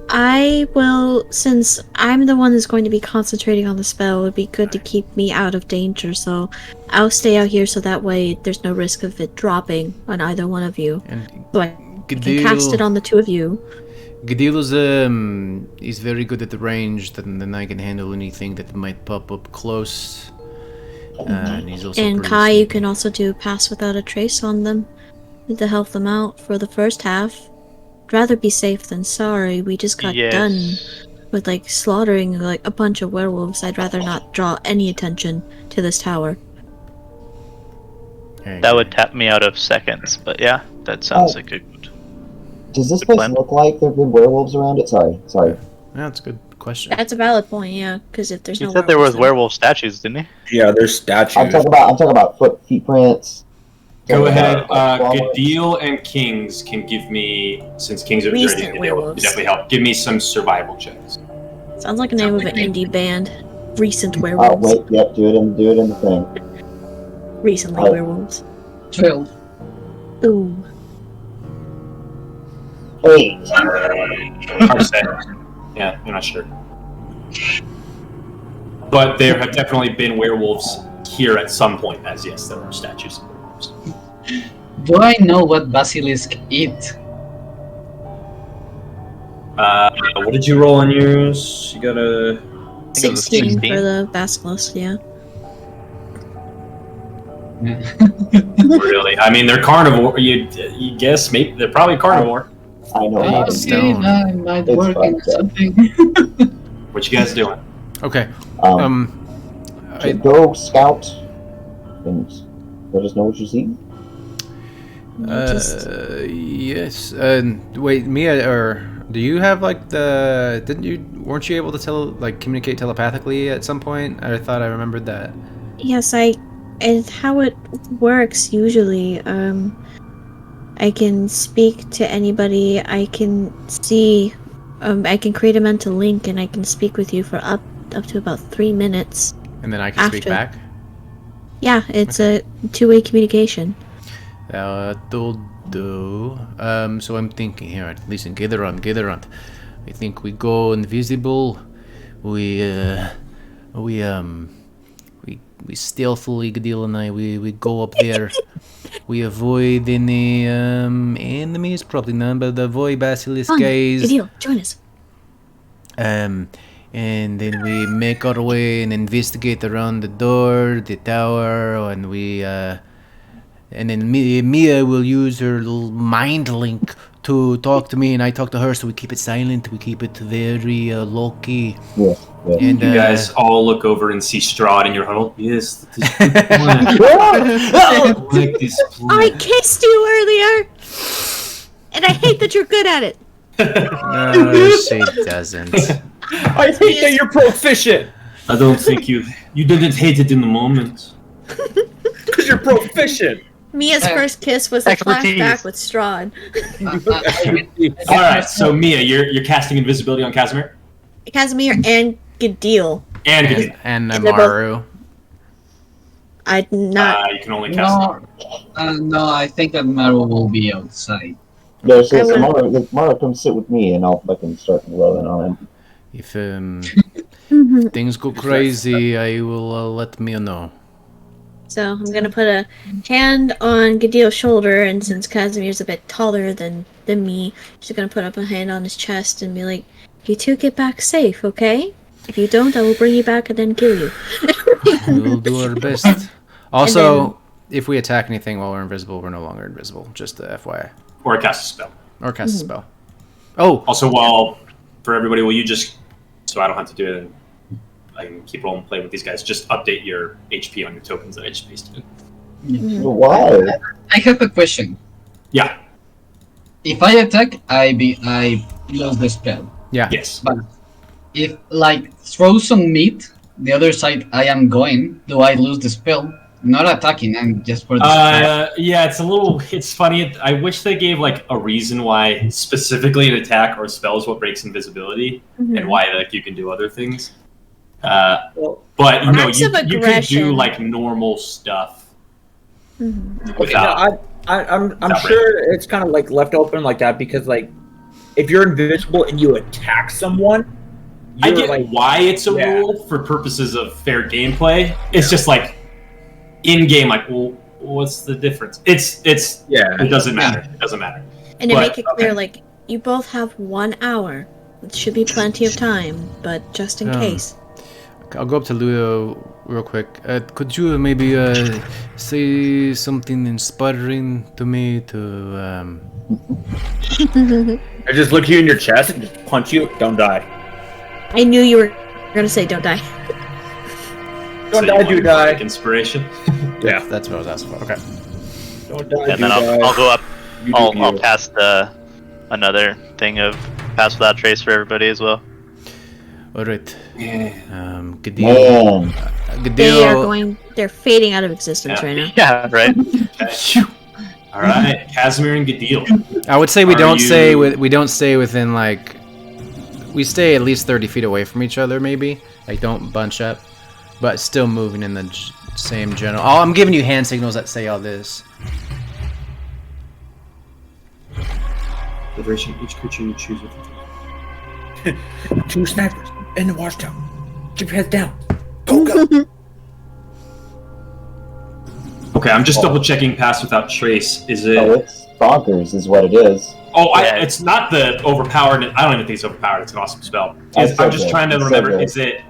I will, since I'm the one that's going to be concentrating on the spell, it would be good to keep me out of danger. So I'll stay out here, so that way there's no risk of it dropping on either one of you. And So I can cast it on the 2 of you. Gadil's he's very good at the range, then I can handle anything that might pop up close. And he's also And pretty Kai, you sneaky. can also do pass without a trace on them to help them out for the first half. I'd rather be safe than sorry. We just got Yes. done with slaughtering a bunch of werewolves. I'd rather not draw any attention to this tower. That would tap me out of seconds, but yeah, that sounds like a good. Does this Good place plan. look like there have been werewolves around it? Sorry. Yeah, that's a good question. That's a valid point, yeah. Because if there's He no said there was then- werewolf statues, didn't he? Yeah, there's statues. I'm talking about feet prints. Go Talking ahead. about, claw marks. Gadil and Kings can give me, since Kings are Recent ready to werewolves. definitely help. Give me some survival checks. Sounds like a name of an indie band. Recent Oh werewolves. wait, yep, do it in the thing. Recently Oh. werewolves. 12. Ooh. 8. Hard to say. Yeah, I'm not sure. But there have definitely been werewolves here at some point, as yes, there are statues of werewolves. Do I know what basilisk eat? What did you roll on yours? You got a... think it was 16 16. for the basilisk, yeah. Really? I mean, they're carnivore. You guess maybe they're probably carnivore. I know. Hey, how to- stone. I might It's work in fucked up. something. What you guys doing? Okay. Um, I, go scout and let us know what you see. Just yes. Wait, Mia, or do you have weren't you able to communicate telepathically at some point? I thought I remembered that. yes, and how it works usually. I can speak to anybody. I can see. I can create a mental link, and I can speak with you for up to about 3 minutes. And then I can speak After. back. Yeah, it's a 2-way communication. That'll do. So I'm thinking here. Listen, gather on. I think we go invisible. We stealthily, Gadil and I, we go up there. We avoid any enemies, probably none, but avoid basilisk Fun. guys. Good deal. Join us. And then we make our way and investigate around the door, the tower, and and then Mia will use her little mind link to talk to me, and I talk to her, so we keep it silent, we keep it very low-key. Yes. And You guys all look over and see Strahd in your huddle. Yes, that is good plan. I like this plan. I kissed you earlier, and I hate that you're good at it. No, she doesn't. I hate that you're proficient I don't think you didn't hate it in the moment. because you're proficient. Mia's first kiss was a Expertise. flashback with Strahd. All right, so Mia, you're casting invisibility on Casimir Casimir and Gadil. and Gadil. And And they're Amaru. I'm not. You can only cast. No, I think that Maru will be outside. Yeah, so Mara, come sit with me, and I'll fucking start loving on him. If things go crazy, I will let me know. So I'm gonna put a hand on Gadil's shoulder, and since Casimir's a bit taller than me, she's gonna put up a hand on his chest and be like, "You two get back safe, okay? If you don't, I will bring you back and then kill you." We'll do our best. Also, if we attack anything while we're invisible, we're no longer invisible. Just the FYI. Or cast a spell. Or cast a spell. Oh! Also, for everybody, will you just, so I don't have to do it, I can keep rolling and play with these guys, just update your HP on your tokens that I just pasted in. Why? I have a question. Yeah. If I attack, I lose the spell. Yeah. Yes. But if, like, throw some meat, the other side I am going, do I lose the spell? Not attacking, and just for the yeah, it's funny. I wish they gave like a reason why specifically an attack or spell is what breaks invisibility, and why like you can do other things. But you know, you can do like normal stuff. Okay, I'm sure it's kind of like left open like that because like if you're invisible and you attack someone, I get why it's a rule for purposes of fair gameplay. It's just like in game, like, well, what's the difference? It doesn't matter. It doesn't matter. And to make it clear, like, you both have 1 hour. It should be plenty of time, but just in case. I'll go up to Ludo real quick. Could you maybe say something inspiring to me to I just look you in your chest and just punch you. Don't die. I knew you were gonna say don't die. Don't die, do die. Inspiration. Yeah, that's what I was asking for. Okay. Don't die, And then I'll go up. I'll cast another thing of pass without trace for everybody as well. All right. Man. They're fading out of existence right now. Yeah, right. All right, Casimir and Gadil. I would say we don't stay within like we stay at least 30 feet away from each other, maybe. Like don't bunch up. But still moving in the same general. Oh, I'm giving you hand signals that say all this. Liberation each creature you choose with. 2 snipers in the watchtower. Keep your heads down. Go. Okay, I'm just double checking pass without trace. Is it? Oh, it's bonkers, is what it is. Oh, it's not the overpowered. I don't even think it's overpowered. It's an awesome spell. I'm just trying to remember. Is it?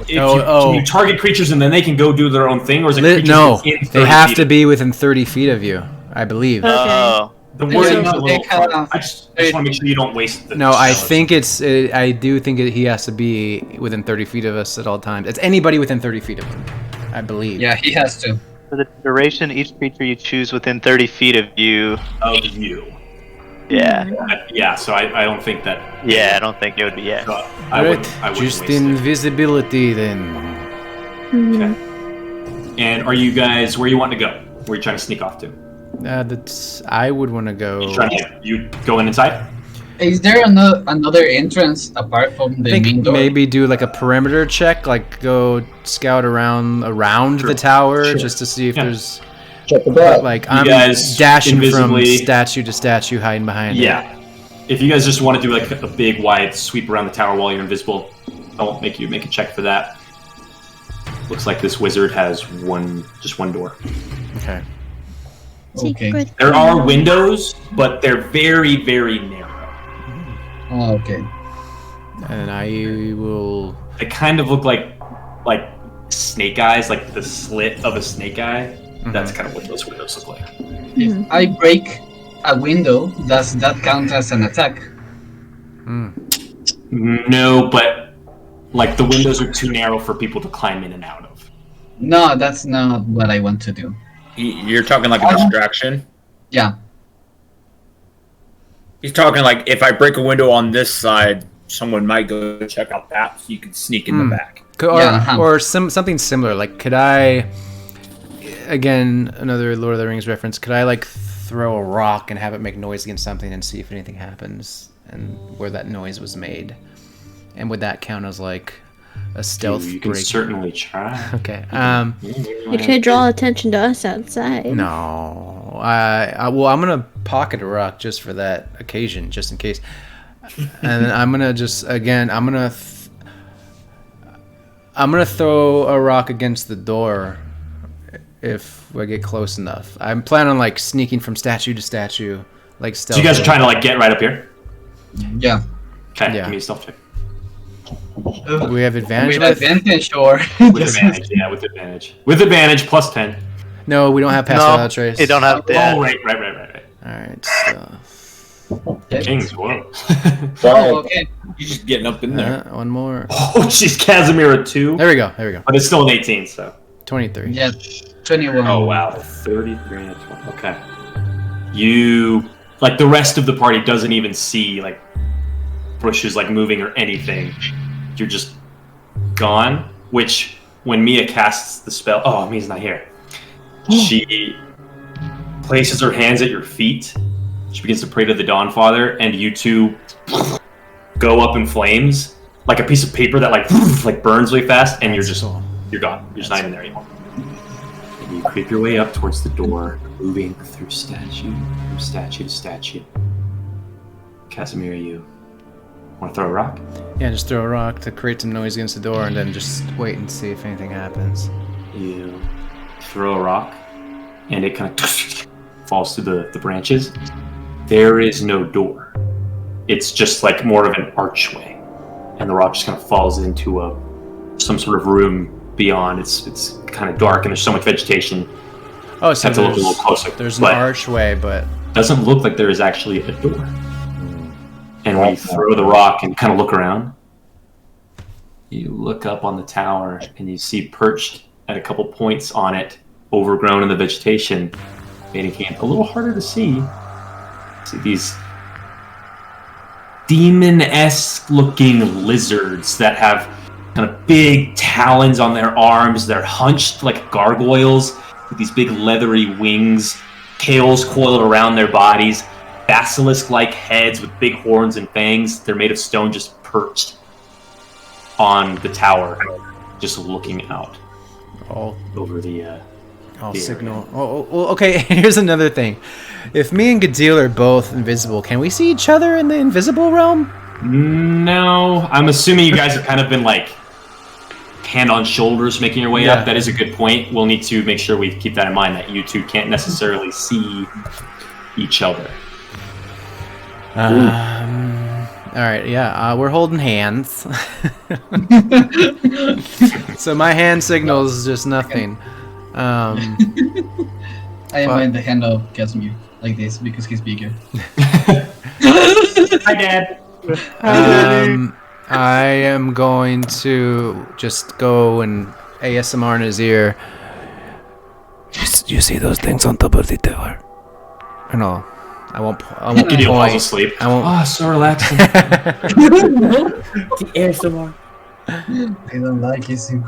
Can you target creatures and then they can go do their own thing, or is it creatures no? They have to feet? be within 30 feet of you, I believe. Oh. The wording's a little hard. I just want to make sure you don't waste the. No, I think I do think he has to be within 30 feet of us at all times. It's anybody within 30 feet of him, I believe. Yeah, he has to. For the duration, each creature you choose within 30 feet of you. Yeah. Yeah, so I don't think that. Yeah, I don't think it would be. Yeah. So I wouldn't just invisibility then. Okay. And are you guys where you want to go? Where are you trying to sneak off to? I would want to go. You go inside? Is there another entrance apart from the main door? Maybe do like a perimeter check, like go scout around the tower just to see if there's. Check the back. Like I'm dashing from statue to statue, hiding behind it. Yeah. If you guys just want to do like a big wide sweep around the tower while you're invisible, I won't make you make a check for that. Looks like this wizard has just one door. Okay. Okay. There are windows, but they're very, very narrow. Oh, okay. And I will. They kind of look like snake eyes, like the slit of a snake eye. That's kind of what those windows look like. If I break a window, does that count as an attack? No, but like the windows are too narrow for people to climb in and out of. No, that's not what I want to do. You're talking like a distraction? Yeah. He's talking like if I break a window on this side, someone might go check out that so you can sneak in the back. Or something similar. Like could I... Again, another Lord of the Rings reference. Could I like throw a rock and have it make noise against something and see if anything happens and where that noise was made? And would that count as like a stealth You can break. certainly try. Okay. You could draw attention to us outside. No. Well, I'm gonna pocket a rock just for that occasion, just in case. And I'm gonna just I'm gonna throw a rock against the door if I get close enough. I'm planning on like sneaking from statue to statue, like stealth. So you guys are trying to like get right up here? Yeah. Okay, Yeah. give me a stealth check. Do we have advantage? With advantage or With advantage, yeah, with advantage. With advantage, plus 10. No, we don't have pass without trace. You don't have that. Oh, right. All right, so Kings, whoa. Oh, okay. You're just getting up in there. one more. Oh, she's Casimir 2. There we go. But it's still an 18, so. 23. Yeah, 21. Oh, wow. 33 and a 20. Okay. You, like, the rest of the party doesn't even see, like, bushes, like, moving or anything. You're just gone, which, when Mia casts the spell... Oh, Mia's not here. She places her hands at your feet. She begins to pray to the Dawnfather, and you two go up in flames, like a piece of paper that, like burns really fast, and you're gone. You're just not even there anymore. And you creep your way up towards the door, moving through statue to statue. Casimir, you want to throw a rock? Yeah, just throw a rock to create some noise against the door, and then just wait and see if anything happens. You throw a rock, and it kind of falls through the branches. There is no door. It's just like more of an archway, and the rock just kind of falls into some sort of room beyond. It's kind of dark, and there's so much vegetation. Oh, so have to look a little closer. There's an archway, but doesn't look like there is actually a door. And when you throw the rock and kind of look around, you look up on the tower and you see perched at a couple points on it, overgrown in the vegetation, making it a little harder to see. See these demon-esque looking lizards that have kind of big talons on their arms. They're hunched like gargoyles with these big leathery wings, tails coiled around their bodies, basilisk-like heads with big horns and fangs. They're made of stone, just perched on the tower, just looking out over the I'll signal. Oh, okay. Here's another thing. If me and Gadil are both invisible, can we see each other in the invisible realm? No. I'm assuming you guys have kind of been like hand on shoulders making your way up. That is a good point. We'll need to make sure we keep that in mind, that you two can't necessarily see each other. All right, yeah, we're holding hands. So my hand signals is just nothing. I mind the hand of Casimir like this because he's bigger. Hi, Dad. I am going to just go and ASMR in his ear. You see those things on top of the tower? Or no, I won't Gideon falls asleep. I won't. Oh, so relaxing. The ASMR. I don't like kissing.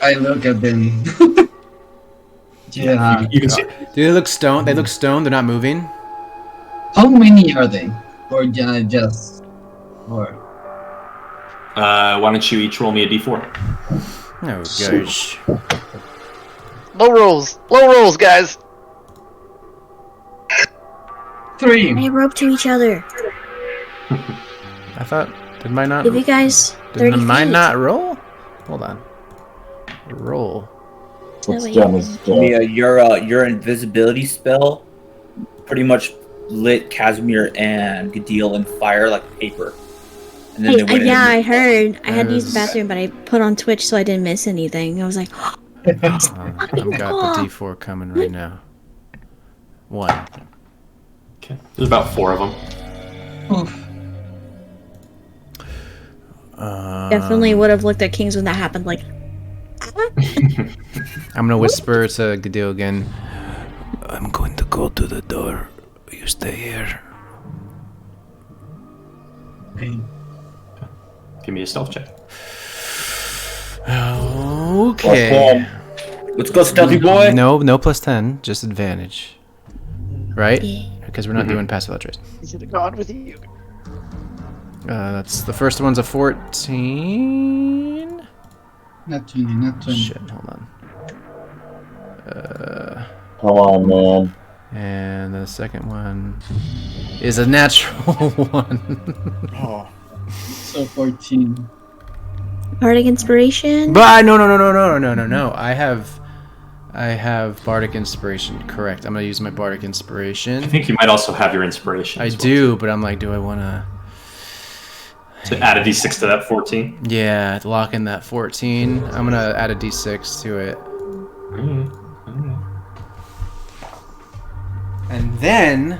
I look at them. Yeah. You can see. Do they look stoned? They look stoned. They're not moving. How many are they? Or just or? Why don't you each roll me a d4? Oh gosh. Low rolls, guys. 3. They rope to each other. I thought. Did mine not? Give you guys 30 Did mine feet. not roll? Hold on. Roll. It's way Dummies' job. Mia, your invisibility spell pretty much lit Casimir and Gadil in fire like paper. And then Hey, they went yeah, in. I heard. I had to use the bathroom, but I put on Twitch so I didn't miss anything. I was like, I've got the D4 coming right now. 1. Okay. There's about 4 of them. Oof. definitely would have looked at Kings when that happened. Like, I'm gonna whisper to Gadil again. I'm going to go to the door. You stay here. Okay. Give me a stealth check. Okay. Let's go, stealthy boy. No plus 10, just advantage. Right? yeah. Because we're not doing passive trace. I should have gone with you. That's the first one's a 14. Not 20, not 20. Shit, hold on. Come on, man. And the second one is a natural 1. Oh. So 14. Bardic Inspiration. But no. I have Bardic Inspiration. Correct. I'm gonna use my Bardic Inspiration. I think you might also have your inspiration. I as well, do, but I'm like, do I wanna? to add a d6 to that 14. Yeah, lock in that 14. I'm gonna add a d6 to it. And then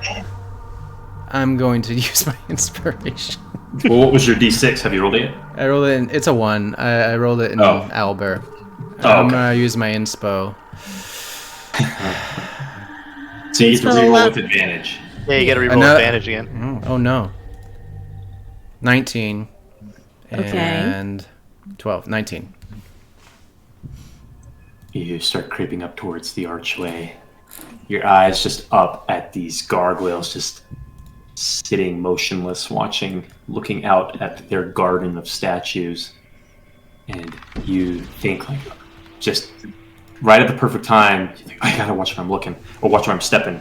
I'm going to use my inspiration. Well, what was your d6? Have you rolled it yet? I rolled it in, it's a 1. I rolled it in Owlbear. I'm gonna use my inspo. So you get to reroll with advantage. Yeah, you gotta reroll advantage again. Oh no. 19. Okay. And 12. 19. You start creeping up towards the archway. Your eyes just up at these gargoyles, just sitting motionless, looking out at their garden of statues. And you think, like, just right at the perfect time, you think, I gotta watch where I'm looking, or watch where I'm stepping.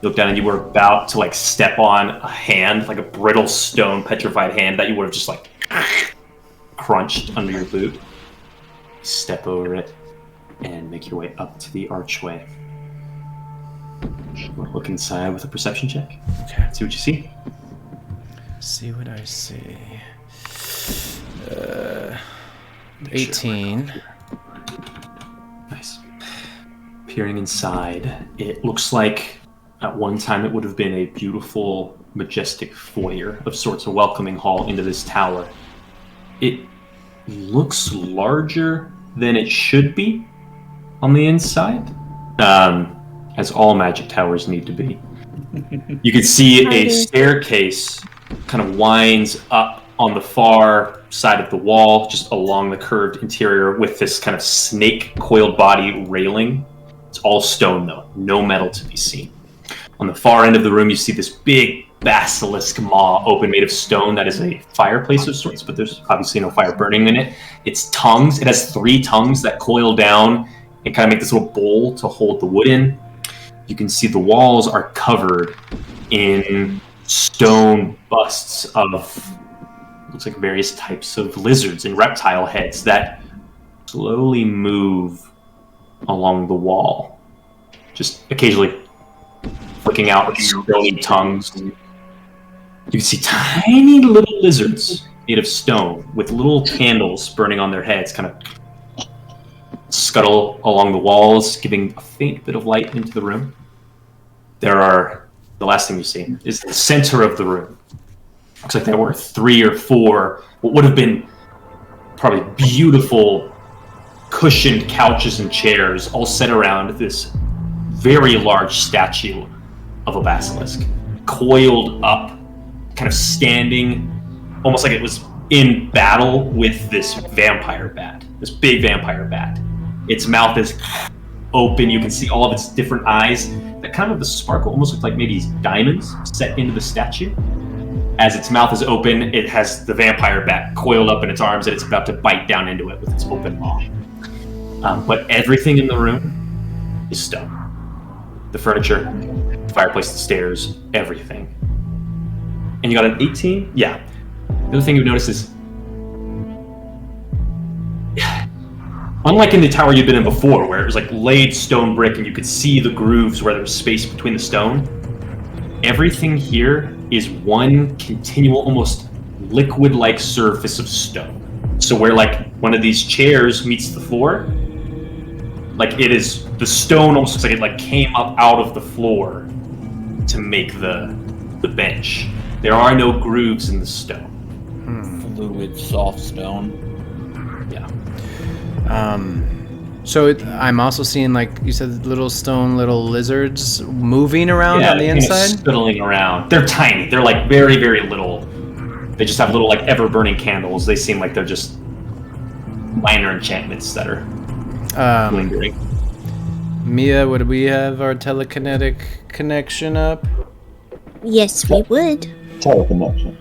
You look down and you were about to, like, step on a hand, like a brittle stone petrified hand that you would have just, like, crunched under your boot. You step over it and make your way up to the archway. Look inside with a perception check. Okay. See what you see. See what I see. 18. Nice. Peering inside, it looks like at one time it would have been a beautiful, majestic foyer of sorts, a welcoming hall into this tower. It looks larger than it should be on the inside, as all magic towers need to be. You can see a staircase kind of winds up on the far side of the wall, just along the curved interior with this kind of snake coiled body railing. It's all stone though, no metal to be seen. On the far end of the room, you see this big basilisk maw open, made of stone, that is a fireplace of sorts, but there's obviously no fire burning in it. Its tongues, it has 3 tongues that coil down and kind of make this little bowl to hold the wood in. You can see the walls are covered in stone busts of, looks like various types of lizards and reptile heads that slowly move along the wall, just occasionally flicking out stony tongues. You can see tiny little lizards made of stone with little candles burning on their heads, kind of scuttle along the walls, giving a faint bit of light into the room. The last thing you see is the center of the room. Looks like there were 3 or 4, what would have been probably beautiful cushioned couches and chairs, all set around this very large statue of a basilisk, coiled up, kind of standing, almost like it was in battle with this vampire bat, this big vampire bat. Its mouth is open. You can see all of its different eyes that kind of have the sparkle, almost look like maybe diamonds set into the statue. As its mouth is open, it has the vampire bat coiled up in its arms, and it's about to bite down into it with its open maw. But everything in the room is stone. The furniture, the fireplace, the stairs, everything. And you got an 18? Yeah. The other thing you've noticed is, unlike in the tower you'd been in before, where it was like laid stone brick and you could see the grooves where there was space between the stone, everything here is one continual, almost liquid-like surface of stone. So where like one of these chairs meets the floor, like it is, the stone almost looks like it like came up out of the floor to make the bench. There are no grooves in the stone. Fluid, soft stone. Yeah. So I'm also seeing, like you said, little lizards moving around on the inside? Scuttling around. They're tiny. They're like very, very little. They just have little like ever-burning candles. They seem like they're just minor enchantments that are lingering. Mia, would we have our telekinetic connection up? Yes, we would. Teleconnection.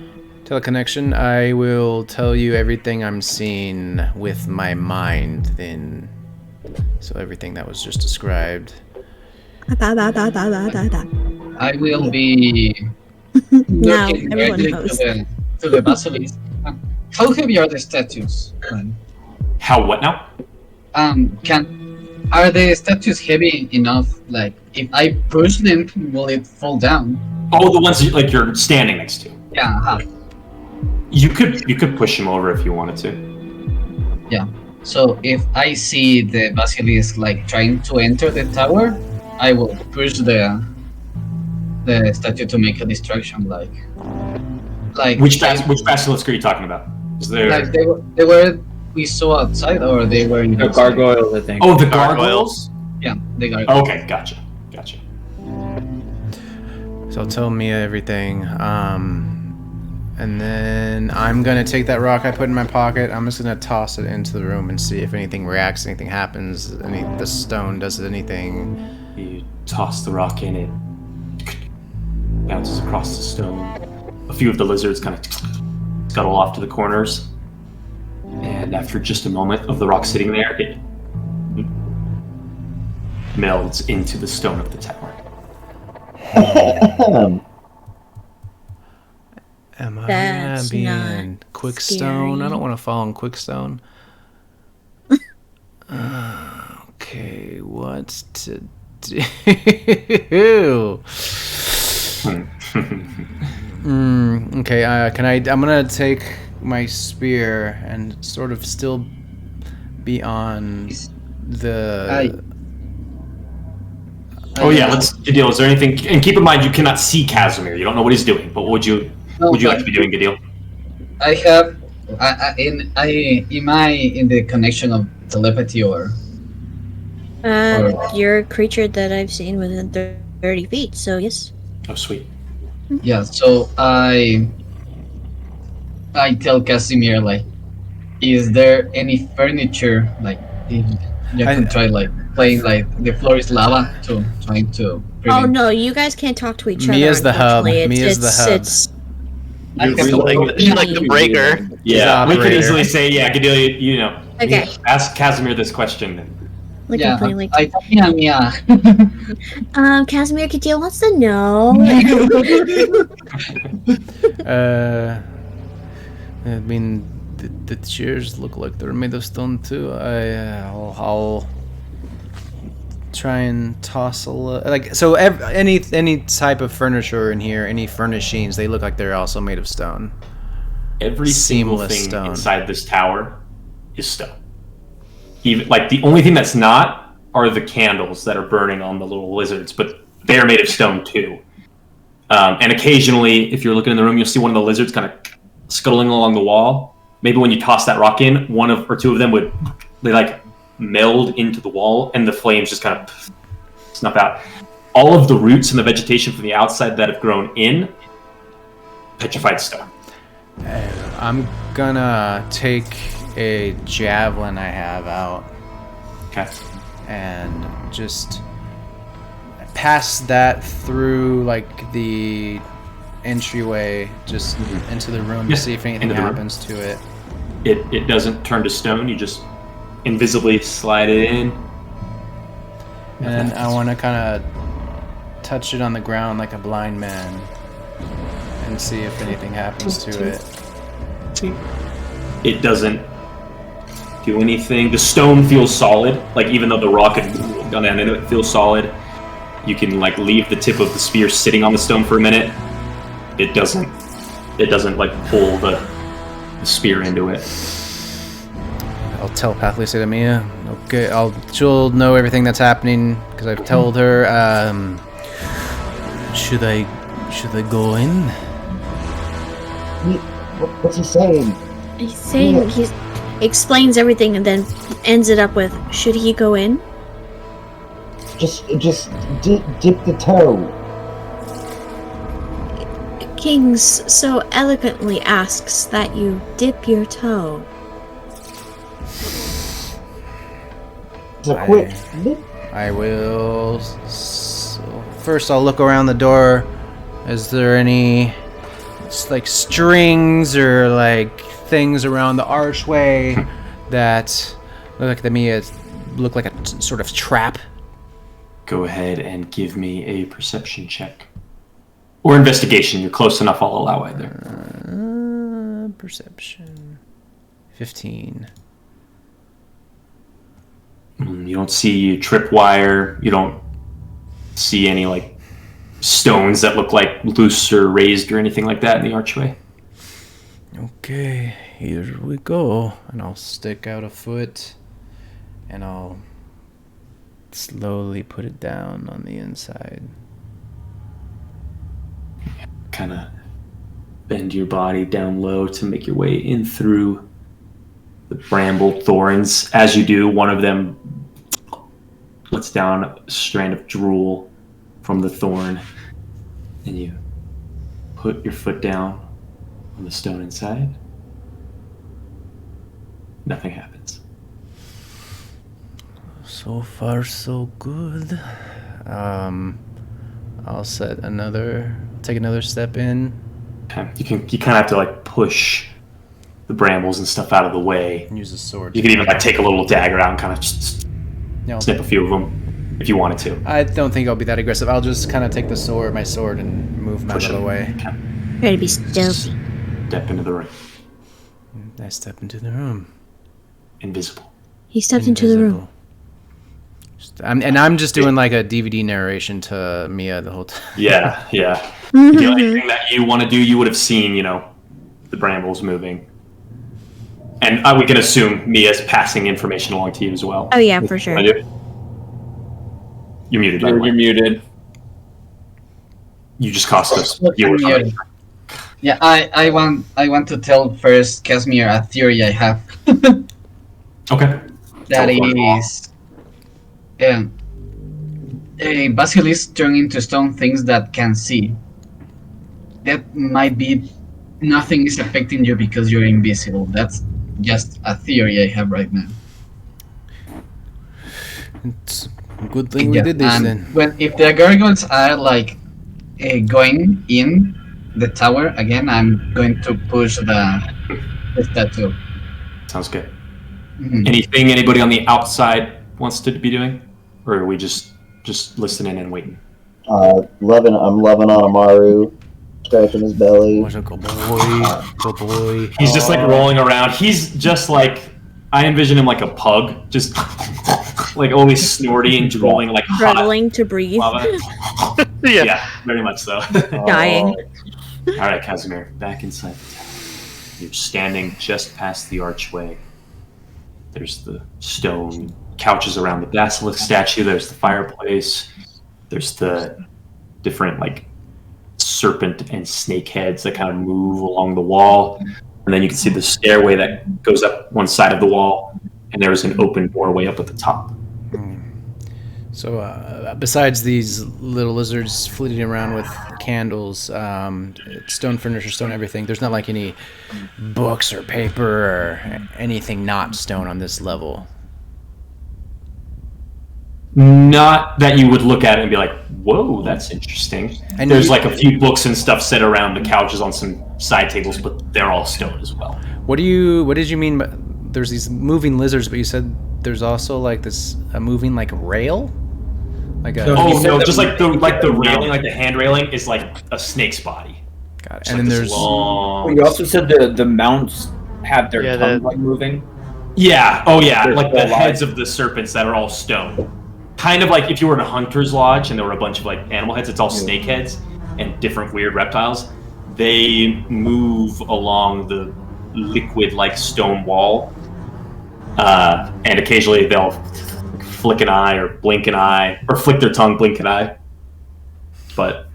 Teleconnection. I will tell you everything I'm seeing with my mind then. So everything that was just described. I will be Now looking everyone directly knows. to the basilisk. How heavy are the statues? How what now? Are the statues heavy enough? Like, if I push them, will it fall down? Oh, the ones like you're standing next to. Yeah. You could push him over if you wanted to. Yeah. So if I see the basilisk like trying to enter the tower, I will push the statue to make a distraction. Like Which basilisk are you talking about? Is there? like they were we saw outside, or they were in The outside? gargoyles, I think. Oh, the Gargoyles. gargoyles. Yeah, they got. Okay, gotcha. So tell Mia everything. And then I'm gonna take that rock I put in my pocket. I'm just gonna toss it into the room and see if anything reacts, anything happens, the stone does anything. You toss the rock in, it bounces across the stone. A few of the lizards kind of scuttle off to the corners. And after just a moment of the rock sitting there, it melds into the stone of the tower. Am I That's being not Quickstone? I scary. don't want to fall in Quickstone. Okay, what to do? Okay, can I? I'm gonna take my spear and sort of still be on the. Oh yeah, let's Gadil. Is there anything? And keep in mind, you cannot see Casimir. You don't know what he's doing. But what would you like to be doing, Gadil? I have. Am I in the connection of telepathy or? You're a creature that I've seen within 30 feet, so yes. Oh sweet. Yeah. So I tell Casimir, like, is there any furniture, like, if you can try like playing like the floor is lava to trying to Oh prevent. no, you guys can't talk to each other. Mia's the hub. unfortunately. Mia's the hub. It's She's like the breaker. Yeah, we could operator. easily say, yeah, Gadil. You know, Okay. ask Casimir this question. like Yeah, completely. yeah. Casimir Kadil wants to know. I mean, the chairs look like they're made of stone too. I'll try and toss a like so. Any type of furniture in here, any furnishings, they look like they're also made of stone. Every single Seamless thing stone. inside this tower is stone. Even like the only thing that's not are the candles that are burning on the little lizards, but they're made of stone too. And occasionally, if you're looking in the room, you'll see one of the lizards kind of scuttling along the wall. Maybe when you toss that rock in, one or two of them would like meld into the wall, and the flames just kind of snuff out. All of the roots and the vegetation from the outside that have grown in, petrified stone. I'm gonna take a javelin I have out Okay. and just pass that through like the entryway just into the room Yeah, to see if anything into the room. happens to it. It doesn't turn to stone. You just invisibly slide it in. And then I want to kind of touch it on the ground like a blind man and see if anything happens to it. It doesn't do anything. The stone feels solid. Like even though the rock had gone down into it, feels solid. You can like leave the tip of the spear sitting on the stone for a minute. It doesn't like pull the spear into it. I'll telepathically say to Mia, okay, she'll know everything that's happening because I've told her. Should I go in? What's he saying? He's saying he explains everything and then ends it up with, "Should he go in?" Just dip the toe. Kings so eloquently asks that you dip your toe. It's a quick dip. I will. So first, I'll look around the door. Is there any like strings or like things around the archway that look like a sort of trap. Go ahead and give me a perception check. Or investigation. You're close enough, I'll allow either. Perception. 15. You don't see tripwire. You don't see any like stones that look like loose or raised or anything like that in the archway. Okay, here we go. And I'll stick out a foot and I'll slowly put it down on the inside. Kind of bend your body down low to make your way in through the bramble thorns. As you do, one of them lets down a strand of drool from the thorn, and you put your foot down on the stone inside. Nothing happens. So far, so good. I'll take another step in. Okay. You kind of have to like push the brambles and stuff out of the way. And use a sword. You can even like take a little dagger out and kind of just No. snip a few of them if you wanted to. I don't think I'll be that aggressive. I'll just kind of take my sword, and move them out of the way. Okay. Try to be stealthy. Step into the room. I step into the room. Invisible. He stepped into the room. I'm just doing like a DVD narration to Mia the whole time. Yeah, yeah. The only thing that you want to do, you would have seen, the brambles moving. And we can assume Mia's passing information along to you as well. Oh yeah, for sure. You're muted. You're muted. You just cost us. Yeah, I want to tell first Casimir a theory I have. Okay. That is, basilisk turn into stone things that can see. That might be nothing is affecting you because you're invisible. That's just a theory I have right now. It's a good thing we did this and then. If the gargoyles are like going in the tower again, I'm going to push the statue. Sounds good. Mhm. Anything anybody on the outside wants to be doing? Or are we just listening and waiting? I'm loving on Amaru, scratching his belly. Good boy. Good boy. He's just like rolling around. He's just like, I envision him like a pug, just like always snorting and drooling like hot Struggling to breathe. lava. Yeah, very much so. Dying. All right, Casimir, back inside the tower. You're standing just past the archway. There's the stone couches around the basilisk statue. There's the fireplace. There's the different like serpent and snake heads that kind of move along the wall. And then you can see the stairway that goes up one side of the wall. And there's an open doorway up at the top. So, besides these little lizards flitting around with candles, stone furniture, stone everything, there's not like any books or paper or anything not stone on this level. Not that you would look at it and be like, whoa, that's interesting. And there's like a few books and stuff set around the couches on some side tables, but they're all stone as well. What did you mean by there's these moving lizards, but you said there's also like a moving like rail? Like a Oh no, just like the railing, like the hand railing is like a snake's body. Got it. It's And like then this there's long... You also said the mounts have their tongue like moving. Yeah, oh yeah, They're like the still alive. heads of the serpents that are all stone. Kind of like if you were in a hunter's lodge and there were a bunch of like animal heads, it's all snake heads and different weird reptiles. They move along the liquid-like stone wall, and occasionally they'll flick an eye or blink an eye, or flick their tongue, blink an eye. But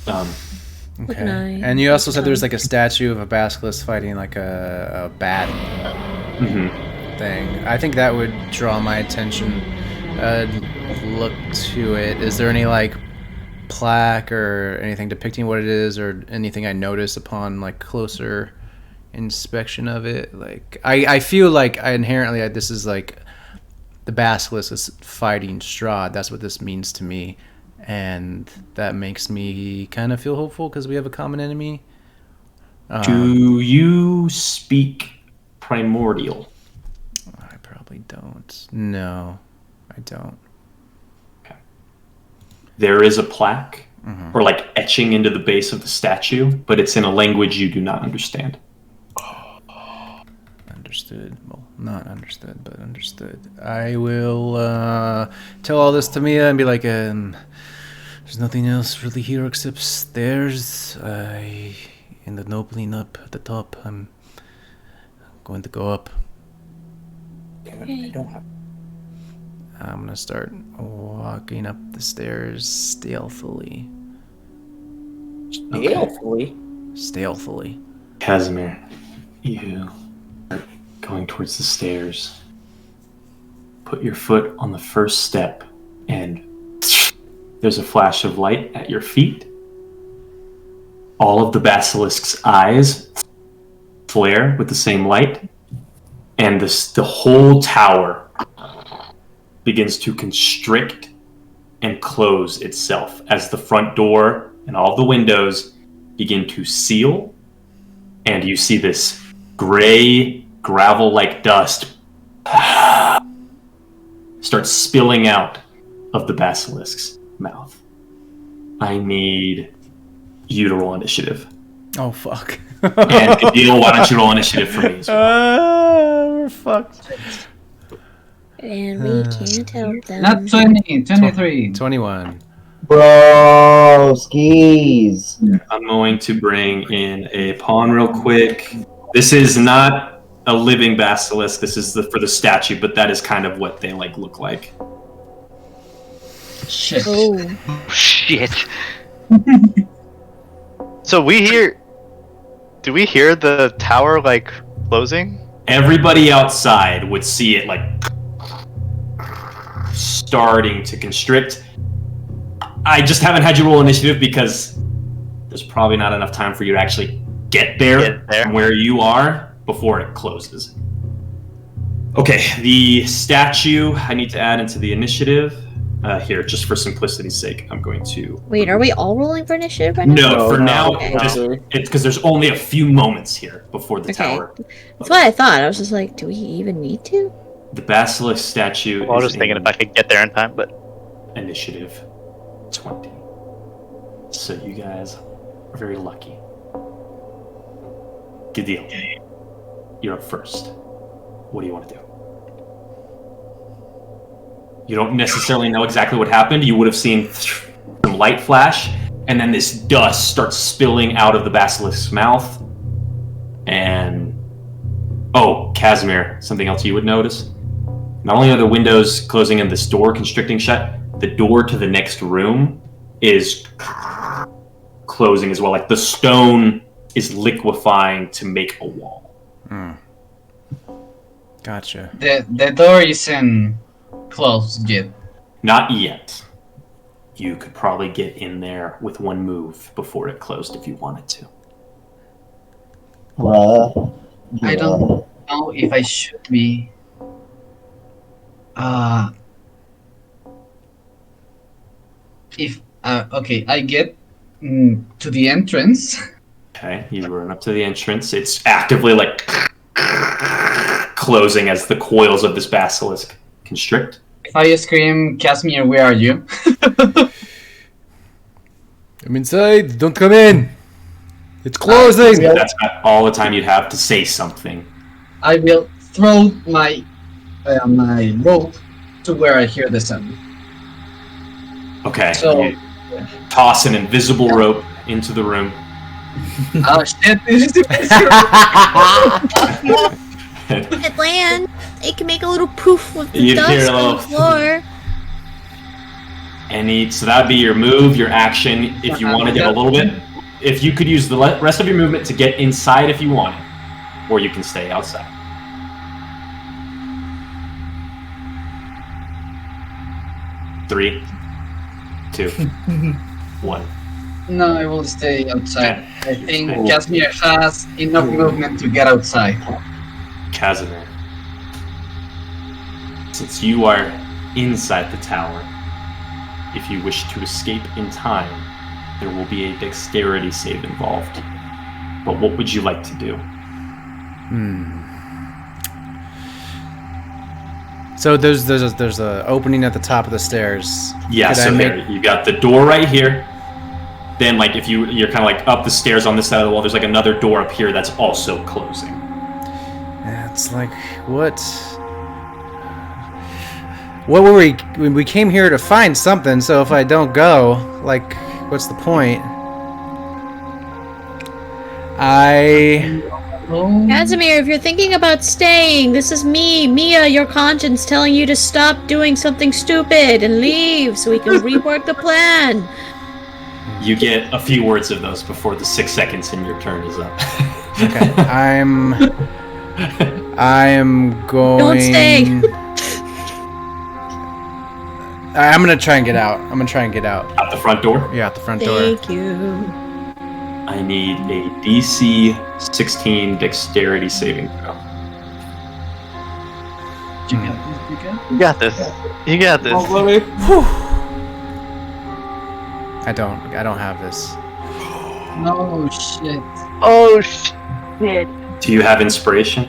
okay. Nice. And you also said there's like a statue of a basilisk fighting like a bat thing. I think that would draw my attention. Look to it. Is there any like plaque or anything depicting what it is, or anything I notice upon like closer inspection of it? Like I feel like inherently this is like the basilisk is fighting Strahd. That's what this means to me, and that makes me kind of feel hopeful because we have a common enemy. Do you speak Primordial? I probably don't. No, I don't. Okay. There is a plaque, or like etching into the base of the statue, but it's in a language you do not understand. Understood. Well, not understood, but understood. I will tell all this to Mia and be like, there's nothing else really here except stairs. I ended up opening up at the top. I'm going to go up. Okay. I'm gonna start walking up the stairs stealthily. Stealthily. Casimir, you are going towards the stairs. Put your foot on the first step, and there's a flash of light at your feet. All of the basilisk's eyes flare with the same light, and the whole tower begins to constrict and close itself as the front door and all the windows begin to seal, and you see this gray gravel-like dust start spilling out of the basilisk's mouth. I need you to roll initiative. Oh, fuck. And Kadil, why don't you roll initiative for me as well? We're fucked. And we can't help them. Not 20, 23. 21. Bro, skis. I'm going to bring in a pawn real quick. This is not a living basilisk. This is for the statue, but that is kind of what they look like. Shit. Oh. Shit. So do we hear the tower closing? Everybody outside would see it starting to constrict. I just haven't had you roll initiative because there's probably not enough time for you to actually get there from where you are before it closes. Okay, the statue I need to add into the initiative. Here, just for simplicity's sake, I'm going to... Wait, are we all rolling for initiative right now? No, for now, Okay. it's because there's only a few moments here before the tower. That's what I thought. I was just like, do we even need to? The basilisk statue Well, I was is just thinking if I could get there in time, but... initiative 20. So you guys are very lucky. Good deal. You're up first. What do you want to do? You don't necessarily know exactly what happened. You would have seen some light flash, and then this dust starts spilling out of the basilisk's mouth. And... oh, Casimir, something else you would notice. Not only are the windows closing and this door constricting shut, the door to the next room is closing as well. The stone is liquefying to make a wall. Gotcha. The door isn't closed yet. Not yet. You could probably get in there with one move before it closed if you wanted to. I don't know if I should be. Okay, I get to the entrance. Okay, you run up to the entrance. It's actively closing as the coils of this basilisk constrict. If I scream, Casimir, where are you? I'm inside. Don't come in. It's closing. That's not all the time you'd have to say something. I will throw my my rope to where I hear the sound. Okay, So, you toss an invisible rope into the room. oh shit! This is It land. It can make a little poof with the You'd hear dust a on little- the floor. So that'd be your move, your action. If you wanted to, a little bit. If you could use the rest of your movement to get inside if you wanted, or you can stay outside. Three, 2, 1. No, I will stay outside. I think Oh. Casimir has enough movement to get outside. Casimir, since you are inside the tower, if you wish to escape in time, there will be a dexterity save involved. But what would you like to do? So there's a opening at the top of the stairs. Yeah, so there, you got the door right here. Then, like, if you're kind of like up the stairs on this side of the wall, there's like another door up here that's also closing. Yeah, it's like, what were we came here to find something, so if I don't go, like, what's the point? Casimir, if you're thinking about staying, this is me, Mia, your conscience, telling you to stop doing something stupid and leave so we can rework the plan. You get a few words of those before the 6 seconds in your turn is up. Okay, I'm going... Don't stay. I'm gonna try and get out. Out the front door? Yeah, out the front door. Thank you. I need a DC 16 dexterity saving throw. You got this. You got this. I don't have this. No shit. Oh shit. Do you have inspiration?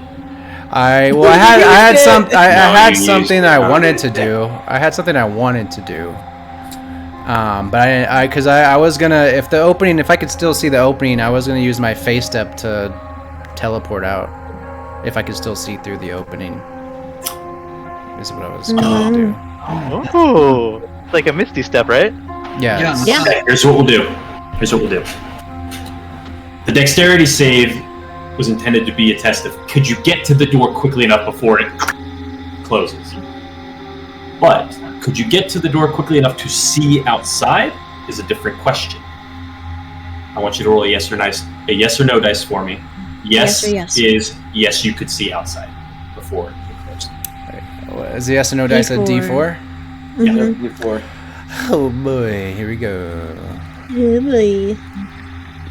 I had something I No, wanted to do. But I was gonna, if I could still see the opening, I was gonna use my face step to teleport out. If I could still see through the opening, is what I was gonna do. Oh, it's like a Misty Step, right? Yeah. Yeah. Okay, here's what we'll do. The dexterity save was intended to be a test of could you get to the door quickly enough before it closes. But could you get to the door quickly enough to see outside is a different question. I want you to roll a yes or no dice for me. Yes, yes. is yes, you could see outside before it closed. Is the yes or no dice a D4? Mm-hmm. Before. Oh boy, here we go. Really?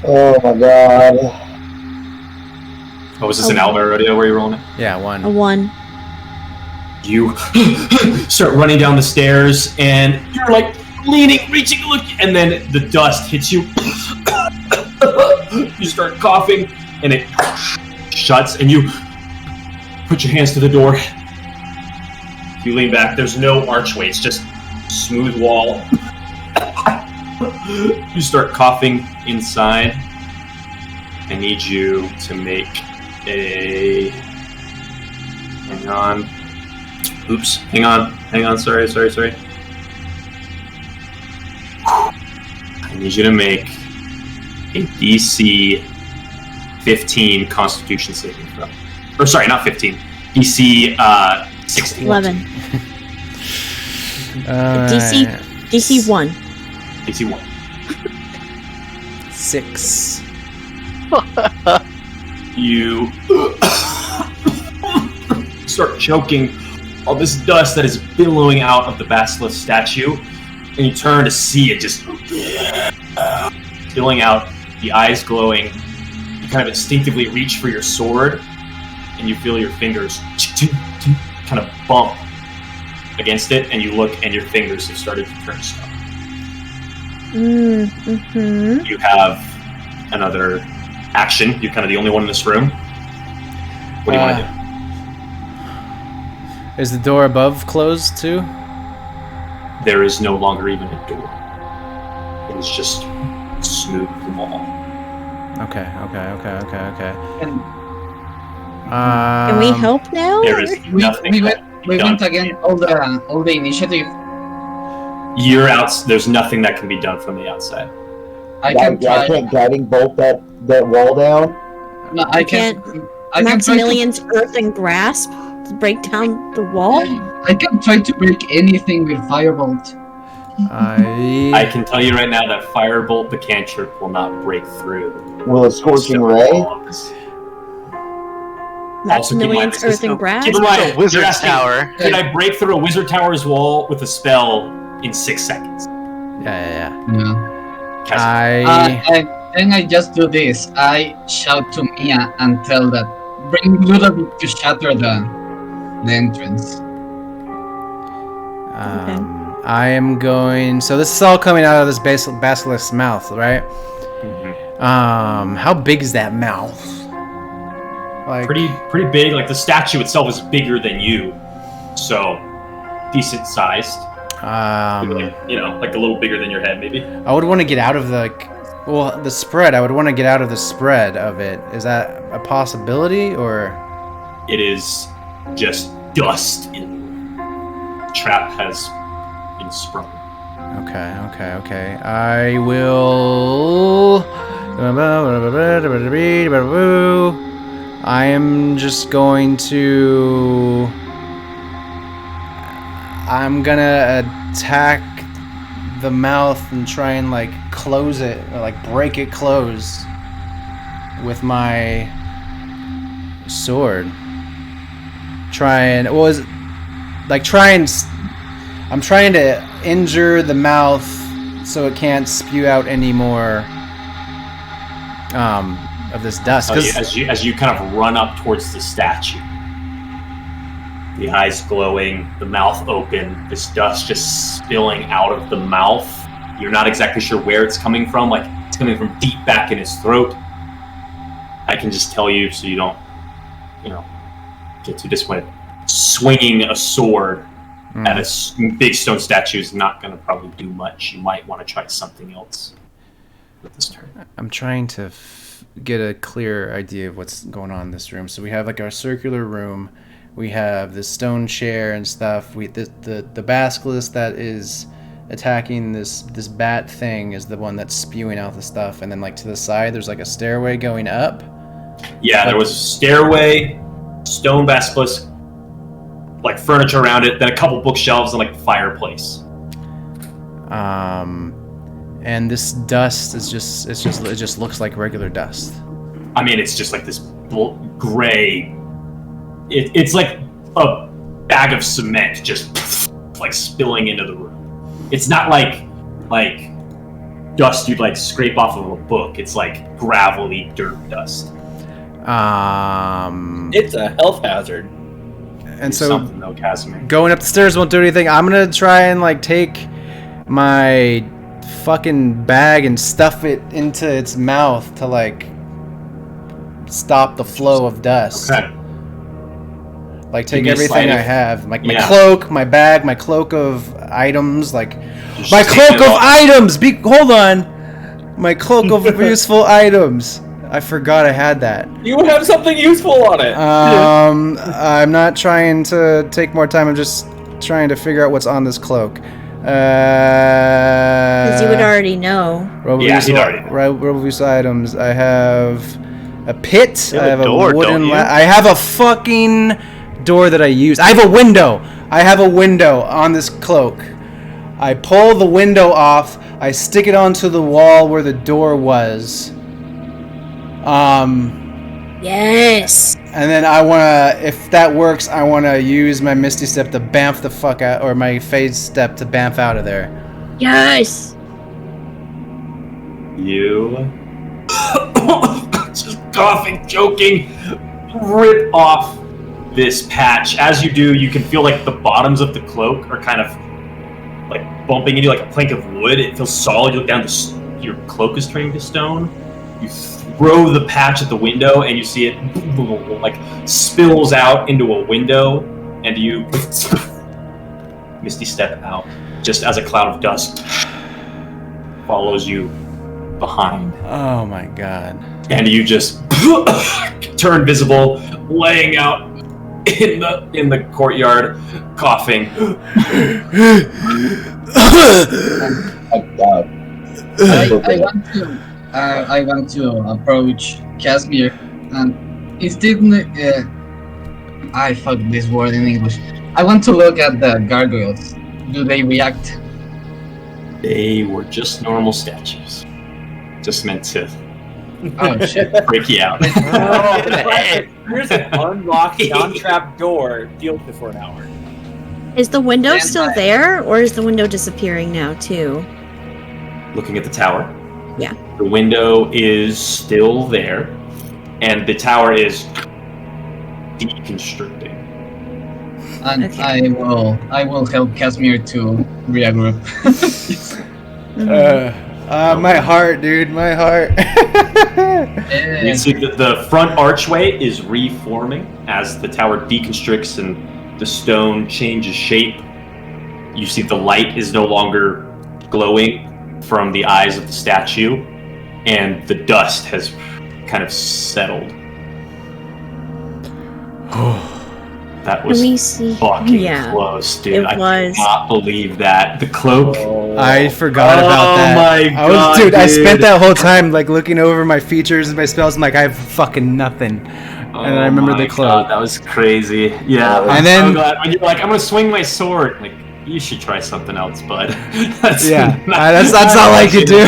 Oh my god. Oh, was this an Alva rodeo where you're rolling it? Yeah, A 1. 1. You start running down the stairs, and you're like leaning, reaching, look, and then the dust hits you. You start coughing, and it shuts, and you put your hands to the door. You lean back. There's no archway. It's just smooth wall. You start coughing inside. I need you to make a... Hang on. Oops. Hang on. Sorry. I need you to make a DC 15 Constitution saving throw. Or sorry, not 15. DC 16. 11. DC 1. DC 1. 6. You start choking all this dust that is billowing out of the basilisk statue, and you turn to see it just spilling out, the eyes glowing. You kind of instinctively reach for your sword, and you feel your fingers kind of bump against it, and you look, and your fingers have started to turn stone. Mm-hmm. You have another action. You're kind of the only one in this room. What do you want to do? Is the door above closed too? There is no longer even a door. It is just smooth wall. Okay. Can we help now? There is nothing. We went again all the initiative. You're out. There's nothing that can be done from the outside. I can try. I can't guiding bolt that wall down. No, I can try Maximilian's earthen grasp to break down the wall. I can try to break anything with firebolt. I can tell you right now that firebolt, the cantrip, will not break through. Will a scorching ray? Maximilian's earthen grasp. Keep in mind, It's a wizard you're asking, tower. Can I break through a wizard tower's wall with a spell in 6 seconds? Yeah. Casimir. Then I just do this. I shout to Mia and tell that bring Ludovic to shatter the entrance. I am going. So this is all coming out of this basilisk's mouth, right? Mhm. How big is that mouth? Like Pretty big. Like the statue itself is bigger than you, so decent sized. Like, like a little bigger than your head, maybe. I would want to get out of the spread. I would want to get out of the spread of it. Is that a possibility, or? It is just dust in the trap has been sprung. Okay. I will. I am just going to. I'm gonna attack the mouth and try and like close it or like break it closed with my sword. I'm trying to injure the mouth so it can't spew out any more of this dust. As you kind of run up towards the statue, the eyes glowing, the mouth open, this dust just spilling out of the mouth. You're not exactly sure where it's coming from. Like, it's coming from deep back in his throat. I can just tell you so you don't, get too disappointed. Swinging a sword at a big stone statue is not going to probably do much. You might want to try something else with this turn. I'm trying to get a clear idea of what's going on in this room. So we have like our circular room. We have the stone chair and stuff. The basilisk that is attacking this bat thing is the one that's spewing out the stuff. And then like to the side, there's like a stairway going up. Yeah, there was a stairway, stone basilisk, like furniture around it, then a couple bookshelves and like a fireplace. And this dust is it just looks like regular dust. I mean, it's just like this gray. It's like a bag of cement just like spilling into the room. It's not like dust you'd like scrape off of a book. It's like gravelly dirt dust. It's a health hazard. And so something though, Casimir. Going up the stairs won't do anything. I'm gonna try and like take my fucking bag and stuff it into its mouth to like stop the flow of dust. Okay. Like take everything I have, like my cloak, my bag, my cloak of items, like my cloak of items. Hold on, my cloak of useful items. I forgot I had that. You have something useful on it. I'm not trying to take more time. I'm just trying to figure out what's on this cloak. Because you would already know. He'd already know. Robust items. I have a pit. I have a door, wooden. I have a fucking door that I use. I have a window. I have a window on this cloak. I pull the window off. I stick it onto the wall where the door was. Yes. And then I wanna, if that works, I wanna use my Misty Step to bamf the fuck out, or my Phase Step to bamf out of there. Yes. You just coughing, choking, rip off this patch. As you do, you can feel like the bottoms of the cloak are kind of like bumping into like a plank of wood. It feels solid. You look down, your cloak is turning to stone. You throw the patch at the window, and you see it like spills out into a window, and you Misty Step out just as a cloud of dust follows you behind. Oh my god. And you just turn visible, laying out in the courtyard, coughing. I want to approach Casimir, and instead, I fuck this word in English. I want to look at the gargoyles. Do they react? They were just normal statues, just meant to freak you out. Here's an unlocked, non-trapped door. Deal with it for an hour. Is the window still there, or is the window disappearing now too? Looking at the tower. Yeah. The window is still there, and the tower is deconstructing. And okay. I will help Casimir to regroup. My heart, dude, my heart. You see that the front archway is reforming as the tower deconstricts and the stone changes shape. You see the light is no longer glowing from the eyes of the statue, and the dust has kind of settled. That was fucking close, dude. I cannot believe that. The cloak. I forgot about that. Oh my god, dude. I spent that whole time like looking over my features and my spells. I'm like, I have fucking nothing. And I remember the cloak. God, that was crazy. Yeah. And then so glad when you're like, I'm gonna swing my sword. Like, you should try something else, bud. that's all I could do.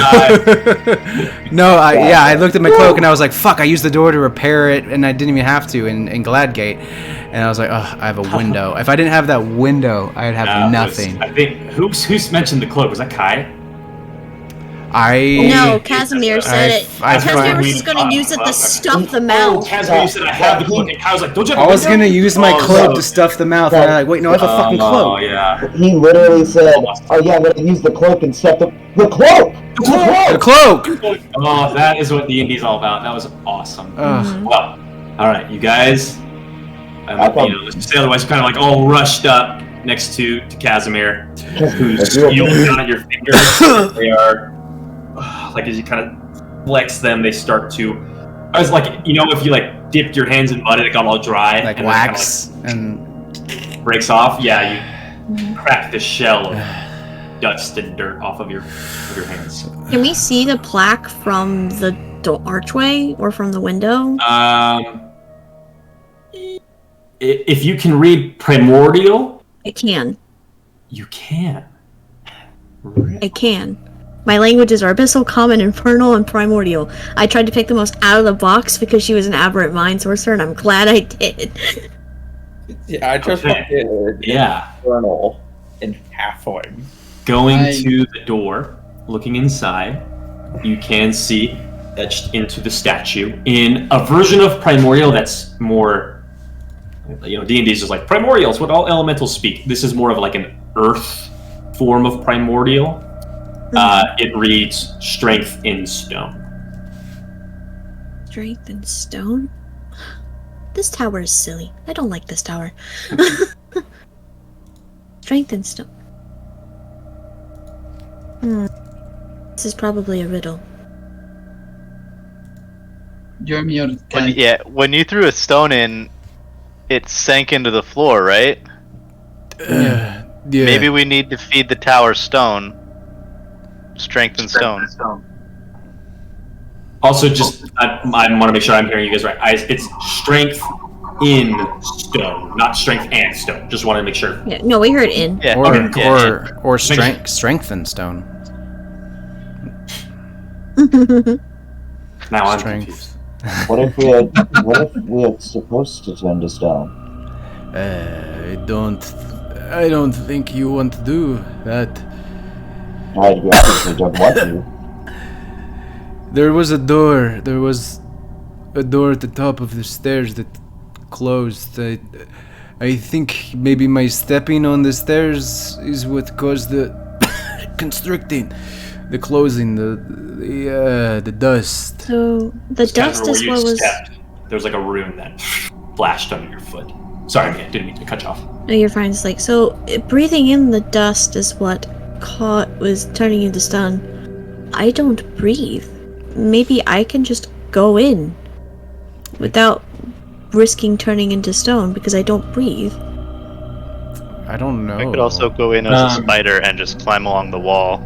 No, I looked at my cloak and I was like, fuck, I used the door to repair it and I didn't even have to in Gladgate. And I was like, oh, I have a window. If I didn't have that window, I'd have nothing. I think, who's mentioned the cloak? Was that Kai? No, Casimir said it. Casimir was just going to use it to stuff the mouth. Casimir said I have the cloak, and Kai was like, don't you have I was going to use my cloak to stuff the mouth, and I'm like, wait, no, I have a fucking cloak. Oh, yeah. He literally said, oh yeah, I'm going to use the cloak and stuff the cloak! The cloak! Oh, that is what D&D's all about. That was awesome. Well, alright, you guys. Let's just say otherwise, kind of like all rushed up next to Casimir, who's feeling down at your fingers. They are, like, as you kind of flex them, they start to. I was like, if you like dipped your hands in mud and it got all dry, like and wax, and breaks off. Yeah, you crack the shell of dust and dirt off of your hands. Can we see the plaque from the archway or from the window? If you can read primordial, I can. You can. I can. My languages are Abyssal, Common, Infernal, and Primordial. I tried to pick the most out of the box because she was an aberrant mind sorcerer, and I'm glad I did. Yeah, I just did. Yeah. Infernal and halfling. Going to the door, looking inside, you can see etched into the statue in a version of Primordial that's more. D&D is just like primordial. It's what all elementals speak. This is more of like an earth form of primordial. It reads strength in stone. Strength in stone? This tower is silly. I don't like this tower. Strength in stone. This is probably a riddle. You're muted. When you threw a stone in, it sank into the floor, right? Yeah. Maybe we need to feed the tower stone. Strength and stone. Also, just I want to make sure I'm hearing you guys right. It's strength in stone, not strength and stone. Just want to make sure. Yeah, no, we heard in. Yeah. Or strength and stone. Now I'm confused. What if we had supposed to turn to stone? I don't think you want to do that. I obviously don't want to. There was a door at the top of the stairs that closed. I think maybe my stepping on the stairs is what caused the constricting, the closing, the dust. So the dust is what was. There was like a rune that flashed under your foot. Sorry, man, didn't mean to cut you off. No, you're fine. It's like, so breathing in the dust is what was turning into stone. I don't breathe. Maybe I can just go in without risking turning into stone because I don't breathe. I don't know. I could also go in as a spider and just climb along the wall.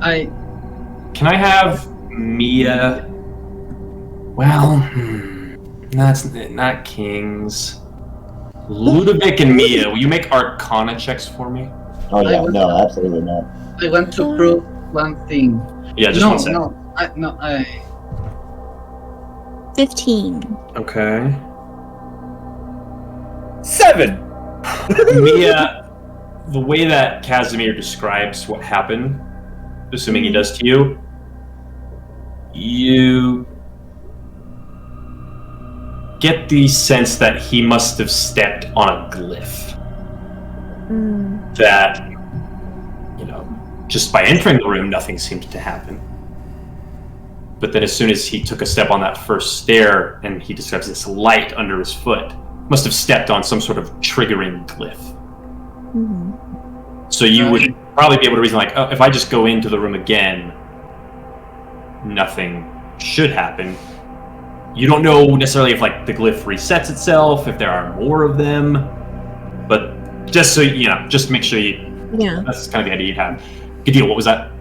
Can I have Mia? Well, that's not kings. Ludovic and Mia, will you make Arcana checks for me? Oh yeah, no, absolutely not. I want to prove one thing. Yeah, just 1 second. No, 15. Okay. 7! Mia, the way that Casimir describes what happened, assuming he does to you, you get the sense that he must have stepped on a glyph. That, just by entering the room, nothing seemed to happen. but then as soon as he took a step on that first stair, and he describes this light under his foot, must have stepped on some sort of triggering glyph. Mm-hmm. So you would probably be able to reason like, oh, if I just go into the room again, nothing should happen. You don't know necessarily if like the glyph resets itself, if there are more of them, but just so you know, just make sure you. Yeah. That's kind of the idea you have. Good deal. What was that?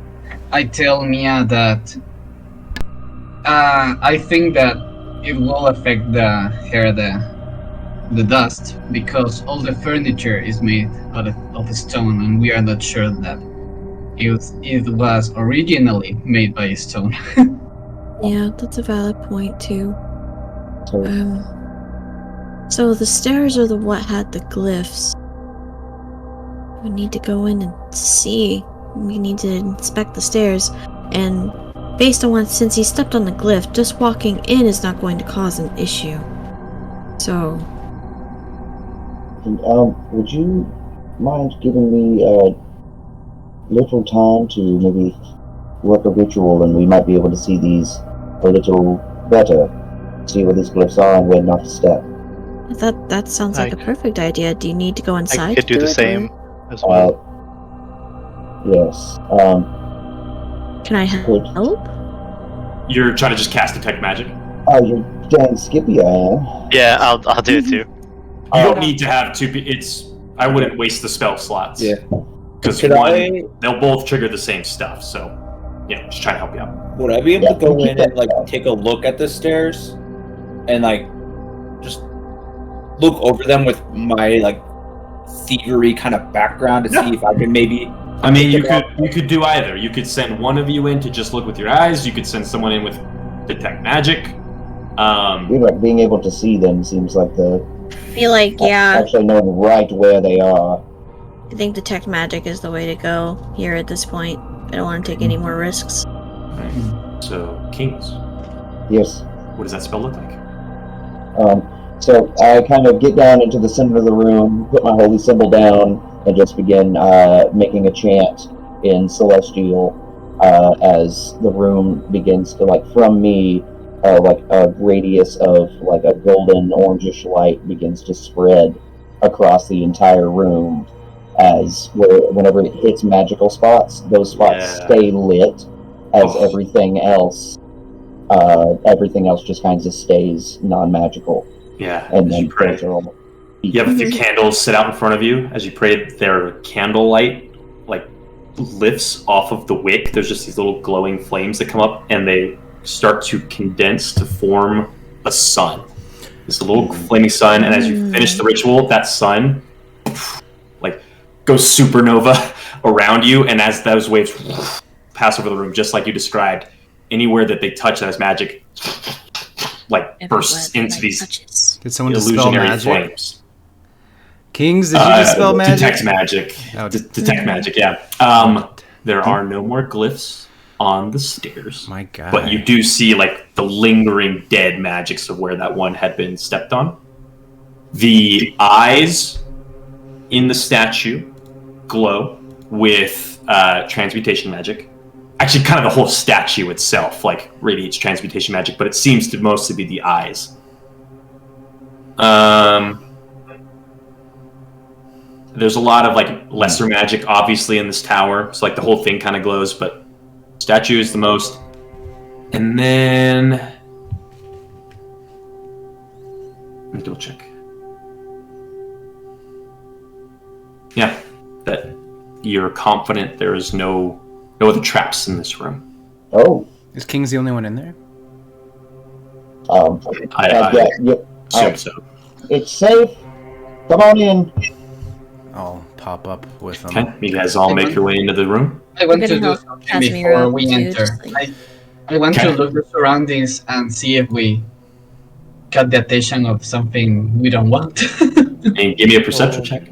I tell Mia that I think that it will affect the hair, the dust, because all the furniture is made out of stone, and we are not sure that it was originally made by stone. Yeah, that's a valid point too. So, So the stairs are what had the glyphs. We need to go in and see. We need to inspect the stairs, and based on since he stepped on the glyph, just walking in is not going to cause an issue. So, would you mind giving me a little time to maybe work a ritual, and we might be able to see these a little better, see where these glyphs are and where not to step. that sounds like a perfect idea. Do you need to go inside? I could to do the it, same or- as well. Yes. Can I Good. help? You're trying to just cast detect magic. Oh, you're dang skippy, I am. Yeah, I'll do it too. You don't need to have two. I wouldn't waste the spell slots. Yeah. Because they'll both trigger the same stuff. So, yeah, just trying to help you out. Would I be able to go keep in that and like down. take a look at the stairs and like just look over them with my like thievery kind of background to see if I can maybe. I mean, you could do either. You could send one of you in to just look with your eyes. You could send someone in with detect magic. Being able to see them seems like I feel like, yeah, actually knowing right where they are. I think detect magic is the way to go here at this point. I don't want to take any more risks. Right. So, Kings, Yes. what does that spell look like? So I kind of get down into the center of the room, put my holy symbol down, and just begin making a chant in Celestial as the room begins to, like, from me, like a radius of like a golden orangish light begins to spread across the entire room. As whenever it hits magical spots, those spots stay lit, as everything else just kind of stays non-magical. Yeah, And as then you pray. You have a few candles set out in front of you. As you pray, their candlelight like lifts off of the wick. There's just these little glowing flames that come up, and they start to condense to form a sun. It's a little flaming sun, and as you finish the ritual, that sun like goes supernova around you, and as those waves pass over the room, just like you described, anywhere that they touch that has magic, like bursts into these Did someone dispel illusionary magic? flames. Kings, did you dispel magic? Detect magic. Oh, Detect magic, yeah. There are no more glyphs on the stairs. My God. But you do see like the lingering dead magics of where that one had been stepped on. The eyes in the statue glow with transmutation magic. Actually, kind of the whole statue itself, like, radiates transmutation magic, but it seems to mostly be the eyes. There's a lot of, like, lesser magic, obviously, in this tower. So, like, the whole thing kind of glows, but statue is the most. And then... Let me double check. Yeah, that you're confident there is no other traps in this room. Oh. Is King's the only one in there? I assume so. It's safe. Come on in. I'll pop up with them. Okay, you guys all make your way into the room. I want We're to gonna do help something Casimiro before we too, enter. just like- I want to Okay. look the surroundings and see if we got the attention of something we don't want. And give me a perception check.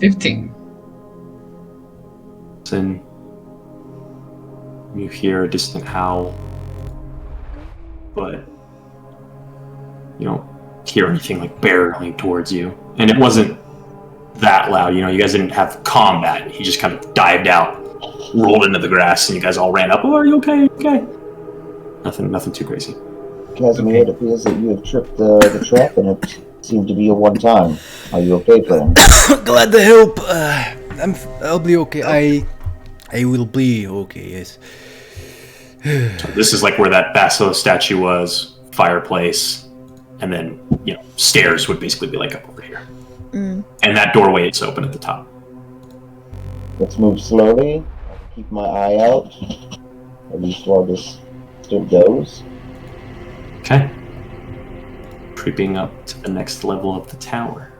15. Then you hear a distant howl, but you don't hear anything like barreling towards you. And it wasn't that loud. You guys didn't have combat. He just kind of dived out, rolled into the grass, and you guys all ran up. Oh, are you okay? Okay. Nothing too crazy. Casimir, it appears that you have tripped the trap, and it seemed to be a one-time. Are you okay, friend? Glad to help. I'll be okay. I will be okay. Yes. So this is like where that basilisk statue was, fireplace, and then stairs would basically be like up over here. And that doorway is open at the top. Let's move slowly. I'll keep my eye out. At least while this still goes. Okay. Creeping up to the next level of the tower.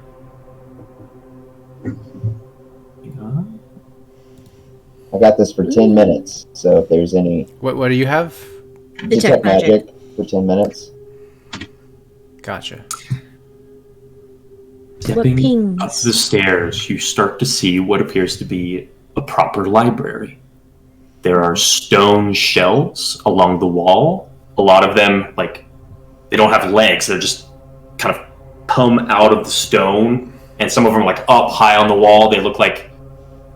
I got this for 10 minutes, so if there's any... What do you have? Detect magic for 10 minutes. Gotcha. Stepping up the stairs, you start to see what appears to be a proper library. There are stone shelves along the wall. A lot of them, they don't have legs. They're just kind of come out of the stone, and some of them are up high on the wall. They look like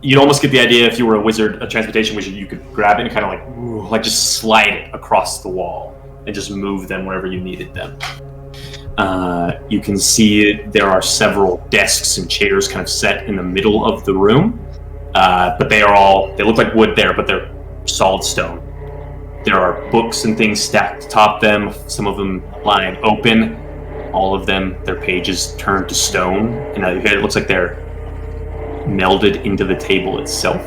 you'd almost get the idea if you were a wizard, a transportation wizard, you could grab it and kind of just slide it across the wall and just move them wherever you needed them. You can see there are several desks and chairs kind of set in the middle of the room, but they look like wood there, but they're solid stone. There are books and things stacked atop them, some of them lying open, all of them, their pages turned to stone, and it looks like they're melded into the table itself.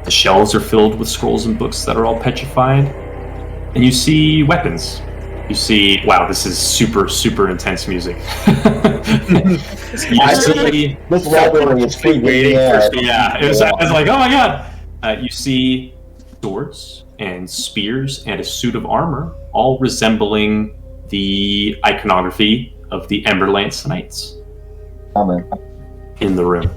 The shelves are filled with scrolls and books that are all petrified, and you see weapons. You see, wow, this is super, super intense music. This library is free waiting. Yeah, I was like, oh my god. You see swords and spears and a suit of armor, all resembling the iconography of the Emberlance Knights in the room.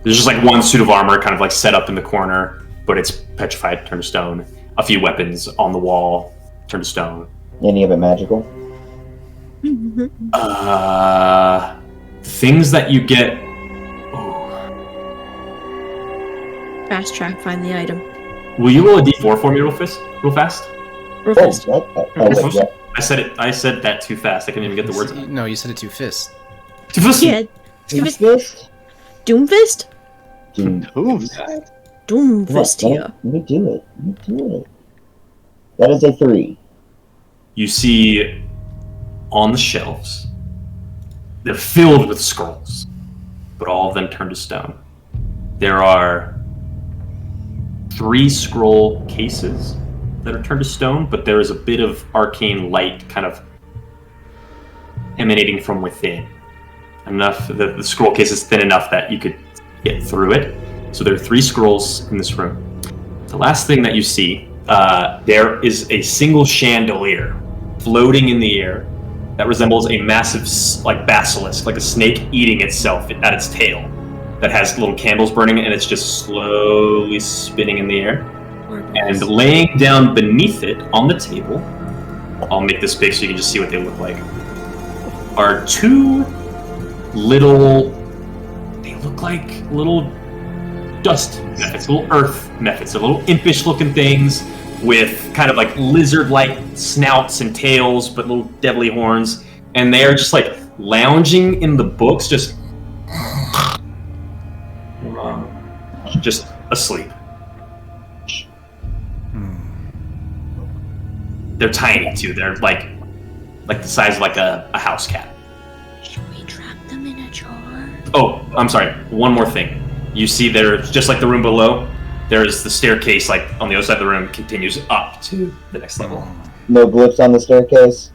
There's just one suit of armor kind of set up in the corner, but it's petrified, turned to stone. A few weapons on the wall, turned to stone. Any of it magical? Things that you get. Fast track, find the item. Will you roll a d4 for me real fast? Real fast. Yeah. I said that too fast. I couldn't even get the words out. No, you said it too fist. Too fast? Yeah. Doomfist? Doomfist? Doomfist. Doomfist here. Let me do it. That is a 3. You see on the shelves, they're filled with scrolls, but all of them turned to stone. There are 3 scroll cases that are turned to stone, but there is a bit of arcane light kind of emanating from within. Enough that the scroll case is thin enough that you could get through it. So there are 3 scrolls in this room. The last thing that you see, there is a single chandelier floating in the air that resembles a massive basilisk, like a snake eating itself at its tail, that has little candles burning, and it's just slowly spinning in the air. And laying down beneath it on the table, I'll make this big so you can just see what they look like, are 2 they look like little dust methods, little earth methods. They're little impish looking things with kind of lizard-like snouts and tails, but little deadly horns. And they are just lounging in the books, just asleep. They're tiny too. They're like the size of a house cat. Should we trap them in a jar? Oh, I'm sorry. One more thing. You see there's just like the room below, there's the staircase on the other side of the room continues up to the next level. No glyphs on the staircase?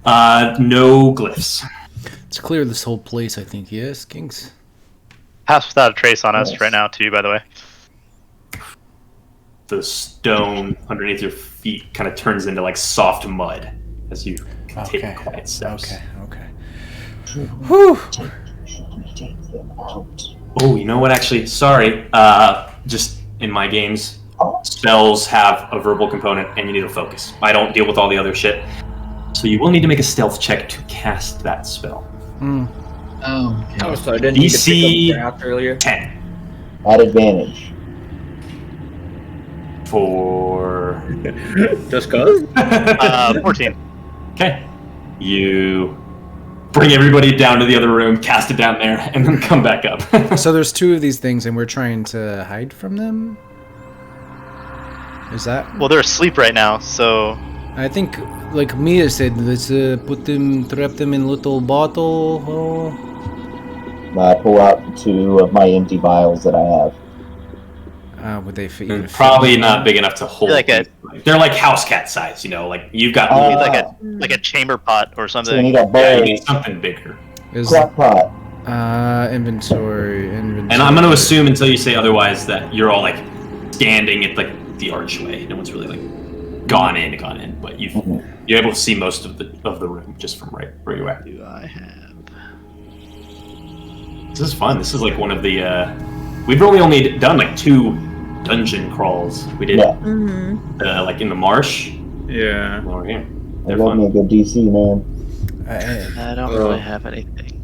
No glyphs. Let's clear this whole place, I think. Yes, Kings? House without a trace on us right now, too, by the way. The stone underneath your feet kind of turns into soft mud as you take quiet steps. Okay. Whew. Take them out. Oh, you know what? Actually, sorry. Just in my games, spells have a verbal component, and you need to focus. I don't deal with all the other shit, so you will need to make a stealth check to cast that spell. Oh, okay. Oh, so I didn't need to pick DC up draft earlier. 10 At advantage. for. Just cause? 14. Okay. You bring everybody down to the other room, cast it down there, and then come back up. So there's 2 of these things, and we're trying to hide from them? Is that... Well, they're asleep right now, so... I think, like Mia said, let's trap them in little bottle. Oh. I pull out 2 of my empty vials that I have. Would they fit? Even Probably fit? not big enough to hold. Like a- They're like house cat size, you know. Like you've got. You need like a chamber pot or So we something. need a Yeah, you bowl. need something bigger. Is Crock pot. inventory. And I'm going to assume until you say otherwise that you're all like standing at like the archway. No one's really like gone in, but you're able to see most of the room just from right where you're at. Do I have? This is fun. This is like one of the. We've only done like 2 dungeon crawls. We did Yeah. like in the marsh. Yeah. Over here. I They're love me a fun. good DC, man. I don't really have anything.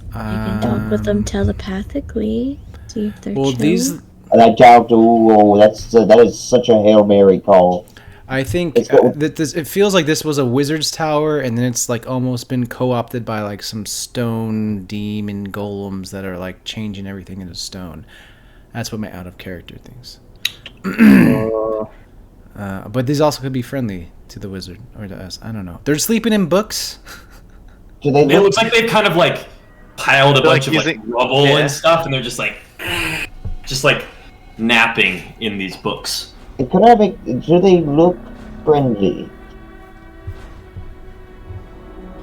You can talk with them telepathically. See if they're Well, chill. these... And I doubt, that is such a Hail Mary call. I think It's what- that this, it feels like this was a wizard's tower, and then it's like almost been co-opted by like some stone demon golems that are like changing everything into stone. That's what my out of character thinks. But these also could be friendly to the wizard or to us. I don't know. They're sleeping in books. Do they It look looks like they've kind of like piled a They're, bunch like, of like using- rubble yeah. and stuff, and they're just like napping in these books. do they look friendly?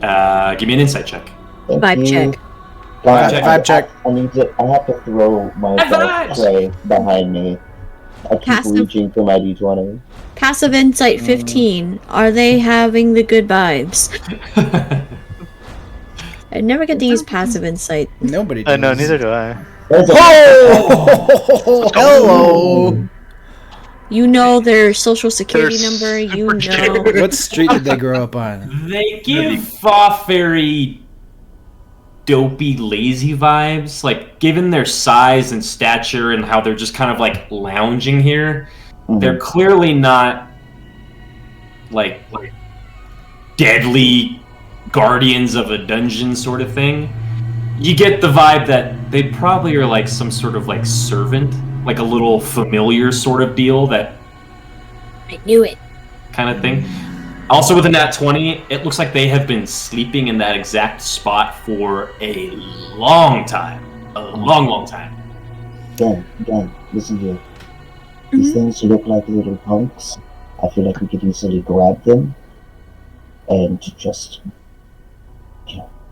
Give me an insight check. Thank Vibe you. check. Vibe check. I have to throw my vibes. tray behind me. I keep Passive. reaching for my D20. Passive insight 15. Are they having the good vibes? I never get to use passive insight. Nobody does. I know, neither do I. There's a Oh! Hello! You know their social security They're number. You super know. What street did they grow up on? They give off very dopey, lazy vibes. Like, given their size and stature and how they're just kind of like lounging here, they're clearly not like deadly guardians of a dungeon sort of thing. You get the vibe that they probably are like some sort of like servant, like a little familiar sort of deal, that I knew it. kind of thing. Also with a nat 20, it looks like they have been sleeping in that exact spot for a long time. A long time. Dan, listen here. These things look like little punks. I feel like we could easily grab them and just,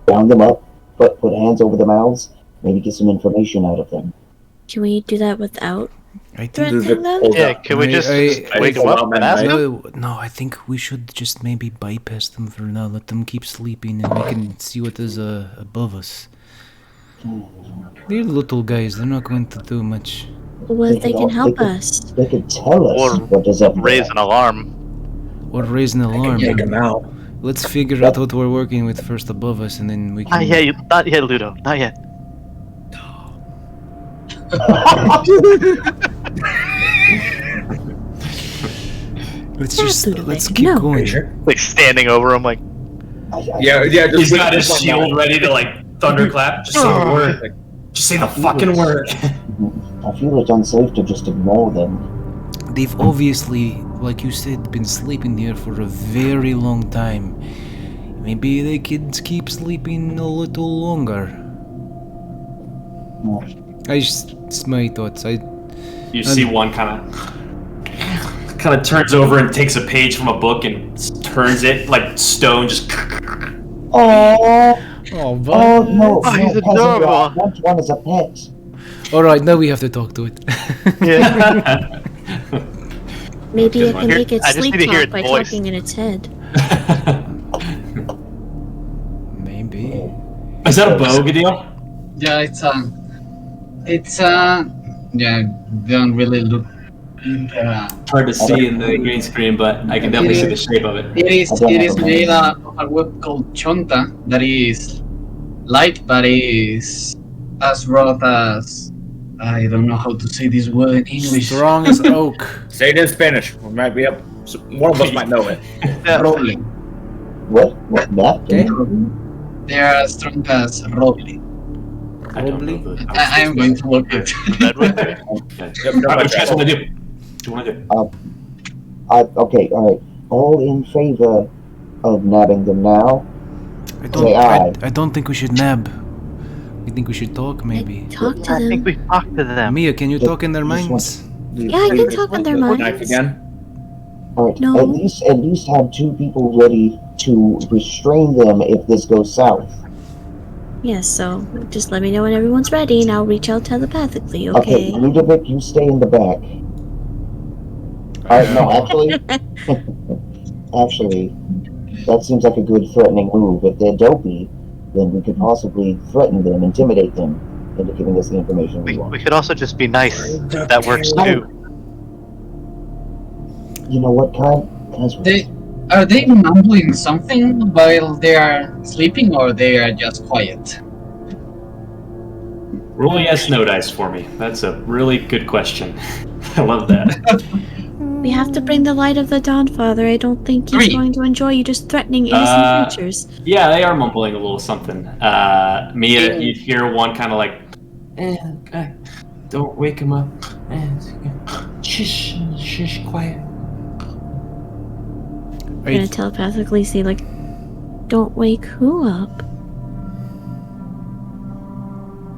round them up, put hands over their mouths, maybe get some information out of them. Can we do that without I think. threatening them? Yeah, can we just wake them up and ask them? No, I think we should just maybe bypass them for now. Let them keep sleeping, and we can see what is above us. They're little guys. They're not going to do much. Well, they can help us. They could tell us Or what is up Raise there. an alarm. Or raise an alarm. Take them out. Let's figure out what we're working with first above us, and then we can. Not yet, Ludo. Not yet. Let's keep No. going. Like standing over him, like Yeah. He's Just got his shield ready to like thunderclap. Just say the word. Just say the fucking word. I feel it's unsafe to just ignore them. They've obviously, like you said, been sleeping here for a very long time. Maybe they could keep sleeping a little longer. It's my thoughts. You see one kind of turns over and takes a page from a book and turns it like stone. Just Oh but... no! he's no, adorable. I want one as a pet. All right, now we have to talk to it. yeah. Maybe Good I one. can make it I just sleep need to hear talk its by voice. talking in its head. Maybe. Is that a bow, Gadil? Yeah, yeah, don't really look in the, Hard to see in the green screen, but I can definitely see the shape of it. it is made of a web called Chonta that is light, but is as rough as I don't know how to say this word in English. Strong as oak. Say it in Spanish. We might be up. One of us might know it. Roble. What napkin? They are as strong as roble. I don't know. I am going to look it. Redwood. Okay. Yep, All right, what you guys want to do? What do you want to do? Okay, alright. All in favor of nabbing them now? Say aye. I don't think we should nab. I think we should talk, maybe. Talk to I think them. we talked to them. Mia, can you talk in their Just minds? Yeah, I can talk in their Knife minds. again. Alright, No. at least have 2 people ready to restrain them if this goes south. Yes, so just let me know when everyone's ready and I'll reach out telepathically, okay? Ludovic, you stay in the back. Alright, no, actually, that seems like a good threatening move. If they're dopey, then we could possibly threaten them, intimidate them into giving us the information we want. We could also just be nice. That works too. You know what, guys? Are they mumbling something while they are sleeping, or they are just quiet? Roll a yes, no dice for me. That's a really good question. I love that. We have to bring the light of the Dawn, Father. I don't think he's 3. going to enjoy you just threatening innocent creatures. Yeah, they are mumbling a little something. Mia, you'd hear one kind of like, don't wake him up. Shush, quiet. I'm gonna telepathically say, like, don't wake who up?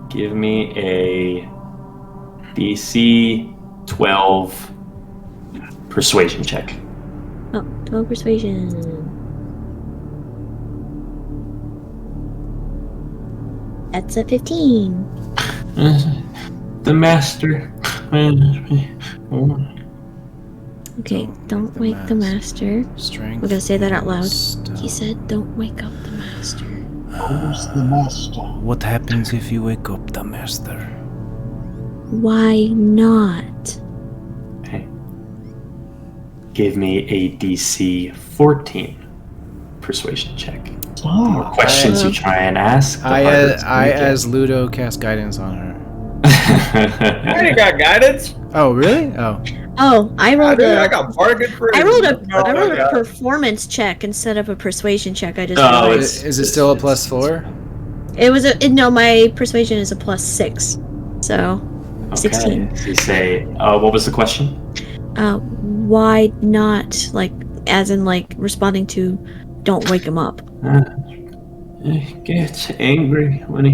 Give me a DC 12 persuasion check. Oh, 12 persuasion. That's a 15. The master. Okay, don't wake the master. Strength. We're gonna say that out loud. Stone. He said, don't wake up the master. Who's the master? What happens if you wake up the master? Why not? Okay. Give me a DC 14 persuasion check. More questions you try and ask. the harder it's gonna get. as Ludo, cast guidance on her. I already got guidance. Oh, really? Oh. Oh, I rolled I a got bargain for I rolled a performance check instead of a persuasion check. I just Oh, realized. Is it still a +4? It was no, my persuasion is a +6. So 16. So you say, what was the question? Why not, like, as in, like, responding to don't wake him up? He gets angry when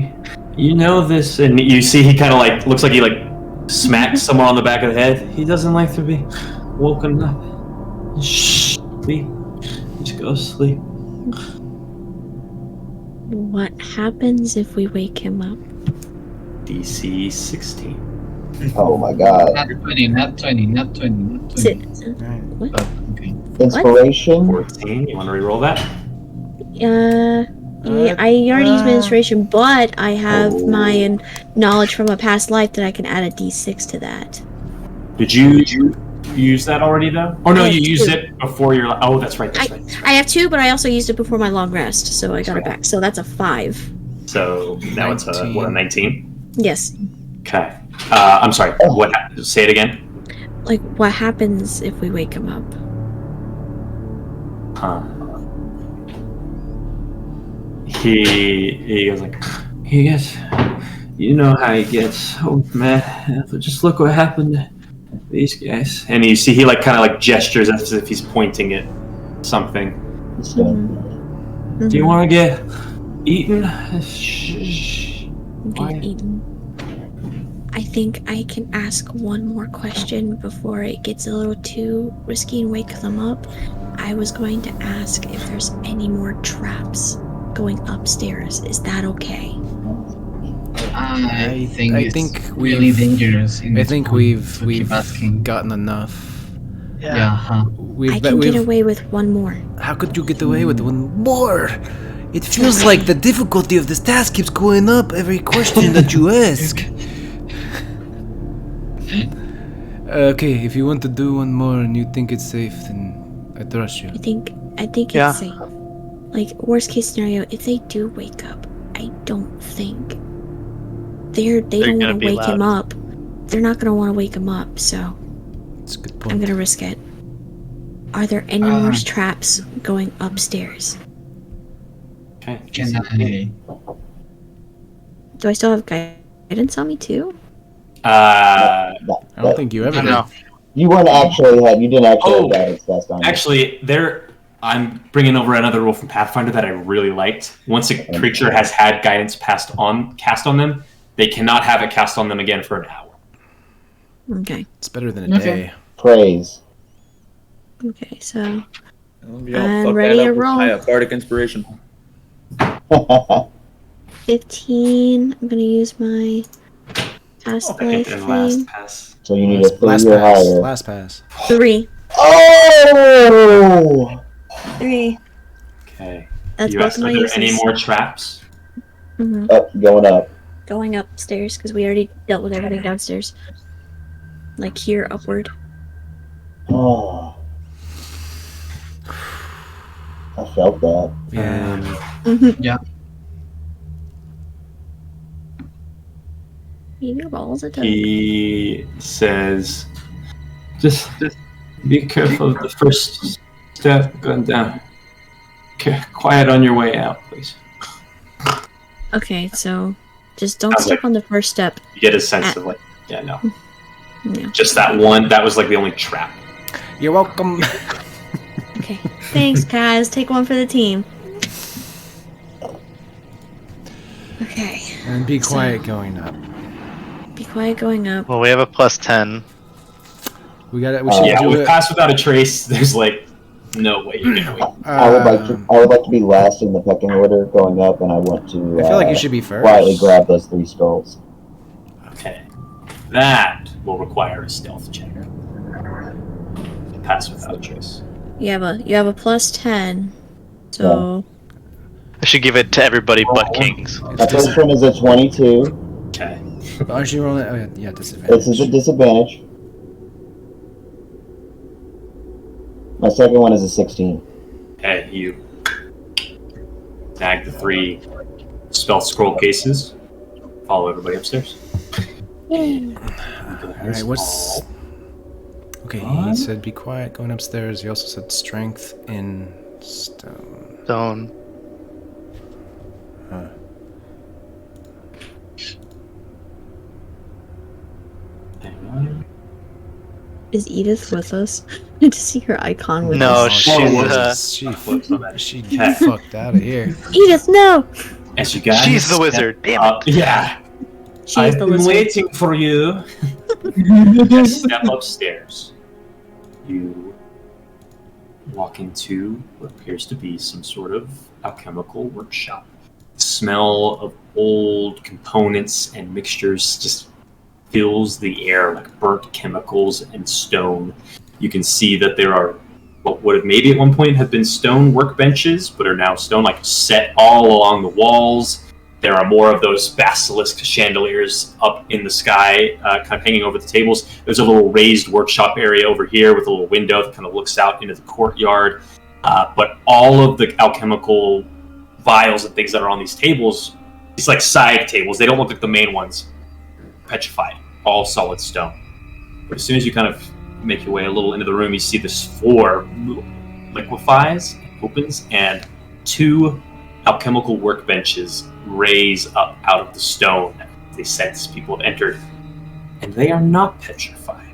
you know this, and you see he kind of like looks like he like smacks someone on the back of the head. He doesn't like to be woken up. Shh, sleep. Just go sleep. What happens if we wake him up? DC 16. Oh my god. Not 20, not 20, not 20, not 20. What? Oh, okay. Inspiration? 14. You want to reroll that? Yeah, I already used my inspiration, but I have my knowledge from a past life that I can add a d6 to that. Did you use that already though? Or no, I you have used 2. it before your. Oh, that's right. That's right. I have 2, but I also used it before my long rest, so I got it back. So that's a 5. So now it's a 19. Yes. Okay. I'm sorry. What? Say it again. Like, what happens if we wake him up? He goes like, he gets, you know how he gets. Oh man, just look what happened to these guys. And you see he like kind of like gestures as if he's pointing at something. Do you want to get eaten? Get eaten. I think I can ask one more question before it gets a little too risky and wake them up. I was going to ask if there's any more traps going upstairs. Is that okay? I think it's we've really dangerous. I think we've keep asking. gotten enough. Yeah. I can get away with one more. How could you get away with one more? It feels like the difficulty of this task keeps going up every question that you ask. Okay, if you want to do one more and you think it's safe, then I trust you. I think Yeah. it's safe. Like, worst case scenario, if they do wake up, I don't think they don't want to wake him up. They're not gonna want to wake him up, so That's a good point. I'm gonna risk it. Are there any more traps going upstairs? Okay. Can I? Do I still have guidance on me too? I don't think you ever did. No. You didn't actually have guidance test on you. Actually, I'm bringing over another rule from Pathfinder that I really liked. Once a creature has had guidance cast on them, they cannot have it cast on them again for an hour. Okay. It's better than a day. Praise. Okay, so Yeah, I'm fuck ready that to up with roll. my bardic inspiration. 15. I'm gonna use my past life Second and last thing. pass. So you need a 3 Last or pass. higher. Last pass. 3. Oh! 3. Okay. That's You both asked, of my are there uses. any more traps? Mm-hmm. Up, going up. Going upstairs because we already dealt with everything downstairs. Like here, upward. Oh. I felt that. Yeah. Yeah. Maybe balls a ton. He says, just be careful of the first step going down. Quiet on your way out, please. Okay, so just don't I was step like- on the first step. You get a sense of like, yeah, no. No. Just that one, that was like the only trap. You're welcome. Okay. Thanks, guys. Take one for the team. Okay. And be quiet going up. Be quiet going up. Well, we have a +10. We should Yeah, do with it. Pass Without a Trace, there's like no way you're gonna win. I would like to be last in the pecking order going up, and I want to. I feel like you should be first. Quietly grab those 3 skulls. Okay. That will require a stealth check. Pass Without a Trace. You have a +10. So I should give it to everybody but Kings. My first one is a 22. Okay. Aren't you rolling? Oh yeah, disadvantage. This is a disadvantage. My second one is a 16. Okay, you snag the 3 spell scroll cases. Follow everybody upstairs. Alright, what's... Okay, he said be quiet going upstairs. He also said strength in stone. Stone. Huh. Hang on. is Edith with us? I just see her icon with No, us. She fucked out of here. Edith, no! As you guys She's the wizard. Damn it. Yeah. She's I've the been wizard. waiting for you. Just step upstairs. You walk into what appears to be some sort of alchemical workshop. The smell of old components and mixtures just fills the air like burnt chemicals and stone. You can see that there are what would have maybe at one point have been stone workbenches, but are now stone, like set all along the walls. There are more of those basilisk chandeliers up in the sky, kind of hanging over the tables. There's a little raised workshop area over here with a little window that kind of looks out into the courtyard. But all of the alchemical vials and things that are on these tables, it's like side tables. They don't look like the main ones. Petrified, all solid stone. But as soon as you kind of make your way a little into the room, you see this floor liquefies, opens, and 2 alchemical workbenches raise up out of the stone. They sense people have entered, and they are not petrified.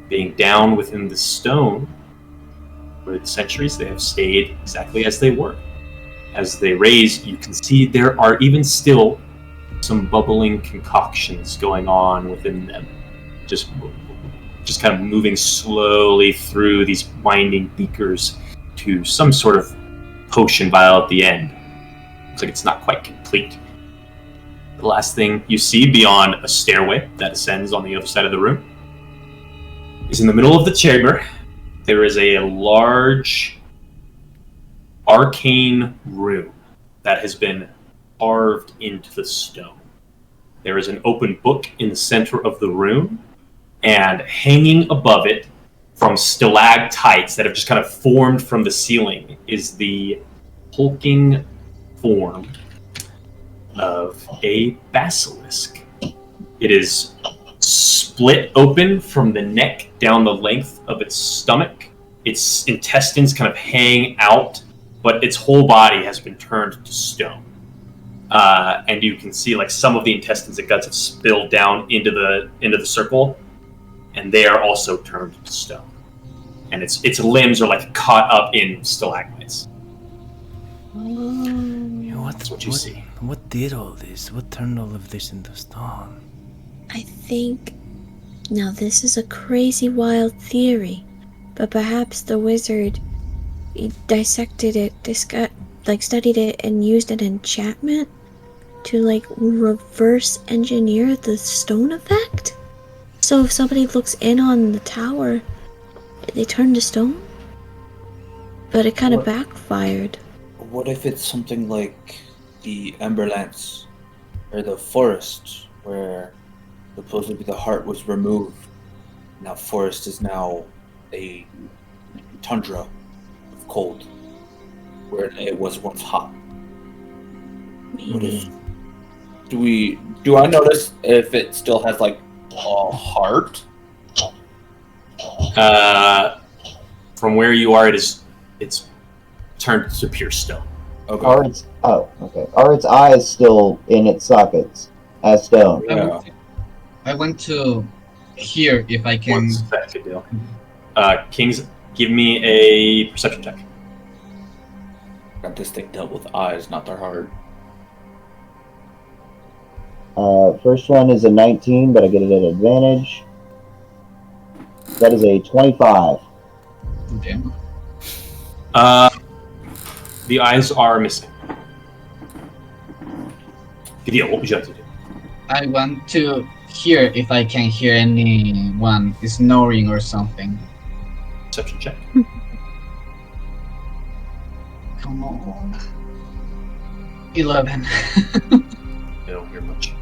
Being down within the stone, for the centuries, they have stayed exactly as they were. As they raise, you can see there are even still some bubbling concoctions going on within them. Just kind of moving slowly through these winding beakers to some sort of potion vial at the end. Looks like it's not quite complete. The last thing you see beyond a stairway that ascends on the other side of the room is in the middle of the chamber. There is a large arcane room that has been carved into the stone. There is an open book in the center of the room, and hanging above it from stalactites that have just kind of formed from the ceiling is the hulking form of a basilisk. It is split open from the neck down the length of its stomach. Its intestines kind of hang out, but its whole body has been turned to stone. And you can see like some of the intestines and guts have spilled down into the circle, and they are also turned to stone. And its limbs are like caught up in stalagmites. That's what you see. What did all this? What turned all of this into stone? I think... Now this is a crazy wild theory, but perhaps the wizard dissected it, studied it, and used an enchantment to reverse engineer the stone effect? So if somebody looks in on the tower, they turn to stone? But it kind of backfired. What if it's something like the Emberlands or the forest where supposedly the heart was removed? Now forest is now a tundra of cold where it was once hot. What if, do I notice if it still has like a heart? From where you are, it's turned to pure stone. Okay. Are its eyes still in its sockets as stone? Yeah. I want to hear if I can. What's that good deal? Kings, give me a perception check. Got this thing dealt with eyes, not their heart. First one is a 19, but I get it at advantage. That is a 25. Damn. The eyes are missing. Good deal. What would you like to do? I want to hear if I can hear anyone snoring or something. Perception check. Come on. 11. I don't hear much.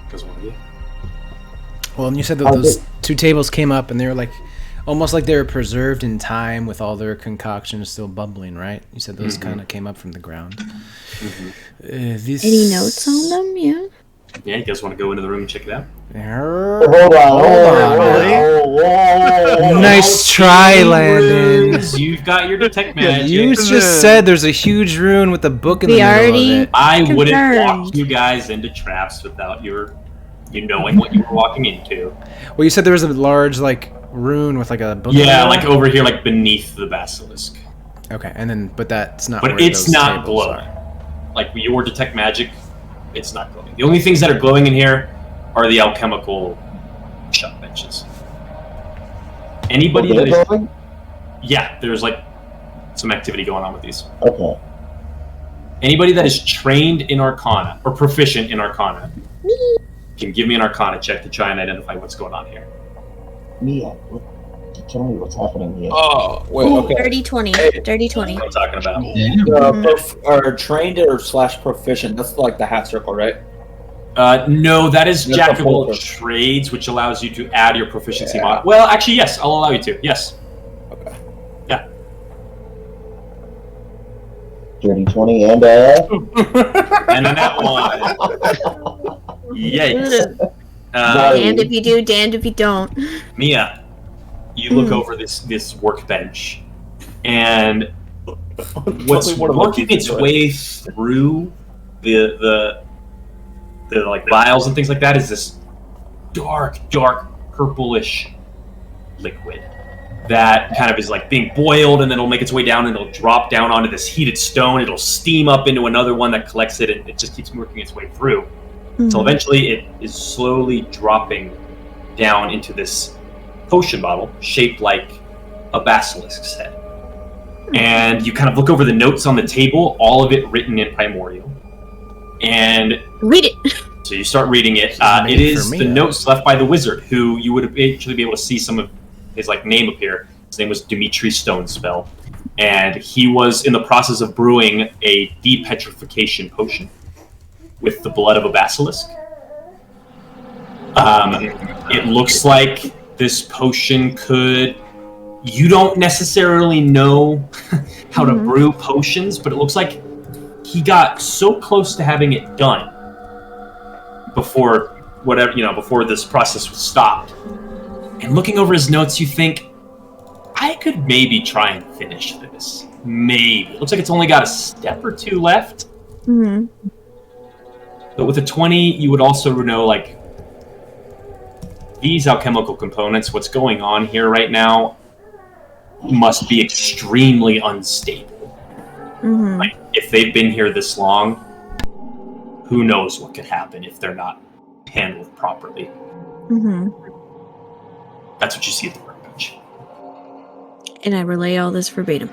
Because what are you? Well, and you said that those two tables came up and they were almost like they were preserved in time with all their concoctions still bubbling, right? You said those kind of came up from the ground. Any notes on them? Yeah. Yeah, you guys want to go into the room and check it out? Hold on. Nice try, Landon. You've got your detect magic. You just said there's a huge rune with a book in the We middle already- of it. I wouldn't Confirmed. walk you guys into traps without you knowing what you were walking into. Well, you said there was a large rune with a book. Yeah, in the middle? over here, beneath the basilisk. Okay, and then but that's not. But where it's those not tables glowing. are. Your detect magic, it's not glowing. The only things that are glowing in here are the alchemical shop benches. Anybody that is... Going? Yeah, there's some activity going on with these. Okay. Anybody that is trained in Arcana, or proficient in Arcana, can give me an Arcana check to try and identify what's going on here. Mia, tell me what's happening here. Oh, wait, okay. Dirty 20. Dirty 20. What I'm talking about. Damn. Or trained or / proficient, that's the half circle, right? No, that is That's Jack a of all full trades, which allows you to add your proficiency Yeah. mod. Well, actually, yes, I'll allow you to. Yes. Okay. Yeah. Dirty 20 and And then that one. Yikes. Damned if you do, damned if you don't. Mia, you look over this workbench, and what's working its way through the vials and things like that is this dark purplish liquid that kind of is being boiled, and then it'll make its way down and it'll drop down onto this heated stone. It'll steam up into another one that collects it, and it just keeps working its way through. So eventually it is slowly dropping down into this potion bottle shaped like a basilisk's head. And you kind of look over the notes on the table, all of it written in Primordial. And Read it. so you start reading it. Made It is for me, the huh? notes left by the wizard, who you would actually be able to see some of his name appear. His name was Dimitri Stonespell. And he was in the process of brewing a depetrification potion with the blood of a basilisk. It looks like this potion could... You don't necessarily know how to brew potions, but it looks like he got so close to having it done before before this process was stopped. And looking over his notes, you think, I could maybe try and finish this. Maybe. It looks like it's only got a step or two left. Mm-hmm. But with a 20, you would also know, like, these alchemical components, what's going on here right now, must be extremely unstable. Mm-hmm. Like, if they've been here this long, who knows what could happen if they're not handled properly. Mm-hmm. That's what you see at the workbench. And I relay all this verbatim.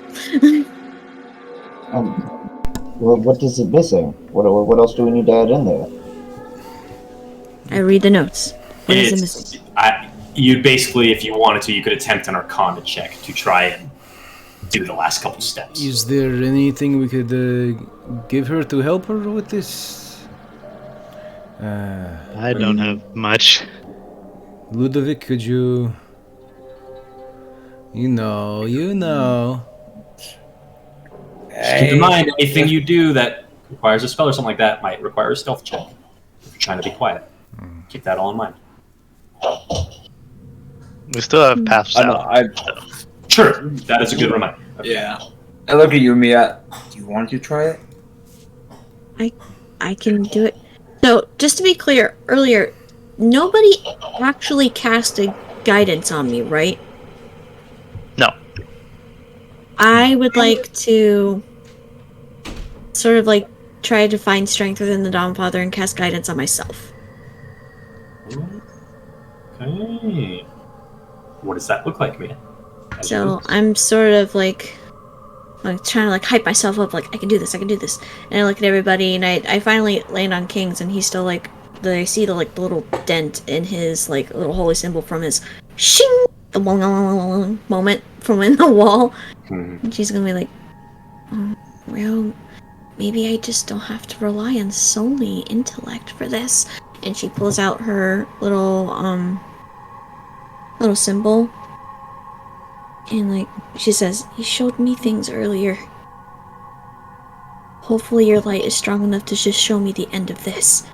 Well, what is it missing? What else do we need to add in there? I read the notes. What is it missing? You basically, if you wanted to, you could attempt an Arcana check to try and do the last couple steps. Is there anything we could give her to help her with this? I don't have much. Ludovic, could you... You know. Just keep in mind, anything you do that requires a spell or something like that might require a stealth check. If you're trying to be quiet. Keep that all in mind. We still have paths out. Sure, that is a good reminder. Okay. Yeah. I look at you, Mia. Do you want to try it? I can do it. So, just to be clear, earlier, nobody actually casted guidance on me, right? No. I would like to sort of like try to find strength within the Dawnfather and cast guidance on myself. Okay. What does that look like, Mia? So I'm sort of like trying to like hype myself up, like I can do this. And I look at everybody, and I finally land on King's, and he's still like, I see the like the little dent in his like little holy symbol from his shing, the moment from in the wall. Mm-hmm. And she's gonna be like, well, maybe I just don't have to rely on solely intellect for this. And she pulls out her little symbol. And like she says, you showed me things earlier. Hopefully your light is strong enough to just show me the end of this.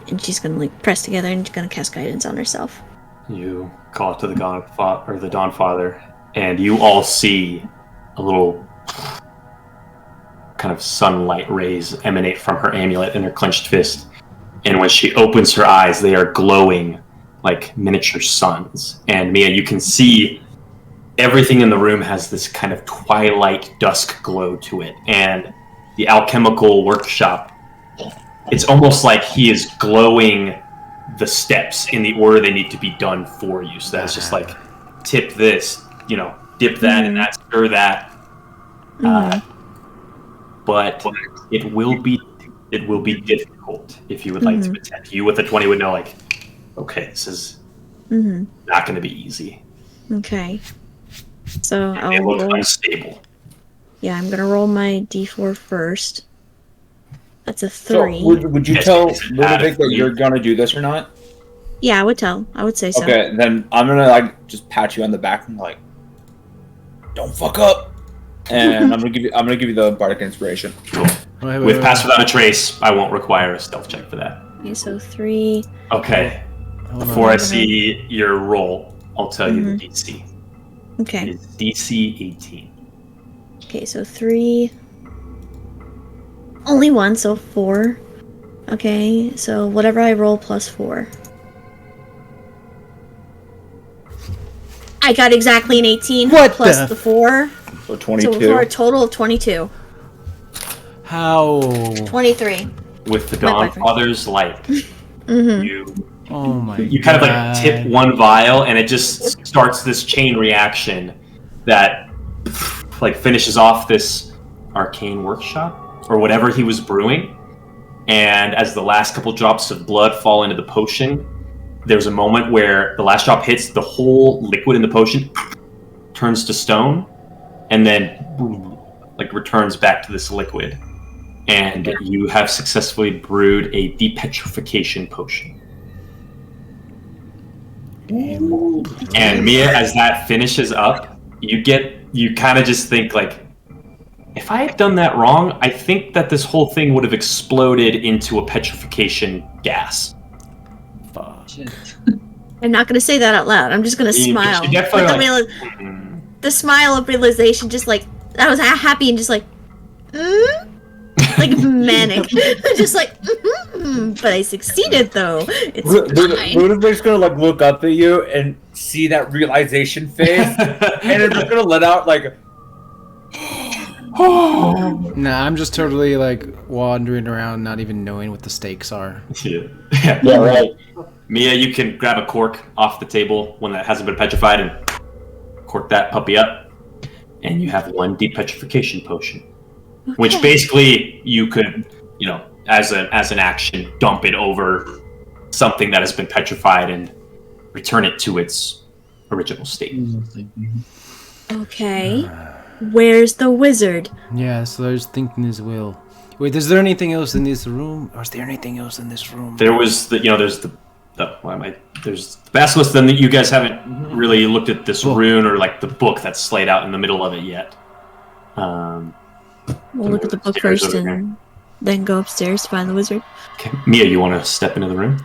And she's gonna like press together and she's gonna cast guidance on herself. You call it to the Dawnfather, and you all see a little kind of sunlight rays emanate from her amulet in her clenched fist. And when she opens her eyes, they are glowing like miniature suns. And Mia, you can see everything in the room has this kind of twilight dusk glow to it. And the alchemical workshop, it's almost like he is glowing the steps in the order they need to be done for you. So that's just like, tip this, dip that and that, stir that. But it will be difficult if you would like to attempt. You with a 20 would know, like, okay, this is not going to be easy. Okay. So It looks unstable. Yeah, I'm gonna roll my d4 first. That's a 3. So would you tell Ludovic that you're gonna do this or not? Yeah, I would tell. I would say so. Okay, then I'm gonna like just pat you on the back and like, don't fuck up. And I'm gonna give you the bardic inspiration. Cool. With Pass Without a Trace, I won't require a stealth check for that. Okay, so 3. Okay. Before I see your roll, I'll tell you the DC. Okay. It's DC 18. Okay, so 3. Only 1, so 4. Okay, so whatever I roll plus 4. I got exactly an 18 plus the 4. So 22. So for a total of 22. How? 23. With the Dawnfather's light, you you kind of like tip one vial, and it just starts this chain reaction that like finishes off this arcane workshop or whatever he was brewing. And as the last couple drops of blood fall into the potion, there's a moment where the last drop hits, the whole liquid in the potion turns to stone, and then like returns back to this liquid. And you have successfully brewed a depetrification potion. And Mia, as that finishes up, you kind of just think like, If I had done that wrong, I think that this whole thing would have exploded into a petrification gas. Fuck. I'm not gonna say that out loud. I'm just gonna smile. Like the smile of realization, just like I was happy and just like, like manic, just like. But I succeeded though. It's fine. Luna's gonna like look up at you and see that realization face, and it's just gonna let out like. Nah, I'm just totally like wandering around, not even knowing what the stakes are. Yeah, right. Mia, you can grab a cork off the table, one that hasn't been petrified, and cork that puppy up, and you have 1 depetrification potion, which basically you could, as an action, dump it over something that has been petrified and return it to its original state. Okay. Where's the wizard? Yeah, so I was thinking as well. Wait, is there anything else in this room? Or is there anything else in this room? There was there's the basilisk. Then you guys haven't really looked at this rune or like the book that's slayed out in the middle of it yet. We'll look at the book first and then go upstairs to find the wizard. Okay. Mia, you want to step into the room?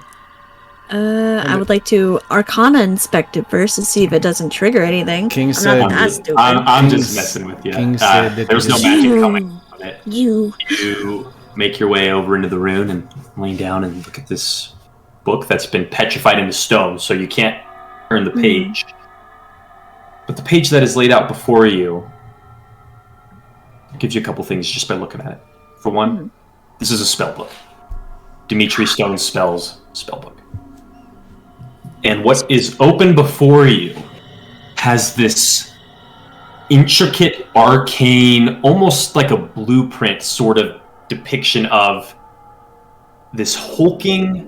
I would like to Arcana inspect it first to see if it doesn't trigger anything. King said, I'm just messing with you. King said that there's no magic coming on it. You make your way over into the room and lay down and look at this book that's been petrified into stone, so you can't turn the page. But the page that is laid out before you gives you a couple things just by looking at it. For one, this is a spell book. Dimitri Stone's spells spellbook. And what is open before you has this intricate, arcane, almost like a blueprint sort of depiction of this hulking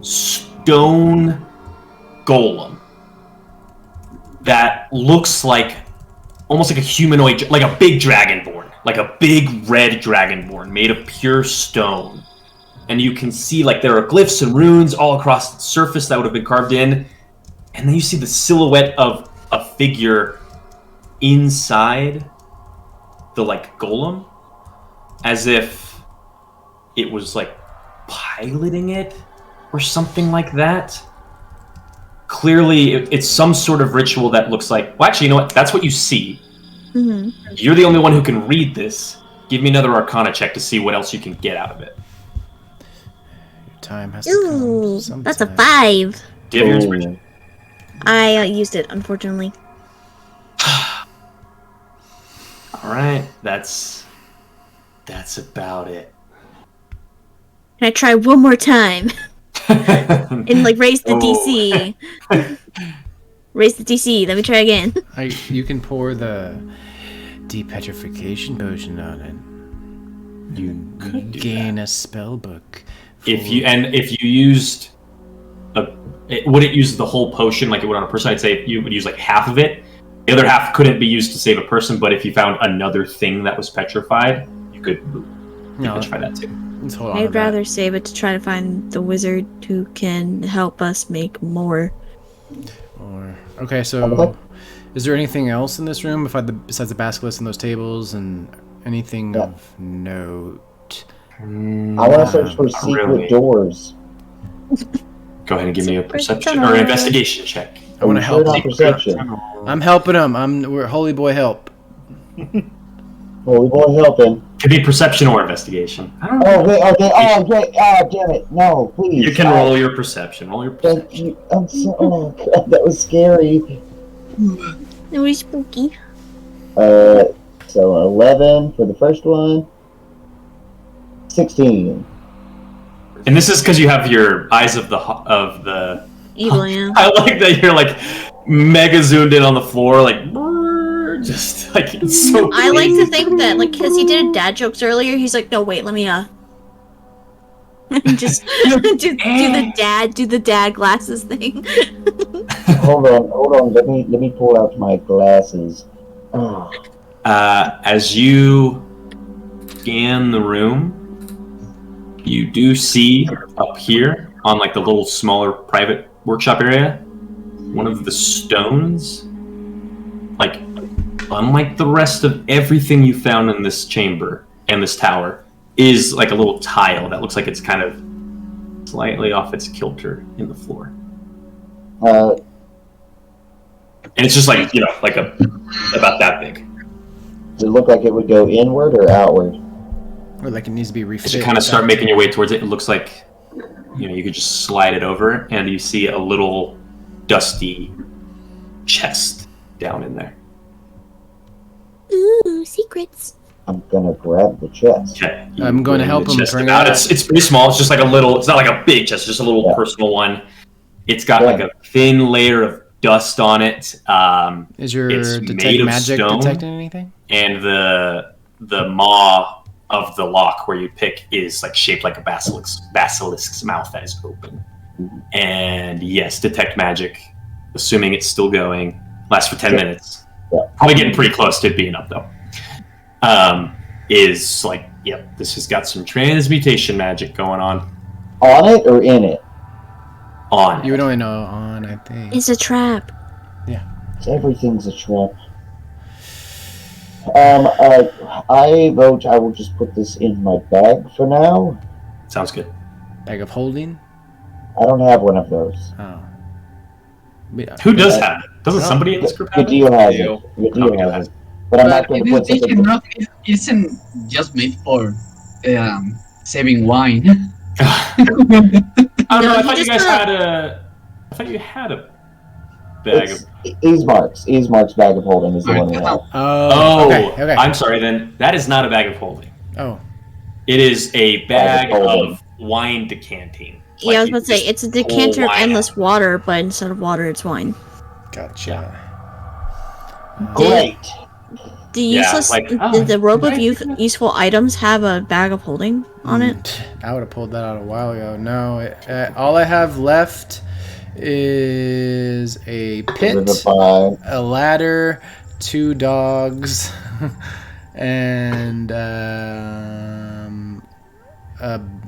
stone golem that looks like almost like a humanoid, like a big dragonborn, like a big red dragonborn made of pure stone. And you can see like there are glyphs and runes all across the surface that would have been carved in. And then you see the silhouette of a figure inside the like golem, as if it was like piloting it or something like that. Clearly, it's some sort of ritual that looks like... Well, actually, you know what? That's what you see. Mm-hmm. You're the only one who can read this. Give me another Arcana check to see what else you can get out of it. Your time has to come sometime. That's a 5. Do you have your inspiration? I used it, unfortunately. All right, that's about it. Can I try one more time? And like raise the DC. Raise the DC. Let me try again. You can pour the depetrification potion on it. You gain a spell book. If you used would it use the whole potion like it would on a person? I'd say you would use like half of it. The other half couldn't be used to save a person, but if you found another thing that was petrified, you could petrify that too. I'd rather save it to try to find the wizard who can help us make more. Okay, so is there anything else in this room besides the basilisk and those tables and anything of note? I want to search for secret doors. Go ahead and give me a perception or an investigation check. I want to help. Perception. I'm helping him. We're holy boy help. Holy boy helping. Could be perception or investigation. I don't know. Oh, wait, okay. Oh, great. Oh, damn it. No, please. You can roll your perception. Roll your perception. Thank you. I'm so... Oh, God, that was scary. It was spooky. So 11 for the first one. 16. And this is because you have your eyes of the evil. Yeah. I like that you're like mega zoomed in on the floor, like just like it's so. I like to think that like because he did dad jokes earlier, he's like, no wait, let me just do the dad glasses thing. Hold on. Let me pull out my glasses. Oh. As you scan the room, you do see up here on like the little smaller private workshop area, one of the stones like unlike the rest of everything you found in this chamber and this tower, is like a little tile that looks like it's kind of slightly off its kilter in the floor. And it's just like, like about that big. Does it look like it would go inward or outward? Or like it needs to be refit. As you kind of start making your way towards it, it looks like, you could just slide it over, and you see a little dusty chest down in there. Ooh, secrets. I'm gonna grab the chest. Okay. I'm going to help him bring it out. out. It's pretty small. It's just like a little. It's not like a big chest. It's just a little personal one. It's got like a thin layer of dust on it. Is your it's detect made of magic stone, detecting anything? And the maw of the lock where you pick is like shaped like a basilisk's mouth that is open. And yes, detect magic, assuming it's still going, lasts for 10 minutes. Yeah. Probably getting pretty close to being up though. Is like, this has got some transmutation magic going on. On it or in it? On. You would only know on, I think. It's a trap. Yeah. Everything's a trap. I vote I will just put this in my bag for now. Sounds good. Bag of holding? I don't have one of those. Oh. Who does have it? Doesn't somebody in this group have it? Gadil has it. Gadil has it. But I'm not going to put something... isn't just made for saving wine. I thought you guys had a... I thought you had a bag of... Easemark's bag of holding is the one we have. Oh, okay. I'm sorry then. That is not a bag of holding. Oh. It is a bag of wine decanting. Yeah, I was about to say, it's a decanter of endless water, but instead of water, it's wine. Gotcha. Great. Did the robe of useful items have a bag of holding on it? I would have pulled that out a while ago. No, all I have left is a pit, a ladder, 2 dogs, and a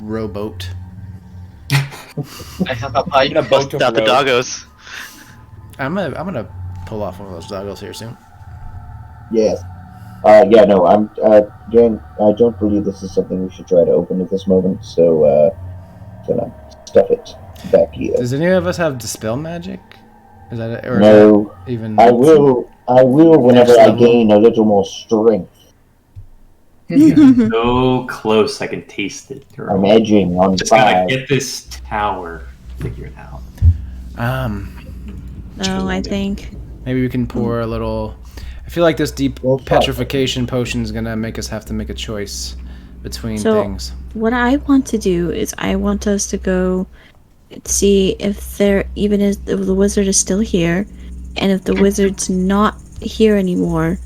rowboat. I have a pipe. Bust out the doggos. I'm gonna pull off one of those doggos here soon. Yes. I don't believe this is something we should try to open at this moment, so gonna stuff it back here. Does any of us have dispel magic? Is that or no? Is that even I will whenever I gain a little more strength. So close, I can taste it. Girl. I'm edging on Just 5. gotta get this tower figured out. I think maybe we can pour a little. I feel like this deep petrification potion is gonna make us have to make a choice between things. What I want to do is I want us to go see if if the wizard is still here, and if the wizard's not here anymore,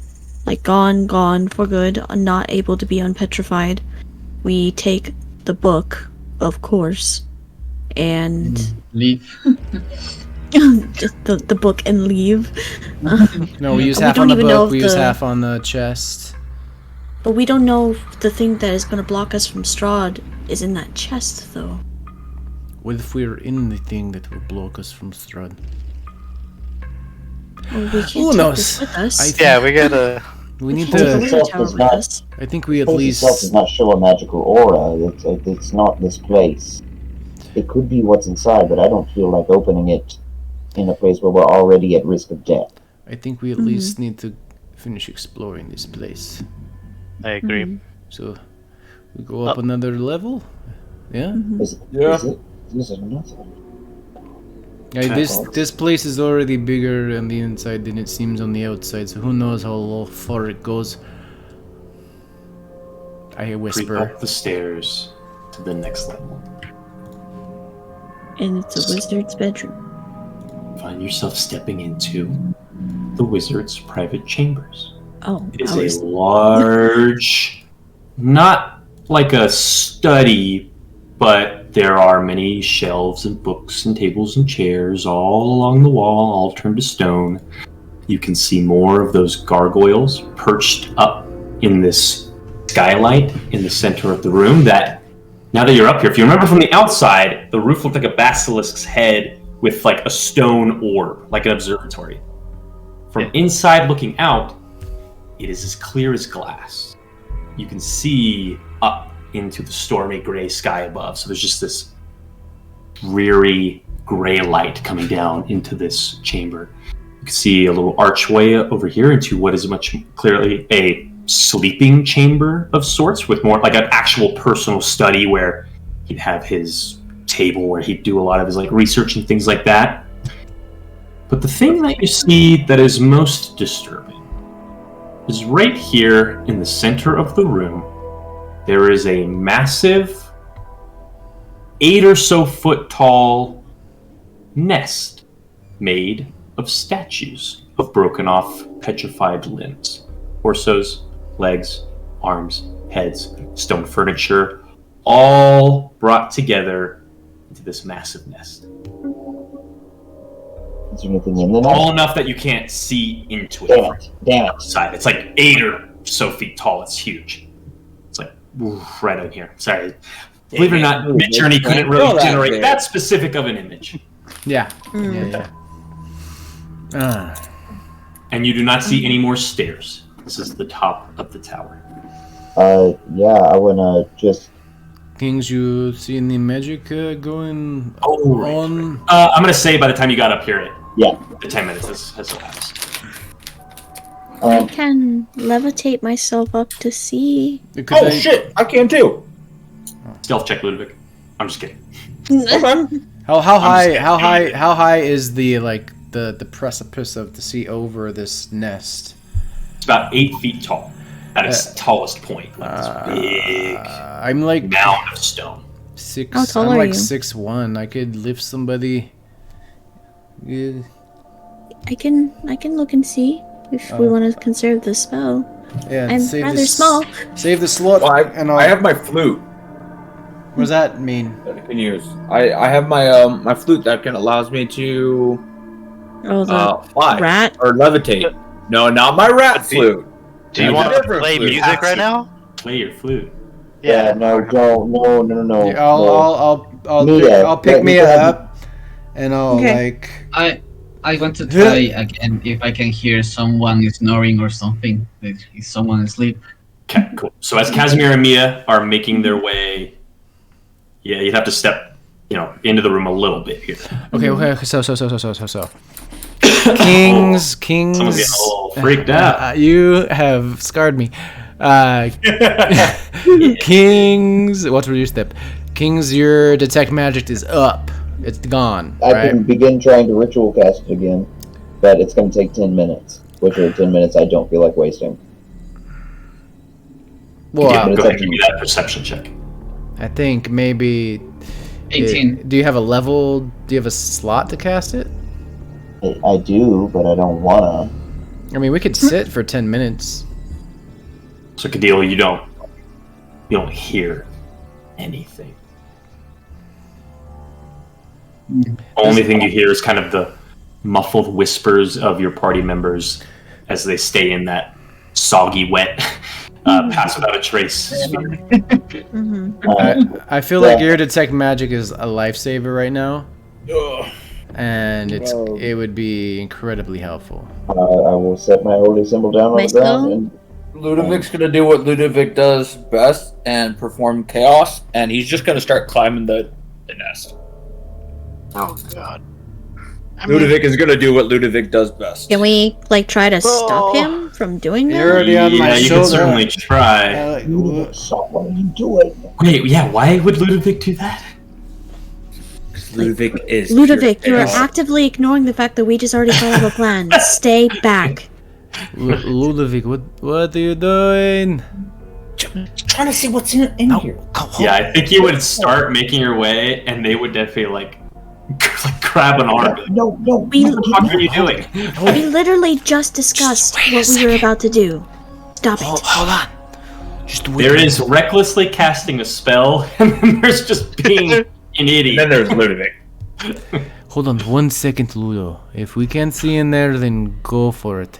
like gone for good, not able to be unpetrified, we take the book, of course, and leave. Just the book and leave. No, we use half on the book, we use half on the chest. But we don't know if the thing that is going to block us from Strahd is in that chest, though. What if we're in the thing that will block us from Strahd? Well, we can't take this with us. We gotta... We need to... I think we at least... The place itself does not show a magical aura. It's not this place. It could be what's inside, but I don't feel like opening it in a place where we're already at risk of death. I think we at least need to finish exploring this place. I agree. So, we go up another level? Yeah? Is it nothing? Yeah, this place is already bigger on the inside than it seems on the outside, so who knows how far it goes. I whisper. Creep up the stairs to the next level. And it's a wizard's bedroom. Find yourself stepping into the wizard's private chambers. Oh, it is a large, not like a study, but there are many shelves and books and tables and chairs all along the wall, all turned to stone. You can see more of those gargoyles perched up in this skylight in the center of the room that, now that you're up here, if you remember from the outside, the roof looked like a basilisk's head with like a stone orb, like an observatory. From inside looking out, It is as clear as glass. You can see up into the stormy gray sky above. So there's just this dreary gray light coming down into this chamber. You can see a little archway over here into what is much clearly a sleeping chamber of sorts, with more like an actual personal study where he'd have his table where he'd do a lot of his like research and things like that. But the thing that you see that is most disturbing is right here in the center of the room. There is a massive 8 or so foot tall nest made of statues of broken off petrified limbs, torsos, legs, arms, heads, stone furniture, all brought together into this massive nest. Is there anything in there? All enough that you can't see into it Damn from it. Damn it. outside. It's like 8 or so feet tall. It's huge. It's like right in here. Sorry. Believe it or not, Midjourney couldn't really generate that specific of an image. Yeah. Mm. Yeah. And you do not see any more stairs. This is the top of the tower. Yeah, I wanna just... Kings, you see any magic going right. on? I'm gonna say by the time you got up here, Yeah. the 10 minutes has elapsed. I can levitate myself up to see. Shit! I can too! Stealth check, Ludovic. I'm just kidding. How high is the precipice of the sea over this nest? It's about 8 feet tall. At its tallest point. Like this big I'm like mound of stone. How tall I'm are like you? 6'1". I could lift somebody. Yeah. I can look and see if we want to conserve the spell. Yeah, I'm save rather this- small. Save the slot. Well, and I have my flute What does that mean? that I can use. I have my my flute that can allows me to Oh, the fly rat. or levitate. No, not my rat flute. Do you Yeah, want to different play flute. music right now? Play your flute. Yeah, no, don't, no. Yeah, I'll Mia, pick let me Mia grab- up, and I'll Okay. I want to try again if I can hear someone snoring or something. Is someone asleep? Okay, cool. So as Casimir and Mia are making their way, yeah, you'd have to step, into the room a little bit here. Okay. So. Kings. Someone's getting a little freaked out. You have scarred me. Kings. What were your step? Kings, your detect magic is up. It's gone. I Right? can begin trying to ritual cast it again, but it's going to take 10 minutes, which are 10 minutes I don't feel like wasting. Well, Yeah, but go it's ahead up and to give me you. that perception check. I think maybe. 18. Do you have a level? Do you have a slot to cast it? I do, but I don't want I mean, we could sit for 10 minutes. So Cadil, you don't hear anything. Only thing you hear is kind of the muffled whispers of your party members as they stay in that soggy, wet, pass without a trace sphere. to. I feel like your detect magic is a lifesaver right now, and it would be incredibly helpful. I will set my holy symbol down on My the ground spell? and Ludovic's gonna do what Ludovic does best and perform chaos, and he's just gonna start climbing the nest. Oh god. Ludovic is gonna do what Ludovic does best. Can we try to stop him from doing You're that? already on my Yeah, you shoulder. can certainly try. what are you doing? Wait, yeah, why would Ludovic do that? Ludovic is Ludovic, pure you are chaos. actively ignoring the fact that we just already thought of a plan. Stay back. Ludovic, what are you doing? trying to see what's in here. Yeah, I think you would start making your way, and they would definitely like grab an arm. Like, No, what the fuck are you doing? We literally just discussed what we were about to do. Stop it. Hold on. Just wait. There is recklessly casting a spell, and then there's just being an And idiot. then there's Ludovic. Hold on 1 second, Ludo. If we can't see in there, then go for it.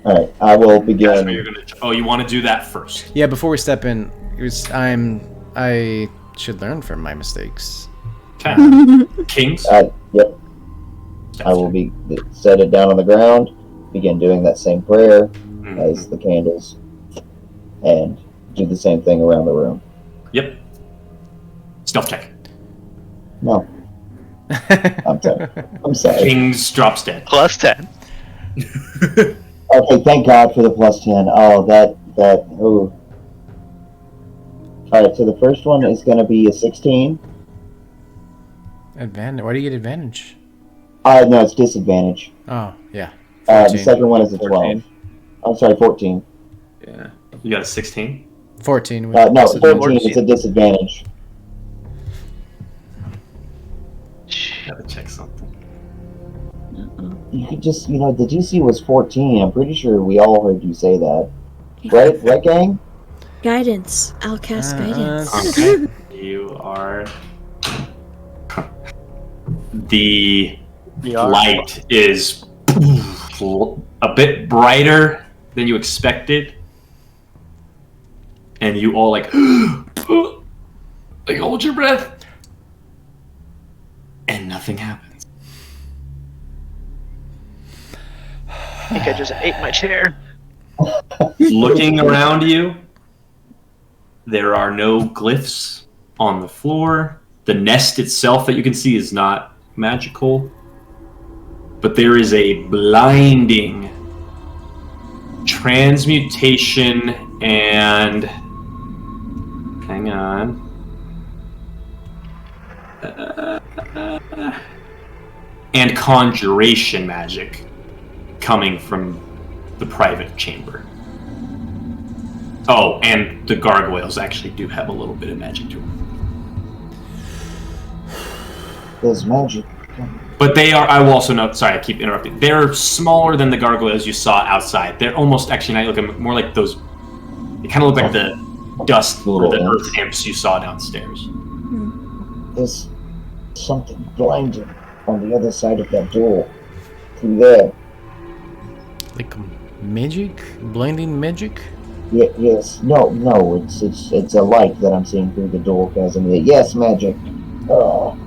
Alright, I will That's where you're begin. gonna. You want to do that first? Yeah, before we step in, I should learn from my mistakes. Okay. Kings. Yep, I will set it down on the ground, begin doing that same prayer as the candles, and do the same thing around the room. Yep. Stealth check. No. I'm sorry. Kings drops dead. Plus 10. Okay, thank God for the plus 10. Oh, ooh. Alright, so the first one is going to be a 16. Advantage. Why do you get advantage? No, it's disadvantage. Oh, yeah. The second one is a 12. 14. I'm sorry, 14. Yeah. You got a 16? 14. No, 14 is a disadvantage. Gotta check something. You could just, the DC was 14. I'm pretty sure we all heard you say that. Right? Right, gang? Guidance. I'll cast guidance. Okay. You are... The light is a bit brighter than you expected. And you all like hold your breath. And nothing happens. I think I just ate my chair. Looking around you, there are no glyphs on the floor. The nest itself that you can see is not magical. But there is a blinding transmutation and... Hang on. And conjuration magic coming from the private chamber. Oh, and the gargoyles actually do have a little bit of magic to them. There's magic. But they are, I will also note, sorry, I keep interrupting. They're smaller than the gargoyles you saw outside. They're almost, actually, now you look at more like those, they kind of look like the dust or the earth imps you saw downstairs. There's something blinding on the other side of that door. Through there. Like magic? Blinding magic? Yeah, yes. No, it's a light that I'm seeing through the door, Casimir. Yes, magic. Oh.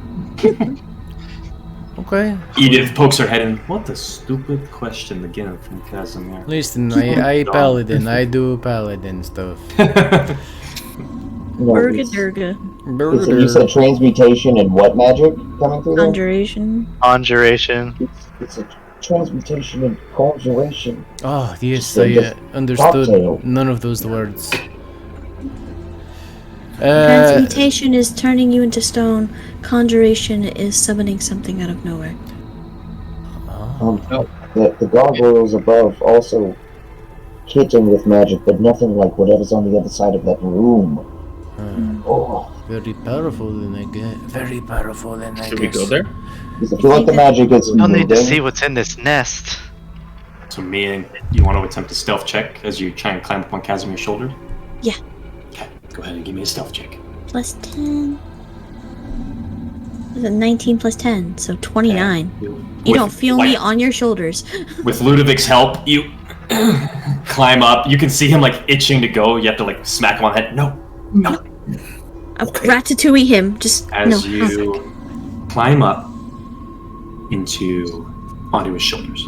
Okay. Edith pokes her head in. What a stupid question again from Casimir. Listen, I paladin. I do paladin stuff. No, Burga-durga. You said transmutation and what magic coming through there? Conjuration. It's a transmutation and conjuration. Oh, yes, So I just understood cocktail. none of those words. Transmutation is turning you into stone. Conjuration is summoning something out of nowhere. The gargoyles above also hitting with magic, but nothing like whatever's on the other side of that room. Oh. Very powerful, then I guess. Very powerful, then I guess. Should we go there? Because I feel like the magic is You'll need to moving. see what's in this nest. So me, you want to attempt a stealth check as you try and climb up on Casimir's shoulder? Yeah. Okay, go ahead and give me a stealth check. Plus 10. That's a 19 plus 10, so 29. You don't feel me on your shoulders. With Ludovic's help, you climb up. You can see him like itching to go. You have to like smack him on the head. No. Ratatouille him. Just As no. you climb up onto his shoulders,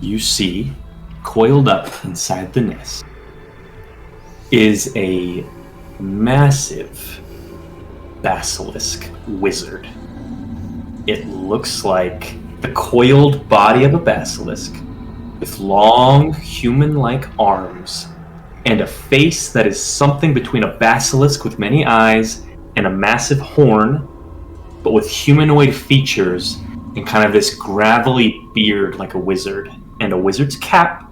you see, coiled up inside the nest, is a massive basilisk wizard. It looks like the coiled body of a basilisk with long human-like arms and a face that is something between a basilisk with many eyes and a massive horn, but with humanoid features and kind of this gravelly beard like a wizard, and a wizard's cap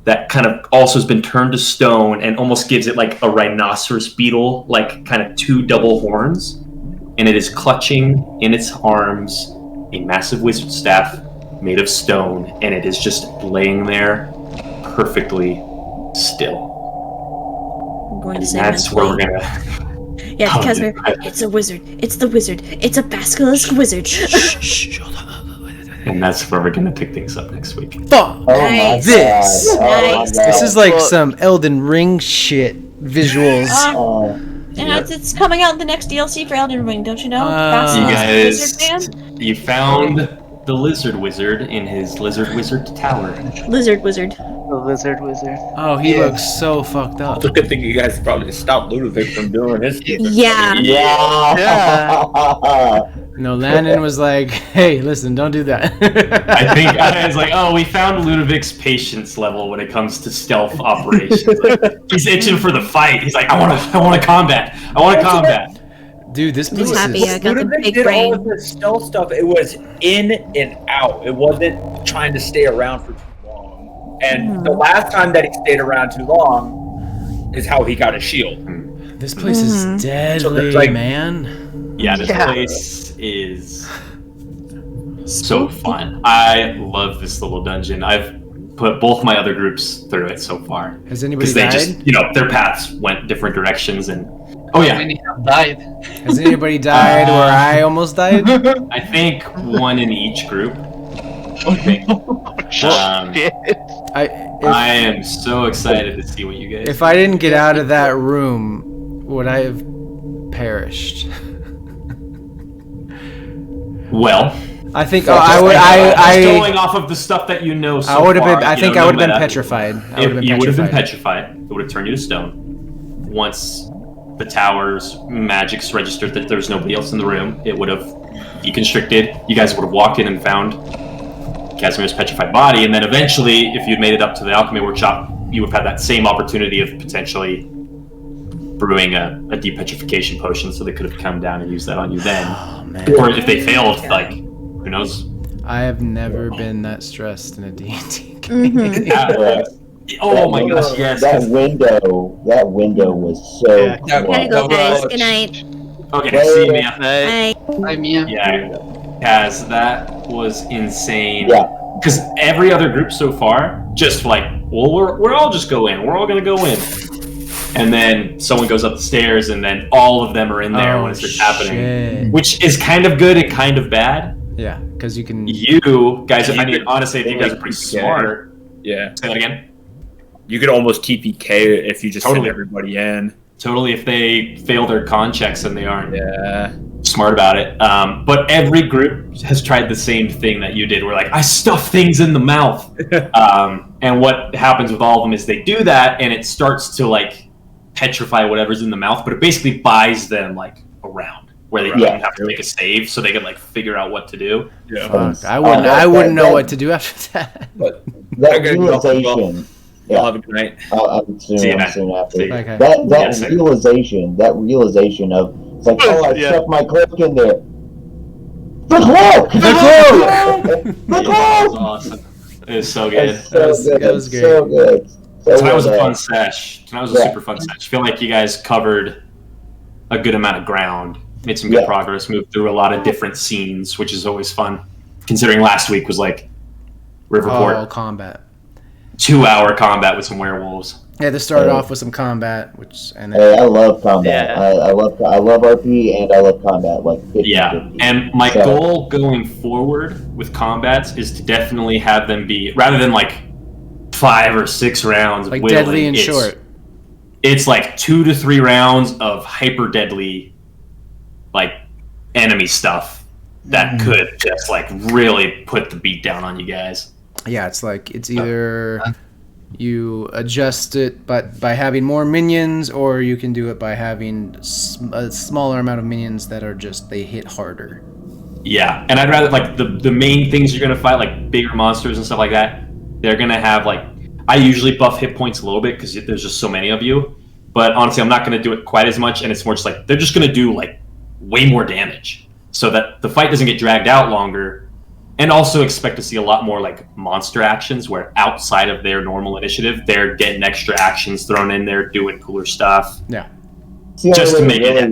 that kind of also has been turned to stone and almost gives it like a rhinoceros beetle, like kind of two double horns. And it is clutching in its arms a massive wizard staff made of stone, and it is just laying there perfectly still. I'm going to And say that's mentally. where we're gonna... Yeah, because it's a wizard. It's the wizard. It's a basilisk wizard. And that's where we're gonna pick things up next week. Fuck Nice. this! Oh my Nice. God. This is like some Elden Ring shit visuals. And it's coming out in the next DLC for Elden Ring, don't you know? You Basilisk guys, wizard man? you found the lizard wizard in his lizard wizard tower. Lizard wizard. The lizard wizard. Oh, he looks so fucked up. It's a good thing you guys probably stopped Ludovic from doing his. Yeah. No, Landon was like, "Hey, listen, don't do that." I think I was like, oh, we found Ludovic's patience level when it comes to stealth operations. Like, he's itching for the fight. He's like, I want to combat. I want to combat. Dude, this place He's happy I is... got the Ludovic big did all brain. of the stealth stuff. It was in and out. It wasn't trying to stay around for too long. And the last time that he stayed around too long is how he got a shield. This place is deadly, like- man. Yeah, this place is so fun. I love this little dungeon. I've put both my other groups through it so far. Has anybody Because they died? just, their paths went different directions. And oh yeah, Many have died. Has anybody died or I almost died? I think one in each group. I think. Shit. I am so excited to see what you guys. If I didn't get out of that room, would I have perished? Well, I think I would. going off of the stuff that you know so I would have far, been. I think I would have been petrified. You would have been petrified. It would have turned you to stone. Once the tower's magics registered that there's nobody else in the room, it would have deconstricted. You guys would have walked in and found Casimir's petrified body, and then eventually, if you'd made it up to the alchemy workshop, you would have had that same opportunity of potentially brewing a depetrification potion, so they could have come down and used that on you then. Oh, man. Or if they failed, like, who knows? I have never been that stressed in a D&D game. Oh my gosh, yes. That window was so Yeah. Gotta go, guys. Good night. Okay, see you, Mia. Bye. Hi, Mia. Yeah, Kaz, that was insane. Yeah. Because every other group so far, just like, well, we're all just go in. We're all gonna go in. And then someone goes up the stairs, and then all of them are in there when it starts happening. Which is kind of good and kind of bad. Yeah, because you can. You guys, I mean, honestly, you guys are pretty smart. Yeah. Say that again. You could almost TPK if you just send Totally. everybody in. Totally, if they fail their con checks and they aren't Yeah. smart about it. But every group has tried the same thing that you did. We're like, I stuff things in the mouth. And what happens with all of them is they do that, and it starts to like petrify whatever's in the mouth, but it basically buys them like a round where they don't have to make a save, so they can like figure out what to do. Yeah. Fuck, I wouldn't know what to do after that. But that Okay, realization. y'all have a good night. I'm soon See you, after. See you. Okay. That realization of it's like, oh, I Yeah. stuffed my cloak in there. The cloak! The That was cloak! awesome. It was so good. It's so good. That was It's so good. So Tonight was a well fun done. sesh. Tonight was a super fun sesh. I feel like you guys covered a good amount of ground, made some good progress, moved through a lot of different scenes, which is always fun. Considering last week was like Riverport, Oh, combat. 2-hour combat with some werewolves. Yeah, this started off with some combat, and Hey, then I love combat. Yeah. I love RP and I love combat. Like 50, Yeah, 50. and my So- goal going forward with combats is to definitely have them be, rather than like 5 or 6 rounds of like whittling, deadly and it's- short. It's like 2 to 3 rounds of hyper deadly, like enemy stuff that could just like really put the beat down on you guys. Yeah, it's like it's either you adjust it, but by having more minions, or you can do it by having a smaller amount of minions that are just they hit harder. Yeah, and I'd rather like the main things you're gonna fight, like bigger monsters and stuff like that. They're gonna have like, I usually buff hit points a little bit because there's just so many of you. But honestly, I'm not gonna do it quite as much, and it's more just like they're just gonna do like way more damage, so that the fight doesn't get dragged out longer. And also expect to see a lot more like monster actions where outside of their normal initiative, they're getting extra actions thrown in there, doing cooler stuff. Yeah. It's the Just only to way make it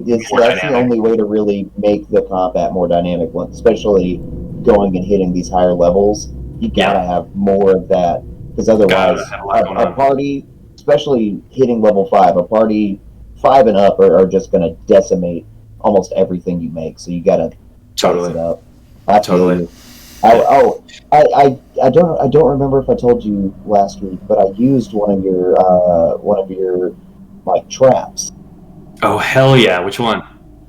it's more that's dynamic. the only way to really make the combat more dynamic, especially going and hitting these higher levels. You gotta have more of that, because otherwise, Gotta have a lot going a on. party, especially hitting level 5, a party 5 and up are just gonna decimate almost everything you make. So you gotta Totally. spice it up. I feel Totally. you. I don't remember if I told you last week, but I used one of your like traps. Oh hell yeah! Which one?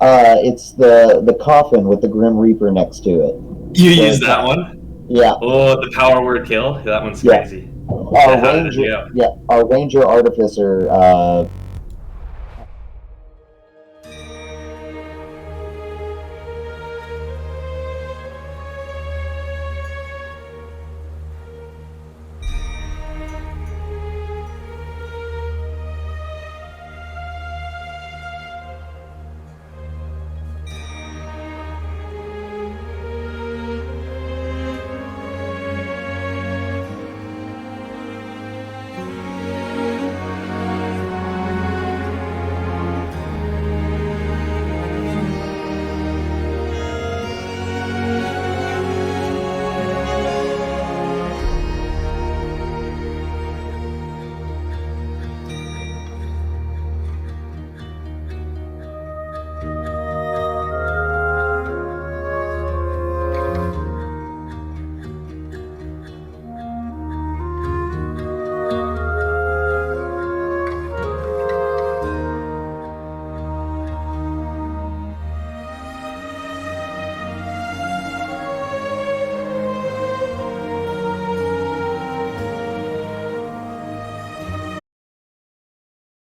It's the coffin with the Grim Reaper next to it. You use that one? Yeah. Oh, the power word kill? That one's crazy. Our ranger artificer